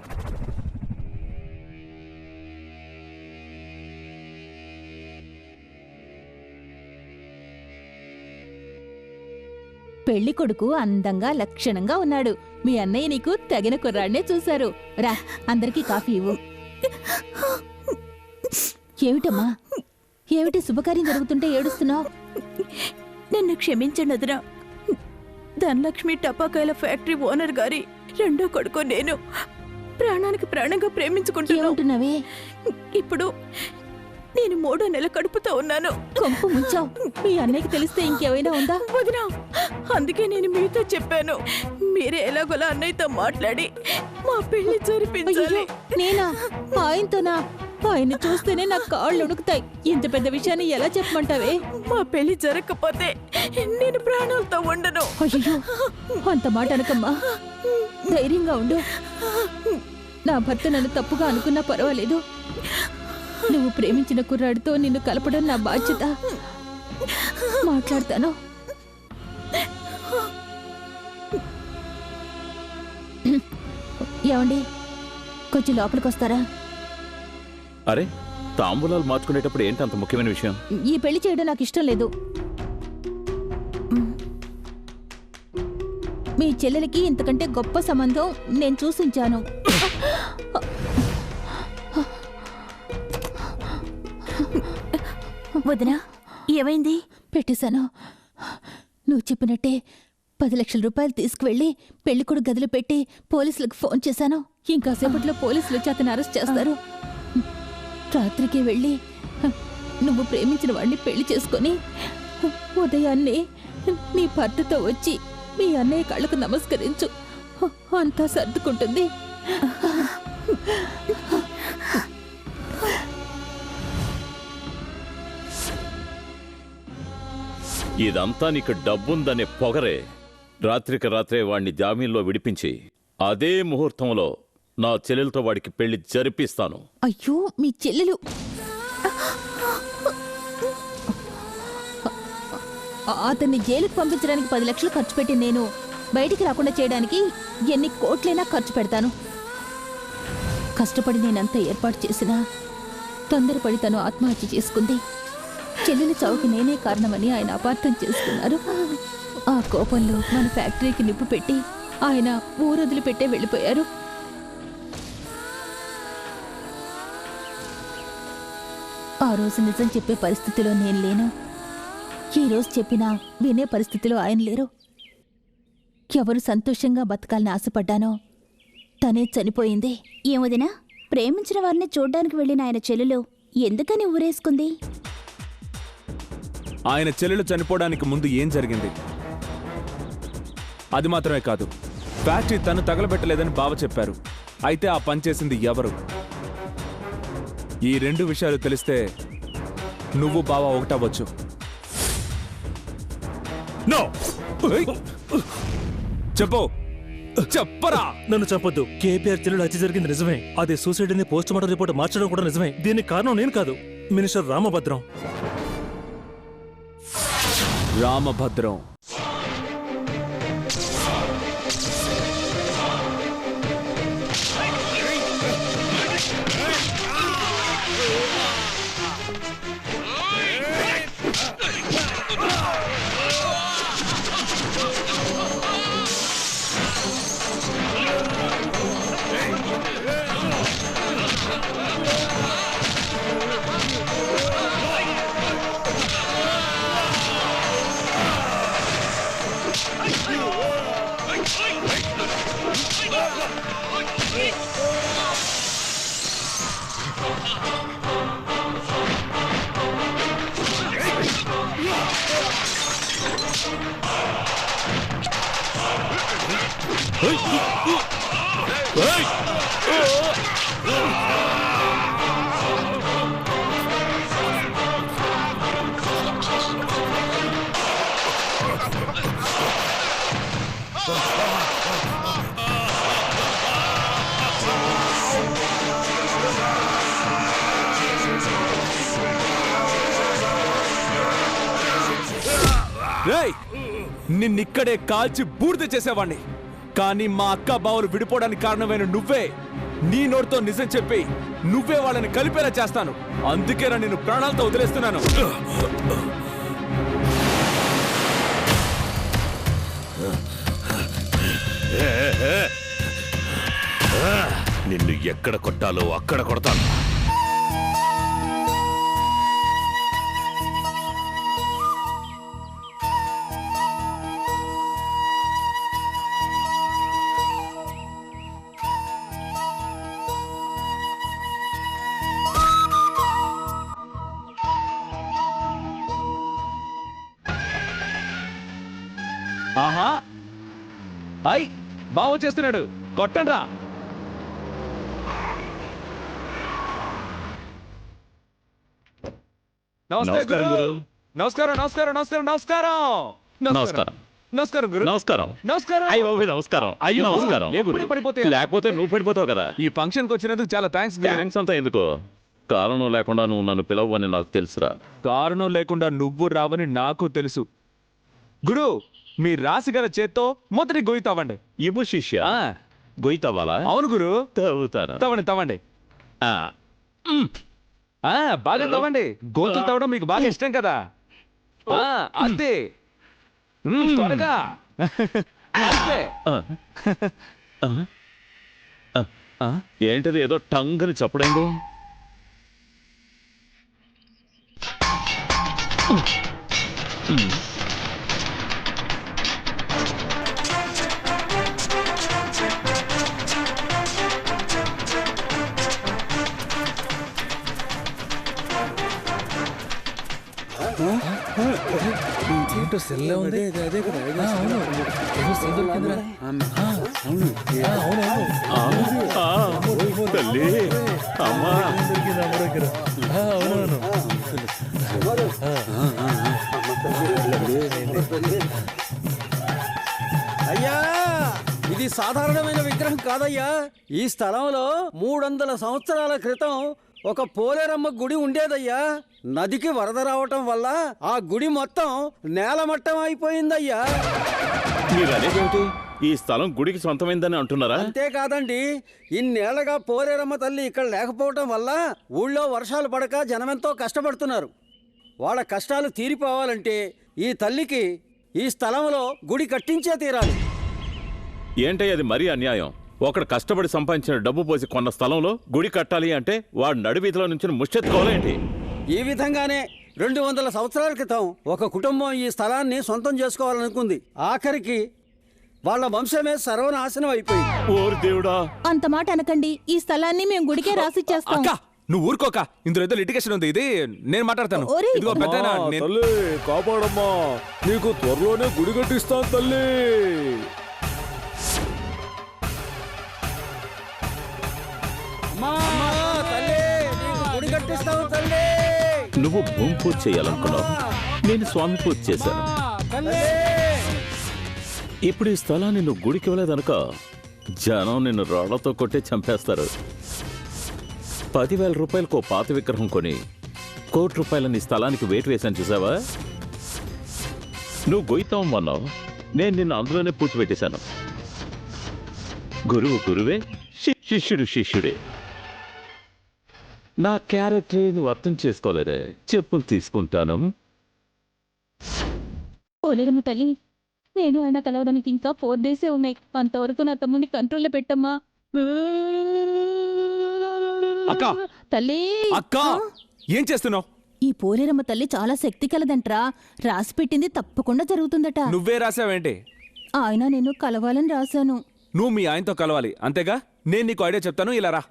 పెళ్లి కొడుకు అందంగా లక్షణంగా ఉన్నాడు. మీ అన్నయ్య నీకు తగిన కుర్రాడినే చూశారు. రా, అందరికీ కాఫీ ఇవ్వు. ఏమిటమ్మా, ఏమిటి శుభకార్యం జరుగుతుంటే ఏడుస్తున్నావు? నన్ను క్షమించండి వదినా. ధనలక్ష్మి టపాకాయల ఫ్యాక్టరీ ఓనర్ గారి రెండో కొడుకు నేను ప్రాణానికి ప్రాణంగా ప్రేమించుకుంటున్నావే. ఇప్పుడు నేను 3వ నెల కడుపుతో ఉన్నాను. కొంపు ముంచావు. మీ అన్నయ్యకి తెలిస్తే ఇంకేమైనా ఉందా? వదినా, అందుకే నేను మీతో చెప్పాను. మీరే ఎలాగోలా అన్నయ్యతో మాట్లాడి మా పెళ్లి జరిపించాలి. నేనా? ఆయనతోనా? ఆయన చూస్తేనే నాకు కాళ్ళు ఉణుకుతాయి. ఇంత పెద్ద విషయాన్ని ఎలా చెప్పమంటావే? మా పెళ్లి జరగకపోతే నేను ప్రాణాలతో ఉండను. అయ్యో, అంత మాట అనకమ్మా. ధైర్యంగా ఉండు. నా భర్త నన్ను తప్పుగా అనుకున్నా పర్వాలేదు. నువ్వు ప్రేమించిన కుర్రాడితో నిన్ను కలపడం నా బాధ్యత. మాట్లాడతాను. ఏమండి, కొంచెం లోపలికి వస్తారా? అరే, తాంబూలాలు మార్చుకునేటప్పుడు ఏంటి అంత ముఖ్యమైన విషయం? ఈ పెళ్లి చేయడం నాకు ఇష్టం లేదు. మీ చెల్లెలకి ఇంతకంటే గొప్ప సంబంధం నేను చూసుంచాను. వదినా, ఏమైంది? పెట్టేశాను. నువ్వు చెప్పినట్టే 10 లక్షల రూపాయలు తీసుకువెళ్ళి పెళ్లికొడుకు గదిలో పెట్టి పోలీసులకు ఫోన్ చేశాను. ఇంకాసేపట్లో పోలీసులు వచ్చి అతను అరెస్ట్ చేస్తారు. రాత్రికి వెళ్ళి నువ్వు ప్రేమించిన వాడిని పెళ్లి చేసుకొని ఉదయాన్నే నీ భర్తతో వచ్చి మీ అన్నయ్య కళ్ళకు నమస్కరించు, అంతా సర్దుకుంటుంది. ఇదంతా నీకు డబ్బుందనే పొగరే. రాత్రికి రాత్రే వాణ్ణి జామీన్లో విడిపించి అదే ముహూర్తంలో నా చెల్లెలతో వాడికి పెళ్లి జరిపిస్తాను. అయ్యో, మీ చెల్లెలు అతన్ని జైలుకు పంపించడానికి 10 లక్షలు ఖర్చు పెట్టి నేను బయటికి రాకుండా చేయడానికి ఎన్ని కోట్లైనా ఖర్చు పెడతాను. కష్టపడి నేనంతా ఏర్పాటు చేసినా తొందరపడి తను ఆత్మహత్య చేసుకుంది. చెల్లెలి చావుకి నేనే కారణమని ఆయన అపార్థం చేసుకున్నారు. ఆ కోపంలో మన ఫ్యాక్టరీకి నిప్పు పెట్టి ఆయన ఊరొదిలి పెట్టే వెళ్ళిపోయారు. ఆ రోజు నిజం చెప్పే పరిస్థితిలో నేను లేను. ఈ రోజు చెప్పినా వినే పరిస్థితిలో ఆయన లేరు. ఎవరు సంతోషంగా బతకాలని ఆశపడ్డానో తనే చనిపోయింది. ఏమోదినా, ప్రేమించిన వారిని చూడ్డానికి వెళ్ళిన ఆయన చెల్లెలు ఎందుకని ఊరేసుకుంది? ఆయన చెల్లెలు చనిపోవడానికి ముందు ఏం జరిగింది? అది మాత్రమే కాదు, ఫ్యాక్టరీ తను తగలబెట్టలేదని బావ చెప్పారు. అయితే ఆ పని చేసింది ఎవరు? ఈ 2 విషయాలు తెలిస్తే నువ్వు బావ ఒకటవ్వచ్చు. చెప్పు, చెప్పరా. నన్ను చంపొద్దు. కేపీఆర్ చెల్లెలు హత్య జరిగింది నిజమే. అది సూసైడ్ అని పోస్ట్ మార్టం రిపోర్ట్ మార్చడం కూడా నిజమే. దీనికి కారణం నేను కాదు, మినిస్టర్ రామభద్రం. రామభద్రం నిన్నిక్కడే కాల్చి బూడిద చేసేవాణ్ణి. కానీ మా అక్క బావలు విడిపోవడానికి కారణమైన నువ్వే. నీ నోటితో నిజం చెప్పి నువ్వే వాళ్ళని కలిపేలా చేస్తాను. అందుకేనా నేను ప్రాణాలతో వదిలేస్తున్నాను. నిన్ను ఎక్కడ కొట్టాలో అక్కడ కొడతాను. ఆహా, అయ్ బావ చేస్తున్నాడు, కొట్టండ్రా. నమస్కారం గురు. నమస్కారం నమస్కారం నమస్కారం నమస్కారం నమస్కారం నమస్కారం గురు. నమస్కారం నమస్కారం. అయ్యో నమస్కారం. అయ్యో నమస్కారం. లేకపోతే నువ్వు పడిపోతావు కదా. ఈ ఫంక్షన్ కి వచ్చినందుకు చాలా థ్యాంక్స్. థ్యాంక్స్ అంతా ఎందుకో, కారణం లేకుండా నువ్వు నన్ను పిలవని నాకు తెలుసురా. కారణం లేకుండా నువ్వు రావని నాకు తెలుసు గురు. మీ రాసి గల చేత్తో మొదటి గొయ్యి తవ్వండి. ఇవ్వు శిష్య. గొయ్యి తవ్వాలా? అవును గురు, తవ్వుతాను. తవ్వండి తవ్వండి. బాగా తవ్వండి. గోతులు తవ్వడం మీకు బాగా ఇష్టం కదా. అంతే, త్వరగా. అంతే. ఏంటది ఏదో టంగ్ అని చెప్పడేంగో. ఏంటో సెల్లో ఉంది. తల్లి అమ్మా అయ్యా ఇది సాధారణమైన విగ్రహం కాదయ్యా. ఈ స్థలంలో 300 సంవత్సరాల క్రితం ఒక పోలేరమ్మ గుడి ఉండేదయ్యా. నదికి వరద రావటం వల్ల ఆ గుడి మొత్తం నేలమట్టం అయిపోయిందయ్యా. మీరు అనేదేమిటి? ఈ స్థలం గుడికి సొంతమైందని అంటున్నారా? అంతేకాదండి, ఇన్నేళ్లగా పోలేరమ్మ తల్లి ఇక్కడ లేకపోవటం వల్ల ఊళ్ళో వర్షాలు పడక జనమెంతో కష్టపడుతున్నారు. వాళ్ళ కష్టాలు తీరిపోవాలంటే ఈ తల్లికి ఈ స్థలంలో గుడి కట్టించే తీరాలి. ఏంటయ్య అది మరీ అన్యాయం. ఒకడు కష్టపడి సంపాదించిన డబ్బు పోసి కొన్న స్థలంలో గుడి కట్టాలి అంటే వాడు నడివీధిలో నుంచి ముష్టెత్తుకోవాలేంటి? ఈ విధంగానే 200 సంవత్సరాల క్రితం ఒక కుటుంబం ఈ స్థలాన్ని సొంతం చేసుకోవాలనుకుంది. ఆఖరికి వాళ్ళ వంశమే సర్వనాశనం అయిపోయింది. ఓరి దేవుడా! అంత మాట అనకండి. ఈ స్థలాన్ని మేము గుడికే రాసిచ్చేస్తాం. అక్క నువ్వు ఊరుకోక, ఇందులో ఏదో లిటిగేషన్ ఉంది. ఇది నేను మాట్లాడతాను. ఇదిగో పెద్దనా, నేను- తల్లి కాపాడమ్మా, నీకు త్వరలోనే గుడి కట్టిస్తాను తల్లి. గుడి కట్టిస్తావు తల్లి. నువ్వు భూమి పూజ చేయాలనుకున్నావు, నేను స్వామి పూజ చేశాను. ఇప్పుడు ఈ స్థలాన్ని నువ్వు గుడికి ఇవ్వలేదనుకో, జనం నిన్ను రాళ్లతో కొట్టే చంపేస్తారు. 10,000 రూపాయలకు పాత విగ్రహం కొని ₹1 కోటి నీ స్థలానికి వేటు వేశాను చూసావా? నువ్వు గొయ్యితాం అన్నావు, నేను నిన్ను అందులోనే పూడ్చిపెట్టేశాను. గురువు గురువే, శిష్యుడు శిష్యుడే. నా క్యారెక్టర్ నువ్వు అర్థం చేసుకోలేదే. చెప్పులు తీసుకుంటాను. పోలేరమ్మ తల్లి, నేను ఆయన కలవడానికి ఇంకా 4 డేసే ఉన్నాయి. అంతవరకు నా తమ్ముడిని కంట్రోల్లో పెట్టమ్మా. అక్క తల్లి, అక్క ఏం చేస్తున్నావు? ఈ పోలేరమ్మ తల్లి చాలా శక్తి కలదంట్రా. రాసి పెట్టింది తప్పకుండా జరుగుతుందట. నువ్వే రాసావేంటి? ఆయన నేను కలవాలని రాశాను. నువ్వు మీ ఆయనతో కలవాలి అంతేగా. నేను నీకు ఐడియా చెప్తాను, ఇలా రా.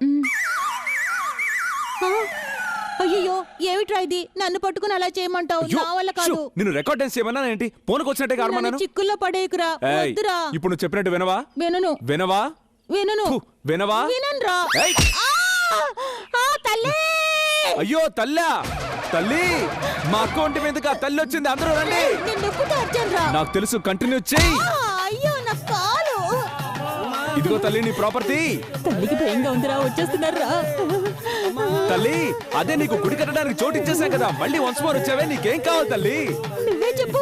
అయ్యో ఏమిట్రా ఇది? నన్ను పట్టుకుని అలా చేయమంటావు? నా వల్ల కాదు. నిన్ను రికార్డ్ డాన్స్ చేయమన్నా ఏంటి? పోనుకు వచ్చినట్టే కారమన్నాను. చిక్కుల్లో పడేకురా. వద్దురా. ఇప్పుడు నువ్వు చెప్పినట్టు వినవా? వినను. వినవా? వినను. వినవా? విననురా. తల్లి! అయ్యో తల్లా, తల్లి మా అక్క ఒంటి మీదకి ఆ తల్లి వచ్చింది. అందరూ రండి. నాకు తెలుసు, కంటిన్యూ చెయ్యి. అయ్యో నా కాలు. ఇదిగో తల్లి నీ ప్రాపర్టీ. తల్లికి భయంగా ఉందిరా, వచ్చేస్తున్నారా? తల్లి అదే నీకు గుడి కట్టడానికి చోటు ఇచ్చేసాం కదా, మళ్ళీ వన్స్ మోర్ వచ్చావే. నీకేం కావాలి తల్లి? నువ్వే చెప్పు.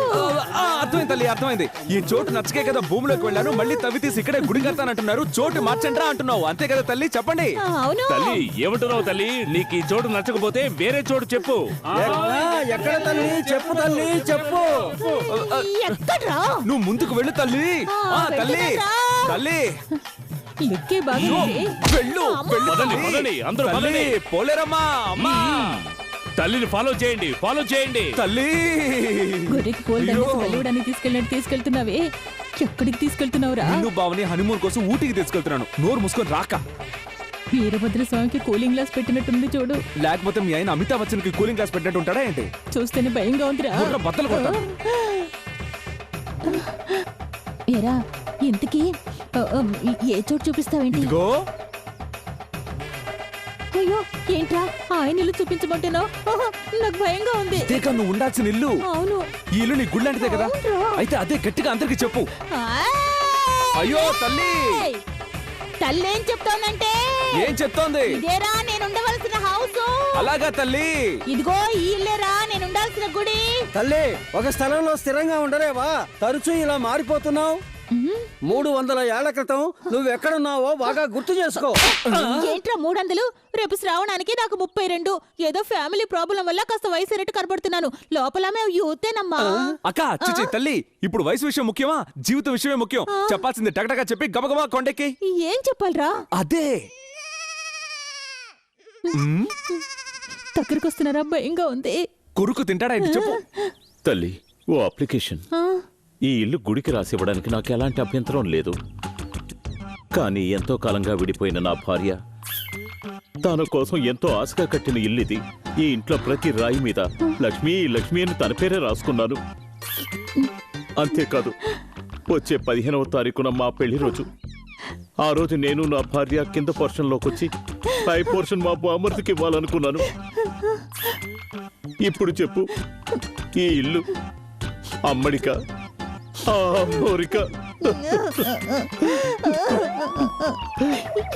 అర్థమైంది తల్లి, అర్థమైంది. ఈ చోటు నచ్చకే కదా భూమిలోకి వెళ్ళాను. మళ్ళీ తవ్వి తీసి ఇక్కడే గుడి కడతానంటున్నారు. చోటు మార్చండ్రా అంటున్నావు, అంతే కదా తల్లి? చెప్పండి. అవును తల్లి, ఏమంటున్నావు తల్లి? నీకు ఈ చోటు నచ్చకపోతే వేరే చోటు చెప్పు. ఎక్కడ తల్లి? చెప్పు తల్లి, చెప్పు. ఎక్కడ్రా? నువ్వు ముందుకు వెళ్ళు తల్లి. తల్లి తల్లి లిక్కే బాగా వెళ్ళు. అందరూ పదండి. పోలేరమ్మా, అమ్మా. తల్లిని ఫాలో చేయండి, ఫాలో చేయండి. తల్లి గొర్రెకి పోల్ వెళ్ళడానికి తీసుకెళ్తున్నావే, ఎక్కడికి తీసుకెళ్తున్నావురా? నిన్ను బావని హనీమూన్ కోసం ఊటీకి తీసుకెళ్తున్నాను. నోరు మూసుకొని రాక. వీరభద్ర స్వామికి కూలింగ్ గ్లాస్ పెట్టినట్టుంది చూడు. లేకపోతే మీ ఆయన అమితాబ్ బచ్చన్ కి కూలింగ్ గ్లాస్ పెట్టినట్టు ఉంటాడా ఏంటి? చూస్తేనే భయంగా ఉందిరా. బద్దలు కొడతాను. ఏరా ఇంతకీ ఏ చోటు చూపిస్తావేంటి? అయ్యో ఏంట్రా ఆయన ఇల్లు చూపించమంటున్నావు? నాకు భయంగా ఉంది. నువ్వు ఉండాల్సిన ఇల్లు. అవును, ఈ ఇల్లు నీ గుళ్ళంటిదే కదా. అయితే అదే గట్టిగా అందరికి చెప్పు. అయ్యో తల్లి, తల్లి ఏం చెప్తోందంటే? ఏం చెప్తోంది? ఇదేరా నేను ఉండవలసిన హౌస్. అలాగా తల్లి? ఇదిగో ఈ ఇల్లేరా నేను ఉండాల్సిన గుడి. తల్లి ఒక స్థలంలో స్థిరంగా ఉండలేవా? తరచూ ఇలా మారిపోతున్నావు. 300 ఏళ్ల క్రితం నువ్వెక్కడున్నావో బాగా గుర్తు చేసుకో. ఏంట్రా 300? రేపు శ్రావణానికి నాకు 32. ఏదో ఫ్యామిలీ ప్రాబ్లం వల్ల కాస్త వయసు రేటు కనబడుతున్నాను. లోపల మేము యూతేనమ్మా. అక్క చిచి తల్లి, ఇప్పుడు వయసు విషయం ముఖ్యమా, జీవిత విషయమే ముఖ్యం. చెప్పాల్సింది టకటగా చెప్పి గబగబా కొండెక్కి. ఏం చెప్పాలరా? అదే దగ్గరకు వస్తున్నారా? భయంగా ఉంది. కొరుకు తింటాడా ఏంటి చెప్పు. తల్లి ఓ అప్లికేషన్. ఈ ఇల్లు గుడికి రాసివ్వడానికి నాకు ఎలాంటి అభ్యంతరం లేదు. కానీ ఎంతో కాలంగా విడిపోయిన నా భార్య తన కోసం ఎంతో ఆశగా కట్టిన ఇల్లుది. ఈ ఇంట్లో ప్రతి రాయి మీద లక్ష్మీ లక్ష్మీ అని తన పేరే రాసుకున్నాను. అంతేకాదు వచ్చే 15వ తారీఖున మా పెళ్లి రోజు. ఆ రోజు నేను నా భార్య కింద పోర్షన్లోకి వచ్చి పై పోర్షన్ మా బామర్దికి ఇవ్వాలనుకున్నాను. ఇప్పుడు చెప్పు, ఈ ఇల్లు అమ్మడిక అమ్మోరిక?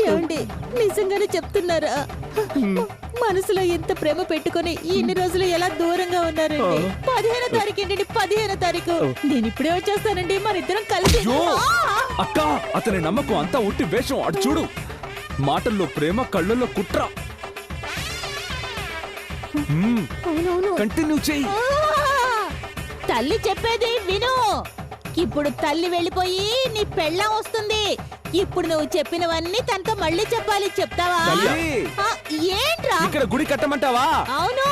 ఏమండి నిజంగానే చెప్తున్నారా? మనసులో ఎంత ప్రేమ పెట్టుకొని ఇన్ని రోజులు ఎలా దూరంగా ఉన్నారండి? 15వ తారీఖు ఏంటండి? 15వ తారీఖు నేను ఇప్పుడే వచ్చేస్తానండి, మన ఇద్దరం కలిసి. అక్క, అతని నమ్మకం అంతా ఉట్టి వేషం. అటు చూడు, మాటల్లో ప్రేమ, కళ్ళల్లో కుట్ర. కంటిన్యూ చెయ్యి. తల్లి చెప్పేది విను. ఇప్పుడు తల్లి వెళ్ళిపోయి నీ పెళ్ళం వస్తుంది. ఇప్పుడు నువ్వు చెప్పినవన్నీ తనతో మళ్ళీ చెప్పాలి. చెప్తావా? ఏంట్రా ఇక్కడ గుడి కట్టమంటావా? అవును.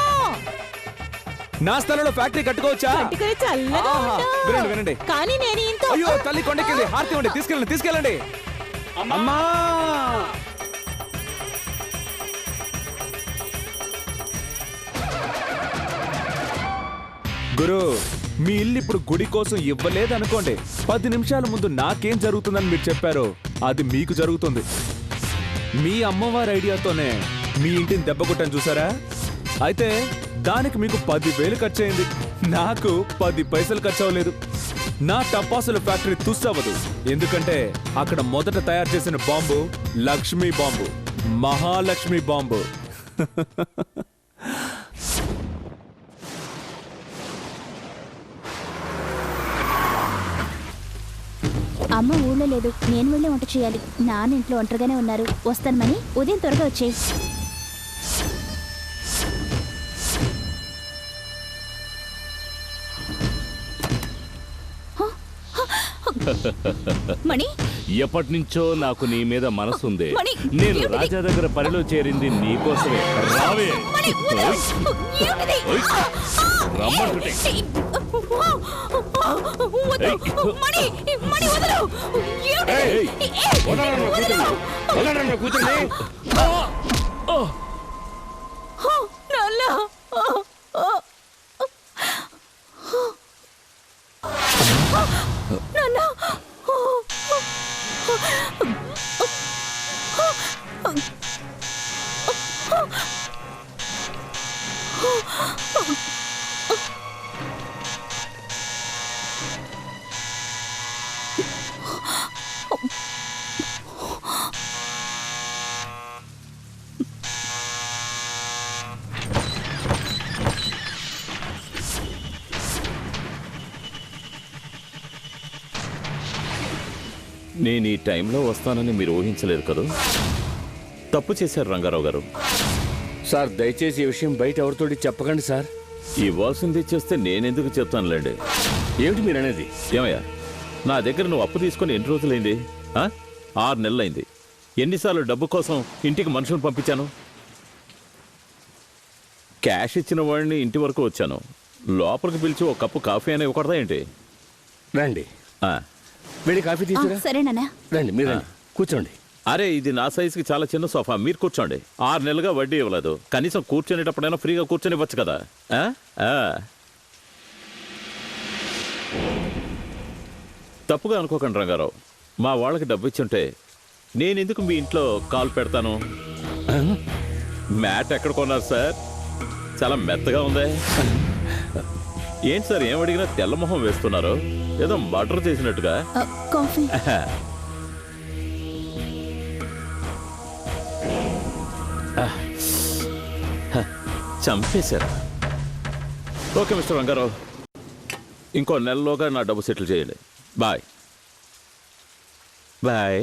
నా స్థలంలో ఫ్యాక్టరీ కట్టుకోవచ్చా? కట్టుకొని చల్లగా ఉండు. వినండి వినండి. కానీ నేను ఇంత అయ్యో, తల్లి కొండకెళ్ళి హారతి ఇవ్వండి. తీసుకెళ్ళండి తీసుకెళ్ళండి. అమ్మా, గురు, మీ ఇల్లు ఇప్పుడు గుడి కోసం ఇవ్వలేదనుకోండి, 10 నిమిషాల ముందు నాకేం జరుగుతుందని మీరు చెప్పారో అది మీకు జరుగుతుంది. మీ అమ్మవారి ఐడియాతోనే మీ ఇంటిని దెబ్బకొట్టని చూసారా? అయితే దానికి మీకు 10,000 ఖర్చు అయింది, నాకు 10 పైసలు ఖర్చు అవ్వలేదు. నా టపాసుల ఫ్యాక్టరీ తుస్సవ్వదు, ఎందుకంటే అక్కడ మొదట తయారు చేసిన bomb Lakshmi bomb, Mahalakshmi bomb. అమ్మ ఊళ్ళో లేదు, నేను వెళ్ళి వంట చేయాలి. నాన్న ఇంట్లో ఒంటరిగానే ఉన్నారు. వస్తాను మని, ఉదయం త్వరగా వచ్చేయి. మణి, ఎప్పటి నుంచో నాకు నీ మీద మనసుంది. మణి, నేను ఏమిటిది? రాజా దగ్గర పనిలో చేరింది నీకోసమే. రావే, రమ్మంటుంటే. ఏయ్, వదలరా నా కూతుర్ని, వదలరా నా కూతుర్ని. నేను ఈ టైంలో వస్తానని మీరు ఊహించలేదు కదా? తప్పు చేశారు రంగారావు గారు. సార్, దయచేసి ఈ విషయం బయట ఎవరితోటి చెప్పకండి సార్. ఇవ్వాల్సింది చేస్తే నేనెందుకు చెప్తానులేండి. ఏమిటి మీరు అనేది? ఏమయ్యా, నా దగ్గర నువ్వు అప్పు తీసుకొని ఎన్ని రోజులైంది? 6 నెలలైంది. ఎన్నిసార్లు డబ్బు కోసం ఇంటికి మనుషులను పంపించాను? క్యాష్ ఇచ్చిన వాడిని ఇంటి వరకు వచ్చాను. లోపలికి పిలిచి ఒక కప్పు కాఫీ అని ఇవ్వకూడదా ఏంటి? రండి, వెళ్ళి కాఫీ తీసుకురా. సరేనా? రండి, మీరు రండి, కూర్చోండి. అరే, ఇది నా సైజుకి చాలా చిన్న సోఫా, మీరు కూర్చోండి. 6 నెలలుగా వడ్డీ ఇవ్వలేదు, కనీసం కూర్చొనేటప్పుడైనా ఫ్రీగా కూర్చొని ఇవ్వచ్చు కదా. తప్పుగా అనుకోకండి రంగారావు, మా వాళ్ళకి డబ్బు ఇచ్చుంటే నేనెందుకు మీ ఇంట్లో కాల్ పెడతాను? మ్యాట్ ఎక్కడ కొన్నారు సార్? చాలా మెత్తగా ఉందే. ఏంటి సార్, ఏం అడిగినా తెల్లమొహం వేస్తున్నారు, ఏదో మర్డర్ చేసినట్టుగా. కాఫీ. చంపేశారు. ఓకే మిస్టర్ రంగారావు, ఇంకో నెలలోగా నా డబ్బు సెటిల్ చేయండి. Bye bye.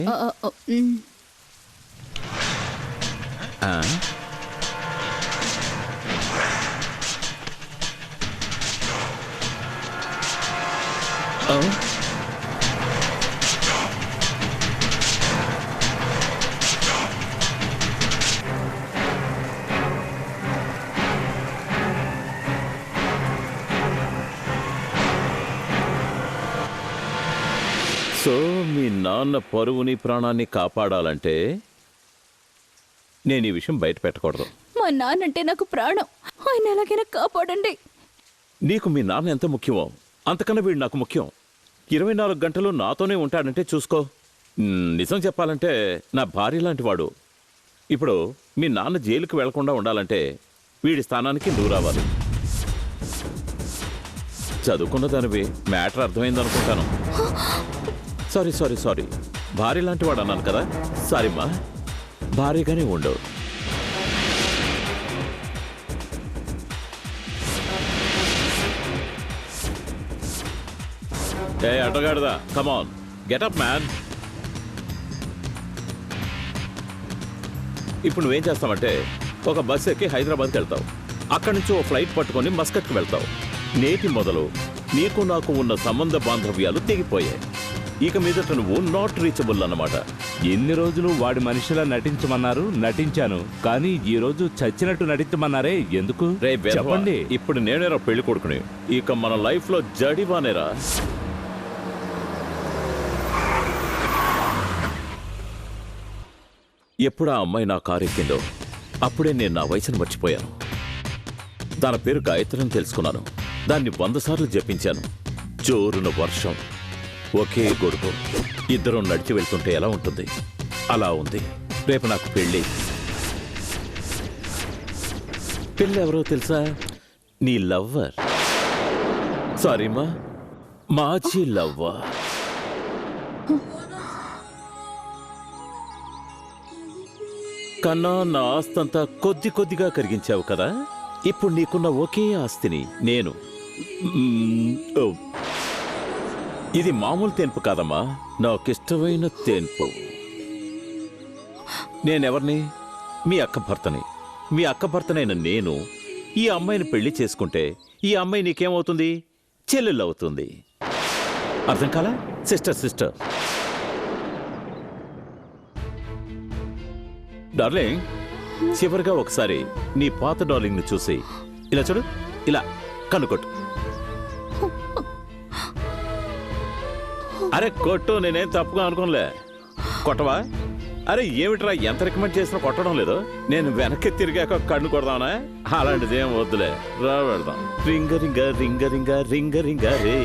సో మీ నాన్న పరువుని ప్రాణాన్ని కాపాడాలంటే నేను ఈ విషయం బయట పెట్టకూడదు. మా నాన్నంటే నాకు ప్రాణం, ఆయన ఎలాగైనా కాపాడండి. నీకు మీ నాన్న ఎంత ముఖ్యమో అంతకన్నా వీడు నాకు ముఖ్యం. 24 గంటలు నాతోనే ఉంటాడంటే చూసుకో. నిజం చెప్పాలంటే నా భార్య లాంటి వాడు. ఇప్పుడు మీ నాన్న జైలుకి వెళ్లకుండా ఉండాలంటే వీడి స్థానానికి నువ్వు రావాలి. చదువుకున్న దానివి, మ్యాటర్ అర్థమైందనుకుంటాను. సారీ భార్య లాంటి వాడు అన్నాను కదా. సారీమ్మా, భార్యగానే ఉండు. ఏ అడ్డగాడుదా, కమాన్ గెటప్ మ్యాన్. ఇప్పుడు నువ్వేం చేస్తావంటే ఒక బస్సు ఎక్కి హైదరాబాద్కి వెళ్తావు. అక్కడి నుంచి ఓ ఫ్లైట్ పట్టుకొని మస్కట్కి వెళ్తావు. నేటి మొదలు నీకు నాకు ఉన్న సంబంధ బాంధవ్యాలు తెగిపోయాయి. ఇక మీదట నువ్వు నాట్ రీచబుల్ అన్నమాట. ఎన్ని రోజులు వాడి మనిషిలా నటించమన్నారు, నటించాను. కానీ ఈ రోజు చచ్చినట్టు నటించమన్నారే, ఎందుకు చెప్పండి. ఇప్పుడు నేనేరా పెళ్లి కొడుకుని, ఇక మన లైఫ్ లో జడివానేరా. ఎప్పుడు ఆ అమ్మాయి నా కారు ఎక్కిందో అప్పుడే నేను నా వయసును మర్చిపోయాను. దాని పేరు గాయత్రి అని తెలుసుకున్నాను. దాన్ని 100 సార్లు జపించాను. జోరున వర్షం, ఒకే గొడుగు, ఇద్దరం నడిచి వెళ్తుంటే ఎలా ఉంటుంది అలా ఉంది. రేపు నాకు పెళ్ళి. పెళ్ళి ఎవరో తెలుసా? నీ లవ్వర్. సారీమ్మా, మాజీ లవ్వర్. కన్నా నా ఆస్తంతా కొద్దిగా కరిగించావు కదా. ఇప్పుడు నీకున్న ఒకే ఆస్తిని నేను. ఇది మామూలు తేన్పు కాదమ్మా, నాకిష్టమైన తేన్పు. నేనెవర్ని? మీ అక్క భర్తని. మీ అక్క భర్తనైన నేను ఈ అమ్మాయిని పెళ్లి చేసుకుంటే ఈ అమ్మాయి నీకేమవుతుంది? చెల్లెలు అవుతుంది. అర్థం కాలా? సిస్టర్. డార్లింగ్, చివరిగా ఒకసారి నీ పాత డార్లింగ్ ని చూసి ఇలా చూడు, ఇలా కన్నుకొట్టు. అరే కొట్టు, నేనేం తప్పుగా అనుకోనులే. కొట్టవా? అరే ఏమిట్రా, ఎంత రికమెండ్ చేసినా కొట్టడం లేదు. నేను వెనక్కి తిరిగాక కన్ను కొడదానా? అలాంటిది ఏం వద్దులే, రా వెళ్దాం. రింగ రింగ రింగ రింగ రింగ రింగ రే,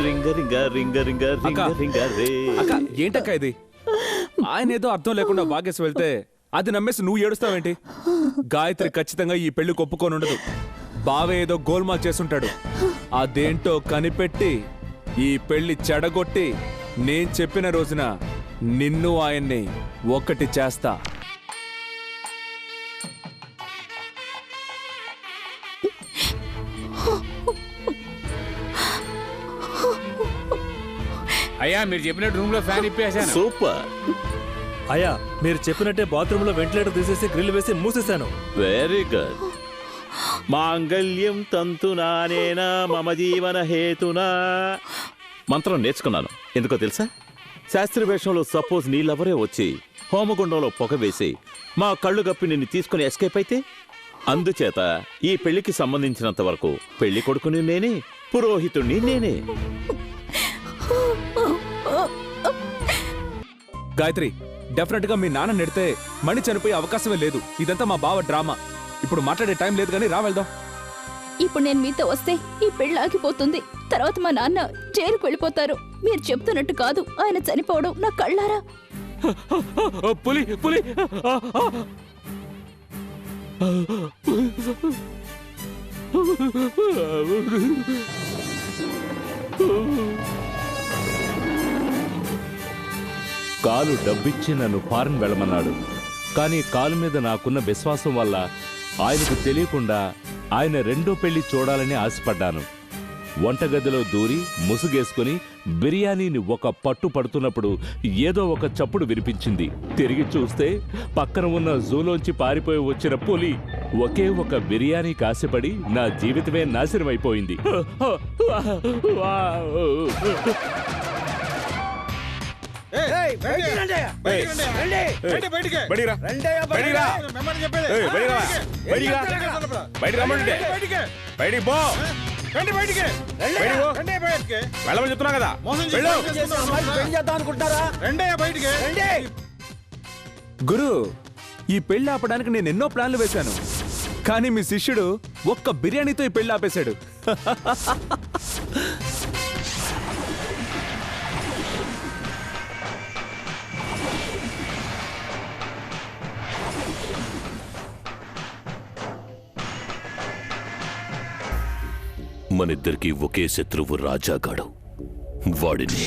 రింగ రింగ రింగ రింగ రింగ రింగ రే. ఏంటక్క ఇది? ఆయన ఏదో అర్థం లేకుండా బాగేసి వెళ్తే అది నమ్మేసి నువ్వు ఏడుస్తావేంటి? గాయత్రి ఖచ్చితంగా ఈ పెళ్లి ఒప్పుకోనుండదు. బావే ఏదో గోల్మాల్ చేసుంటాడు. అదేంటో కనిపెట్టి ఈ పెళ్లి చెడగొట్టి నేను చెప్పిన రోజున నిన్ను ఆయన్ని ఒకటి చేస్తా. అయ్యా మీరు చెప్పినట్టు రూమ్ లో ఫ్యాన్ ఇప్పేసాను. సూపర్. అయ్యా మీరు చెప్పినట్టే బాత్రూమ్ లో వెంటిలేటర్ తీసేసి గ్రిల్ వేసి మూసేశాను. Very good. మాంగళ్యం తంతునానేనా మమ జీవన హేతునా మంత్రం నేర్చుకున్నాను. ఎందుకో తెలుసా? శాస్త్రీయ వేషంలో సపోజ్ నీళ్ళెవరే వచ్చి హోమగుండంలో పొగ వేసి మా కళ్ళు గప్పి నిన్ను తీసుకుని ఎస్కేప్ అయితే, అందుచేత ఈ పెళ్లికి సంబంధించినంత వరకు పెళ్లి కొడుకుని నేనే, పురోహితుణ్ణి నేనే. గాయత్రి, డెఫినెట్ గా మీ నాన్న నెడితే మణి చనిపోయే అవకాశమే లేదు. ఇదంతా మా బావ డ్రామా. ఇప్పుడు మాట్లాడే టైం లేదు, కానీ రా వెళ్దాం. ఇప్పుడు నేను మీతో వస్తే ఈ పెళ్ళి ఆగిపోతుంది. తర్వాత మా నాన్న జైలుకు వెళ్ళిపోతారు. మీరు చెప్తున్నట్టు కాదు, ఆయన చనిపోవడం నా కళ్ళారా. పులి పులి కాలు డబ్బిచ్చి నన్ను ఫారెన్ వెళ్ళమన్నాడు. కానీ కాలు మీద నాకున్న విశ్వాసం వల్ల ఆయనకు తెలియకుండా ఆయన రెండో పెళ్లి చూడాలని ఆశపడ్డాను. వంటగదిలో దూరి ముసుగేసుకుని బిర్యానీని ఒక పట్టు పడుతున్నప్పుడు ఏదో ఒక చప్పుడు వినిపించింది. తిరిగి చూస్తే పక్కన ఉన్న జూలోంచి పారిపోయి వచ్చిన పులి ఒకే ఒక బిర్యానీ కాసిపడి నా జీవితమే నాశనమైపోయింది. చెప్తున్నా కదా. గురు, ఈ పెళ్లి ఆపడానికి నేను ఎన్నో ప్లాన్లు వేశాను. కానీ మీ శిష్యుడు ఒక్క బిర్యానీతో ఈ పెళ్లి ఆపేశాడు. మనిద్దరికి ఒకే శత్రువు రాజాగాడు. వాడిని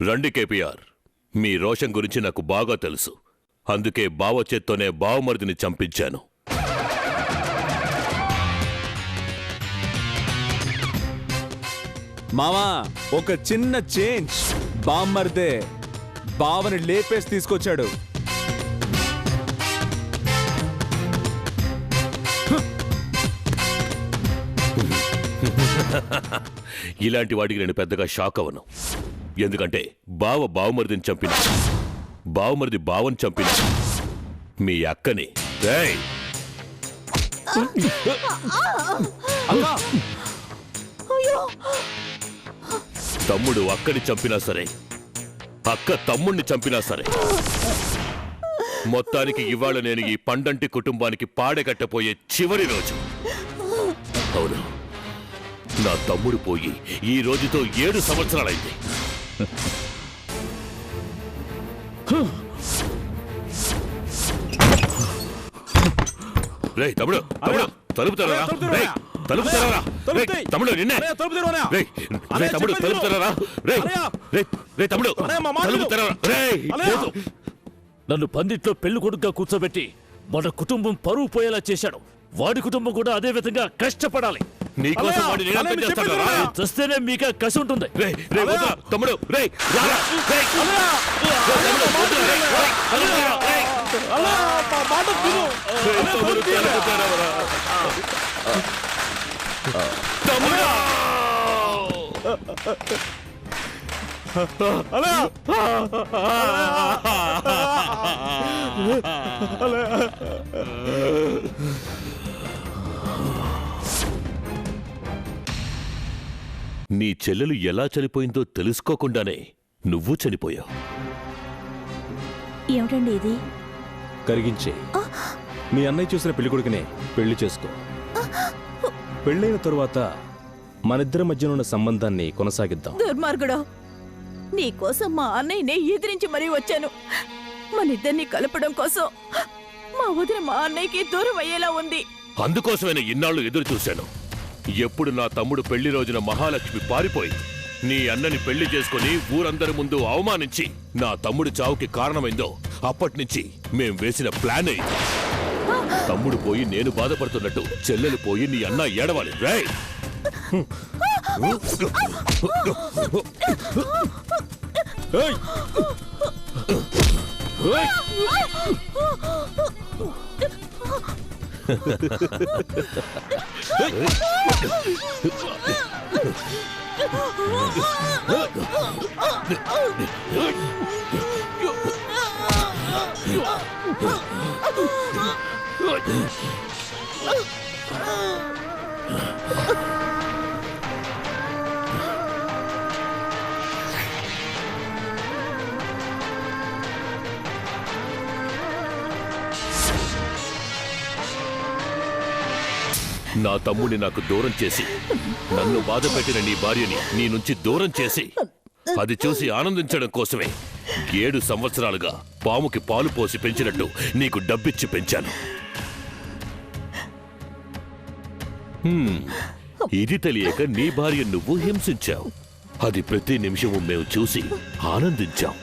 రండి కేపీఆర్. మీ రోషం గురించి నాకు బాగా తెలుసు. అందుకే బావ చేత్తోనే బావమరిదిని చంపించాను. మామా, ఒక చిన్న చేంజ్. బామ్మర్దే బావని లేపేసి తీసుకొచ్చాడు. ఇలాంటి వాడికి నేను పెద్దగా షాక్ అవను. ఎందుకంటే బావ బావమరిదిని చంపిన, బావమరిది బావని చంపిన మీ అక్కని తమ్ముడు అక్కని చంపినా సరే, అక్క తమ్ముణ్ణి చంపినా సరే, మొత్తానికి ఇవాళ నేను ఈ పండంటి కుటుంబానికి పాడెగట్టపోయే చివరి రోజు. అవును, నా తమ్ముడు పోయి ఈ రోజుతో 7 సంవత్సరాలైంది. రేయ్ తమ్ముడు, తమ్ముడు తలుపు తెరరా. రేయ్ తలుపు తెరరా. రేయ్ తమ్ముడు, నిన్నే. రేయ్ రేయ్ తమ్ముడు తలుపు తెరరా. రేయ్ రేయ్ తమ్ముడు తలుపు తెరరా. రేయ్ నన్ను పందిట్లో పెళ్లి కొడుకుగా కూర్చోబెట్టి మన కుటుంబం పరువు పోయేలా చేశాడు. వాడి కుటుంబం కూడా అదే విధంగా కష్టపడాలి. నీకోసం వాడిని నేనంతం చేస్తాను రా. చస్తేనే మీకే కసి ఉంటుంది. రేయ్ రేయ్ వద్దురా తమ్ముడు. రేయ్ రారా. రేయ్ తమ్ముడు వద్దురా. రేయ్ రేయ్ అలా మా మాట విను. రేయ్ తమ్ముడు తలుపు తెరవరా. తమ్ముడు అలా నీ చెల్లెలు ఎలా చనిపోయిందో తెలుసుకోకుండానే నువ్వు చనిపోయావు. ఏమిటండి ఇది? కరిగించే. మీ అన్నయ్య చూసిన పెళ్ళికొడుకునే పెళ్లి చేసుకో. పెళ్ళైన తరువాత మనిద్దరి మధ్య ఉన్న సంబంధాన్ని కొనసాగిద్దాం. దుర్మార్గుడు, నీకోసం మా అన్నయ్యనే ఎదిరించి మరీ వచ్చాను. మనిద్దరిని కలపడం కోసం మా వదిన మా అన్నయ్యకి దూరం అయ్యేలా ఉంది. అందుకోసమైన ఇన్నాళ్ళు ఎదురు చూశాను. ఎప్పుడు నా తమ్ముడు పెళ్లి రోజున మహాలక్ష్మి పారిపోయి నీ అన్నని పెళ్లి చేసుకుని ఊరందరి ముందు అవమానించి నా తమ్ముడి చావుకి కారణమైందో అప్పటినుంచి మేం వేసిన ప్లాన్ అయింది. తమ్ముడు పోయి నేను బాధపడుతున్నట్టు చెల్లెలు పోయి నీ అన్న ఏడవాలి. రేయ్ నా తమ్ముడిని నాకు దూరం చేసి నన్ను బాధ పెట్టిన నీ భార్యని నీ నుంచి దూరం చేసి అది చూసి ఆనందించడం కోసమే 7 సంవత్సరాలుగా పాముకి పాలు పోసి పెంచినట్టు నీకు డబ్బిచ్చి పెంచాను. ఇది తెలియక నీ భార్య నువ్వు హింసించావు. అది ప్రతి నిమిషము మేము చూసి ఆనందించాం.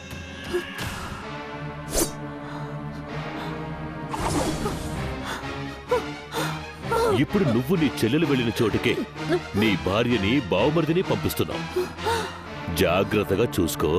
ఇప్పుడు నువ్వు నీ చెల్లెలు వెళ్ళిన చోటుకే నీ భార్యని బావమరిదిని పంపిస్తున్నావు. జాగ్రత్తగా చూసుకో.